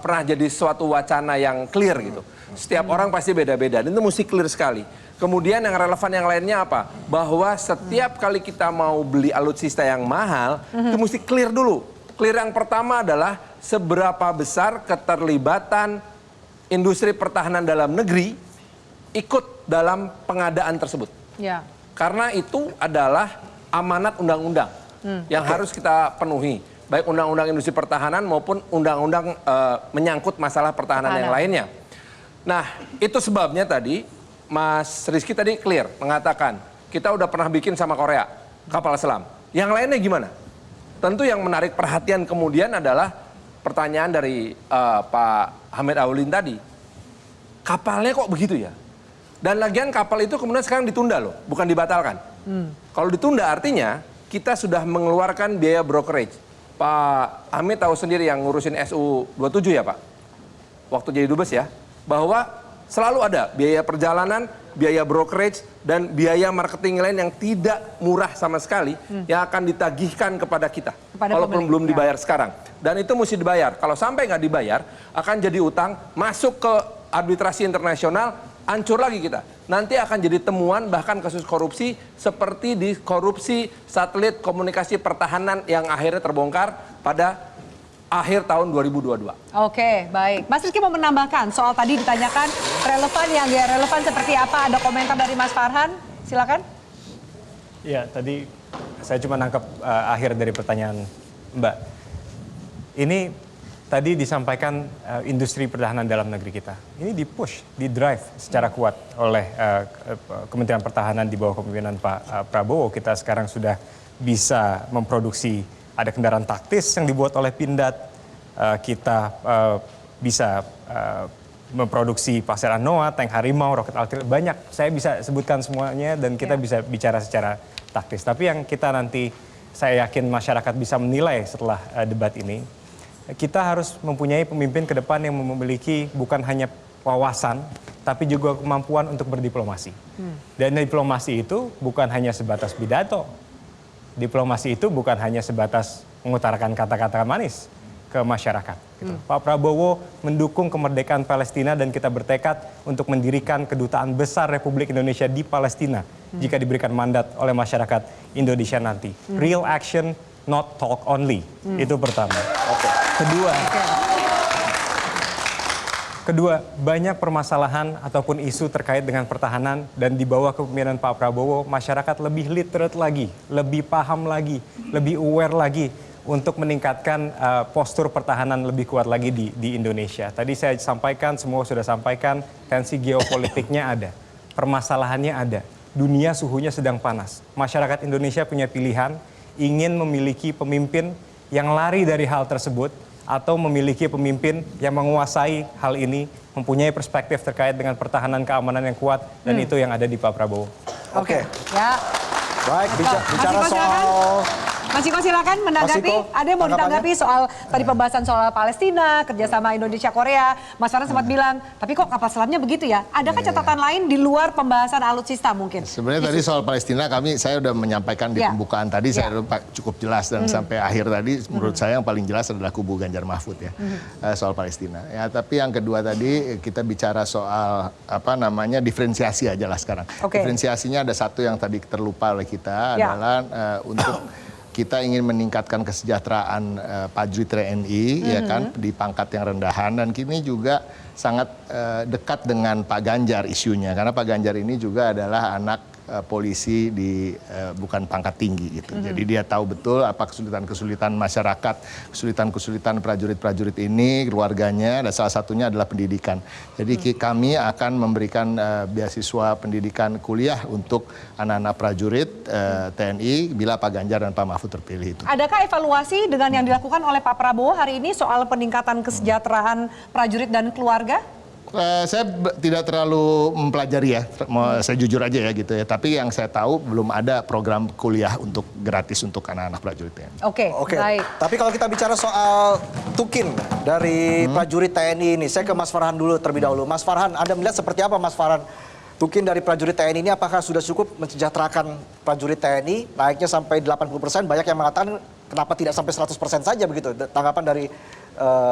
pernah jadi suatu wacana yang clear gitu. Setiap orang pasti beda-beda, dan itu mesti clear sekali. Kemudian yang relevan yang lainnya apa? Bahwa setiap kali kita mau beli alutsista yang mahal, itu mesti clear dulu. Clear yang pertama adalah seberapa besar keterlibatan industri pertahanan dalam negeri ikut dalam pengadaan tersebut. Ya. Karena itu adalah amanat undang-undang yang harus kita penuhi. Baik undang-undang industri pertahanan maupun undang-undang menyangkut masalah pertahanan yang lainnya. Nah, itu sebabnya tadi Mas Rizky tadi clear mengatakan kita udah pernah bikin sama Korea kapal selam. Yang lainnya gimana? Tentu yang menarik perhatian kemudian adalah pertanyaan dari Pak Hamid Aulin tadi. Kapalnya kok begitu ya? Dan lagian kapal itu kemudian sekarang ditunda loh, bukan dibatalkan. Kalau ditunda artinya kita sudah mengeluarkan biaya brokerage. Pak Hamid tahu sendiri yang ngurusin SU 27 ya Pak? Waktu jadi dubes ya. Bahwa Selalu ada biaya perjalanan, biaya brokerage, dan biaya marketing lain yang tidak murah sama sekali yang akan ditagihkan kepada kita. Walaupun belum dibayar sekarang. Dan itu mesti dibayar. Kalau sampai nggak dibayar, akan jadi utang, masuk ke arbitrasi internasional, hancur lagi kita. Nanti akan jadi temuan bahkan kasus korupsi seperti di korupsi satelit komunikasi pertahanan yang akhirnya terbongkar pada akhir tahun 2022. Oke, baik. Mas Rizky mau menambahkan soal tadi ditanyakan relevan yang dia relevan seperti apa? Ada komentar dari Mas Farhan? Silakan. Ya, tadi saya cuma nangkep akhir dari pertanyaan Mbak. Ini tadi disampaikan industri pertahanan dalam negeri kita. Ini di-push, di-drive secara kuat oleh Kementerian Pertahanan di bawah kepemimpinan Pak Prabowo. Kita sekarang sudah bisa memproduksi, ada kendaraan taktis yang dibuat oleh Pindad, kita bisa memproduksi Pasir Anoa, tank Harimau, roket artileri, banyak. Saya bisa sebutkan semuanya dan kita bisa bicara secara taktis. Tapi yang kita nanti, saya yakin masyarakat bisa menilai setelah debat ini, kita harus mempunyai pemimpin ke depan yang memiliki bukan hanya wawasan, tapi juga kemampuan untuk berdiplomasi. Dan diplomasi itu bukan hanya sebatas pidato. Diplomasi itu bukan hanya sebatas mengutarakan kata-kata manis ke masyarakat. Gitu. Pak Prabowo mendukung kemerdekaan Palestina dan kita bertekad untuk mendirikan kedutaan besar Republik Indonesia di Palestina jika diberikan mandat oleh masyarakat Indonesia nanti. Real action, not talk only. Itu pertama. Kedua, banyak permasalahan ataupun isu terkait dengan pertahanan dan di bawah kepemimpinan Pak Prabowo, masyarakat lebih literate lagi, lebih paham lagi, lebih aware lagi untuk meningkatkan postur pertahanan lebih kuat lagi di Indonesia. Tadi saya sampaikan, semua sudah sampaikan, tensi geopolitiknya ada, permasalahannya ada, dunia suhunya sedang panas. Masyarakat Indonesia punya pilihan, ingin memiliki pemimpin yang lari dari hal tersebut, atau memiliki pemimpin yang menguasai hal ini, mempunyai perspektif terkait dengan pertahanan keamanan yang kuat, dan itu yang ada di Pak Prabowo. Oke. Ya. Baik, bicara soal... Mas Ciko silakan menanggapi. Ada yang mau ditanggapi soal tadi pembahasan soal Palestina, kerjasama Indonesia-Korea. Mas Farhan sempat bilang, tapi kok kapal selamnya begitu ya? Adakah catatan lain di luar pembahasan alutsista mungkin? Sebenarnya tadi soal Palestina saya sudah menyampaikan di pembukaan tadi, saya cukup jelas dan sampai akhir tadi menurut saya yang paling jelas adalah kubu Ganjar Mahfud ya soal Palestina. Ya, tapi yang kedua tadi kita bicara soal diferensiasi aja lah sekarang. Diferensiasinya ada satu yang tadi terlupa oleh kita adalah untuk kita ingin meningkatkan kesejahteraan prajurit TNI ya kan di pangkat yang rendahan, dan kini juga sangat dekat dengan Pak Ganjar isunya karena Pak Ganjar ini juga adalah anak polisi di bukan pangkat tinggi gitu. Jadi dia tahu betul apa kesulitan-kesulitan masyarakat, kesulitan-kesulitan prajurit-prajurit ini, keluarganya, dan salah satunya adalah pendidikan. Jadi kami akan memberikan beasiswa pendidikan kuliah untuk anak-anak prajurit TNI bila Pak Ganjar dan Pak Mahfud terpilih itu. Adakah evaluasi dengan yang dilakukan oleh Pak Prabowo hari ini soal peningkatan kesejahteraan prajurit dan keluarga? Saya tidak terlalu mempelajari ya, saya jujur aja ya gitu ya. Tapi yang saya tahu belum ada program kuliah untuk gratis untuk anak-anak prajurit TNI. Oke, baik. Tapi kalau kita bicara soal tukin dari prajurit TNI ini, saya ke Mas Farhan dulu terlebih dahulu. Mas Farhan, Anda melihat seperti apa Mas Farhan? Tukin dari prajurit TNI ini apakah sudah cukup mensejahterakan prajurit TNI? Naiknya sampai 80%, banyak yang mengatakan kenapa tidak sampai 100% saja begitu? Tanggapan dari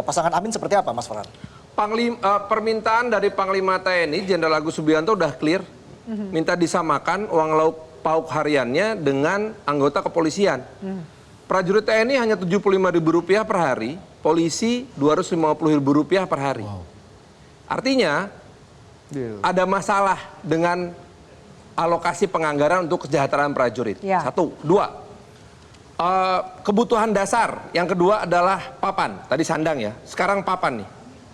pasangan Amin seperti apa Mas Farhan? Permintaan dari Panglima TNI Jenderal Agus Subianto udah clear, minta disamakan uang lauk pauk hariannya dengan anggota kepolisian. Prajurit TNI hanya Rp75.000 per hari, polisi Rp250.000 per hari. Artinya ada masalah dengan alokasi penganggaran untuk kesejahteraan prajurit. Satu, dua. Kebutuhan dasar, yang kedua adalah papan. Tadi sandang ya, sekarang papan nih.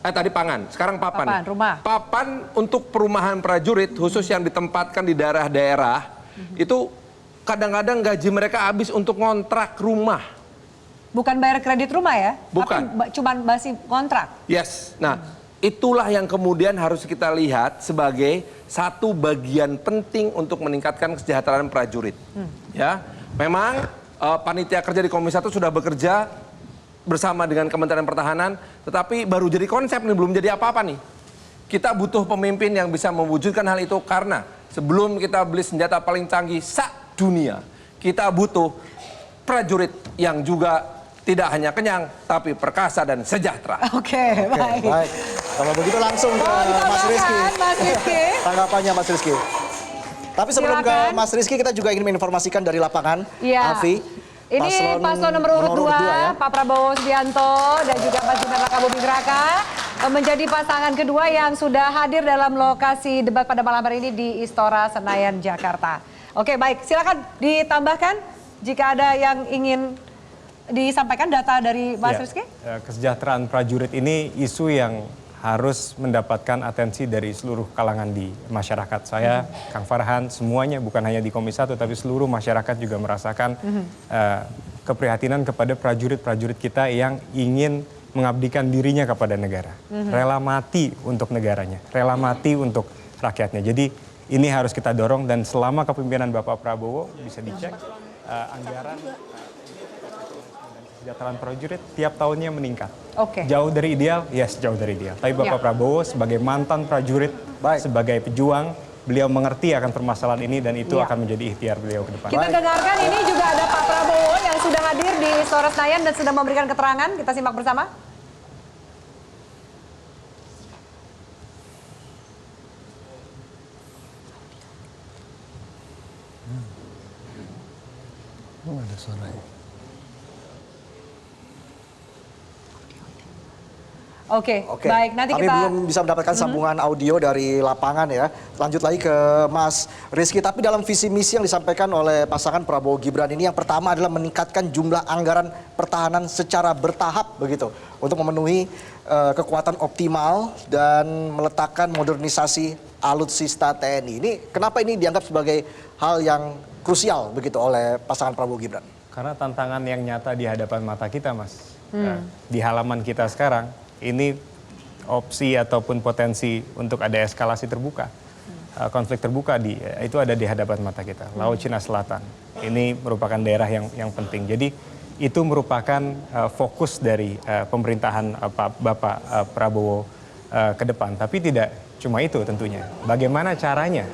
Tadi pangan, sekarang papan. Rumah. Papan untuk perumahan prajurit khusus yang ditempatkan di daerah-daerah itu kadang-kadang gaji mereka habis untuk ngontrak rumah. Bukan bayar kredit rumah ya? Bukan. Tapi cuma masih kontrak. Yes. Nah, itulah yang kemudian harus kita lihat sebagai satu bagian penting untuk meningkatkan kesejahteraan prajurit. Ya, memang panitia kerja di Komisi 1 sudah bekerja bersama dengan Kementerian Pertahanan, tetapi baru jadi konsep nih, belum jadi apa-apa nih. Kita butuh pemimpin yang bisa mewujudkan hal itu karena sebelum kita beli senjata paling canggih dunia, kita butuh prajurit yang juga tidak hanya kenyang, tapi perkasa dan sejahtera. Oke, baik. Kalau begitu langsung ke Mas Rizky. Tanggapannya Mas Rizky. Tapi sebelum ke Mas Rizky, kita juga ingin menginformasikan dari lapangan, Afi. Ini paslon nomor urut 2, ya. Pak Prabowo Subianto dan juga Mas Gibran Rakabuming Raka menjadi pasangan kedua yang sudah hadir dalam lokasi debat pada malam hari ini di Istora Senayan, Jakarta. Oke, baik. Silakan ditambahkan jika ada yang ingin disampaikan data dari Mas Rizky. Kesejahteraan prajurit ini isu yang harus mendapatkan atensi dari seluruh kalangan di masyarakat. Saya, Kang Farhan, semuanya bukan hanya di Komisi 1 tapi seluruh masyarakat juga merasakan keprihatinan kepada prajurit-prajurit kita yang ingin mengabdikan dirinya kepada negara. Rela mati untuk negaranya, rela mati untuk rakyatnya. Jadi ini harus kita dorong dan selama kepemimpinan Bapak Prabowo bisa dicek anggaran kesejahteraan prajurit tiap tahunnya meningkat. Jauh dari ideal, jauh dari ideal. Tapi Bapak Prabowo sebagai mantan prajurit, sebagai pejuang, beliau mengerti akan permasalahan ini dan itu akan menjadi ikhtiar beliau ke depan. Kita dengarkan ini juga ada Pak Prabowo yang sudah hadir di Istora Senayan dan sudah memberikan keterangan. Kita simak bersama. Ada suaranya. Oke, baik. Nanti kami kita belum bisa mendapatkan sambungan audio dari lapangan ya. Lanjut lagi ke Mas Rizky. Tapi dalam visi misi yang disampaikan oleh pasangan Prabowo Gibran ini yang pertama adalah meningkatkan jumlah anggaran pertahanan secara bertahap begitu untuk memenuhi kekuatan optimal dan meletakkan modernisasi alutsista TNI. Ini kenapa ini dianggap sebagai hal yang krusial begitu oleh pasangan Prabowo Gibran? Karena tantangan yang nyata di hadapan mata kita, Mas. Di halaman kita sekarang ini opsi ataupun potensi untuk ada eskalasi terbuka, konflik terbuka itu ada di hadapan mata kita. Laut Cina Selatan ini merupakan daerah yang penting. Jadi itu merupakan fokus dari pemerintahan Bapak Prabowo ke depan. Tapi tidak cuma itu tentunya. Bagaimana caranya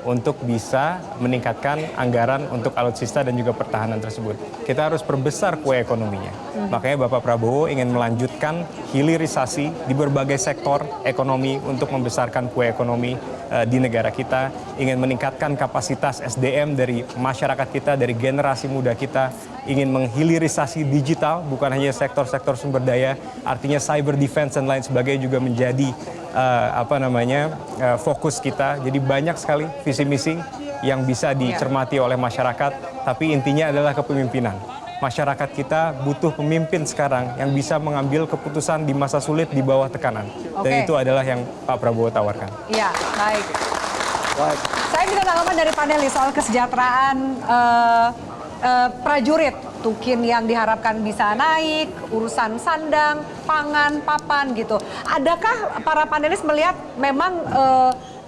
untuk bisa meningkatkan anggaran untuk alutsista dan juga pertahanan tersebut. Kita harus perbesar kue ekonominya. Makanya Bapak Prabowo ingin melanjutkan hilirisasi di berbagai sektor ekonomi untuk membesarkan kue ekonomi di negara kita, ingin meningkatkan kapasitas SDM dari masyarakat kita, dari generasi muda kita, ingin menghilirisasi digital, bukan hanya sektor-sektor sumber daya, artinya cyber defense dan lain sebagainya juga menjadi fokus kita. Jadi banyak sekali visi misi yang bisa dicermati oleh masyarakat, tapi intinya adalah kepemimpinan. Masyarakat kita butuh pemimpin sekarang yang bisa mengambil keputusan di masa sulit di bawah tekanan. Dan itu adalah yang Pak Prabowo tawarkan. Iya, baik. Saya minta tanggapan dari panelis soal kesejahteraan prajurit. Tukin yang diharapkan bisa naik, urusan sandang, pangan, papan gitu. Adakah para panelis melihat memang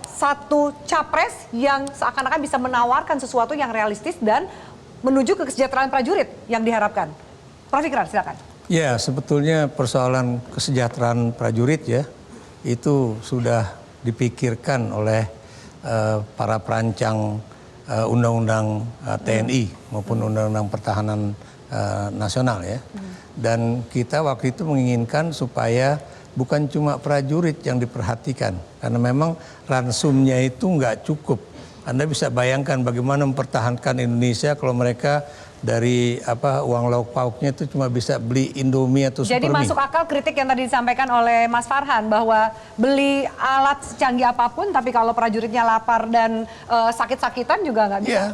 satu capres yang seakan-akan bisa menawarkan sesuatu yang realistis dan menuju ke kesejahteraan prajurit yang diharapkan? Prof. Ikrar, silakan. Ya, sebetulnya persoalan kesejahteraan prajurit ya, itu sudah dipikirkan oleh para perancang undang-undang TNI maupun undang-undang pertahanan nasional ya. Dan kita waktu itu menginginkan supaya bukan cuma prajurit yang diperhatikan, karena memang ransumnya itu nggak cukup. Anda bisa bayangkan bagaimana mempertahankan Indonesia kalau mereka dari uang lauk pauknya itu cuma bisa beli Indomie atau Supermie. Jadi masuk akal kritik yang tadi disampaikan oleh Mas Farhan bahwa beli alat secanggih apapun tapi kalau prajuritnya lapar dan sakit-sakitan juga nggak bisa. Iya,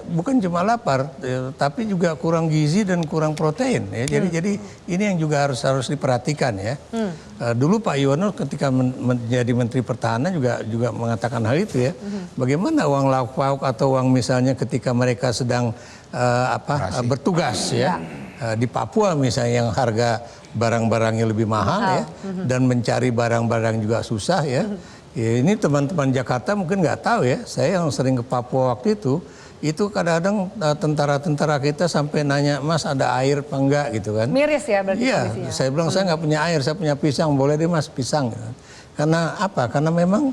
bukan cuma lapar, tapi juga kurang gizi dan kurang protein ya. Jadi ini yang juga harus diperhatikan ya. Dulu Pak Yono ketika menjadi Menteri Pertahanan juga mengatakan hal itu ya. Bagaimana uang lauk pauk atau uang misalnya ketika mereka sedang bertugas ya di Papua misalnya yang harga barang-barangnya lebih mahal ya dan mencari barang-barang juga susah ya. Ini teman-teman Jakarta mungkin nggak tahu ya. Saya yang sering ke Papua waktu itu kadang-kadang tentara-tentara kita sampai nanya, Mas ada air apa enggak gitu kan. Miris ya berarti iya, kondisinya. saya bilang saya nggak punya air, saya punya pisang, boleh deh Mas pisang. Karena apa? Karena memang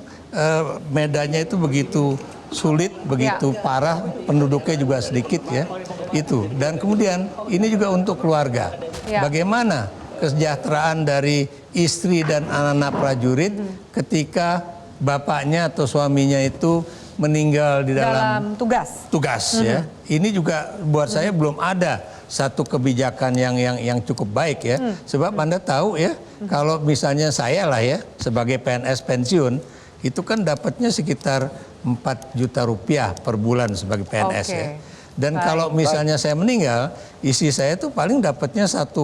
medannya itu begitu sulit, begitu parah, penduduknya juga sedikit ya. Itu. Dan kemudian ini juga untuk keluarga. Bagaimana kesejahteraan dari istri dan anak-anak prajurit ketika bapaknya atau suaminya itu meninggal di dalam tugas ya. Ini juga buat saya belum ada satu kebijakan yang cukup baik ya. Sebab Anda tahu ya, kalau misalnya saya lah ya sebagai PNS pensiun itu kan dapatnya sekitar 4 juta rupiah per bulan sebagai PNS ya. Dan kalau misalnya saya meninggal, istri saya tuh paling dapatnya 1,8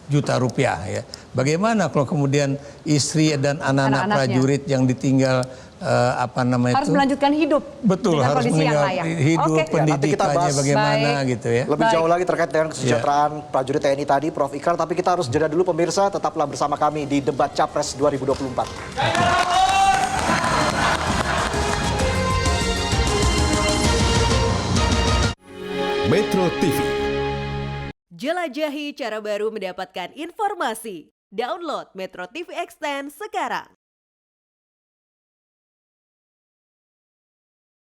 juta rupiah ya. Bagaimana kalau kemudian istri dan anak-anak prajurit yang ditinggal harus melanjutkan hidup. Betul, dengan harus meninggal hidup, pendidikannya bagaimana gitu ya. Lebih jauh lagi terkait dengan kesejahteraan prajurit TNI tadi, Prof. Ikrar. Tapi kita harus jeda dulu pemirsa, tetaplah bersama kami di debat Capres 2024. Metro TV. Jelajahi cara baru mendapatkan informasi. Download Metro TV Extend sekarang.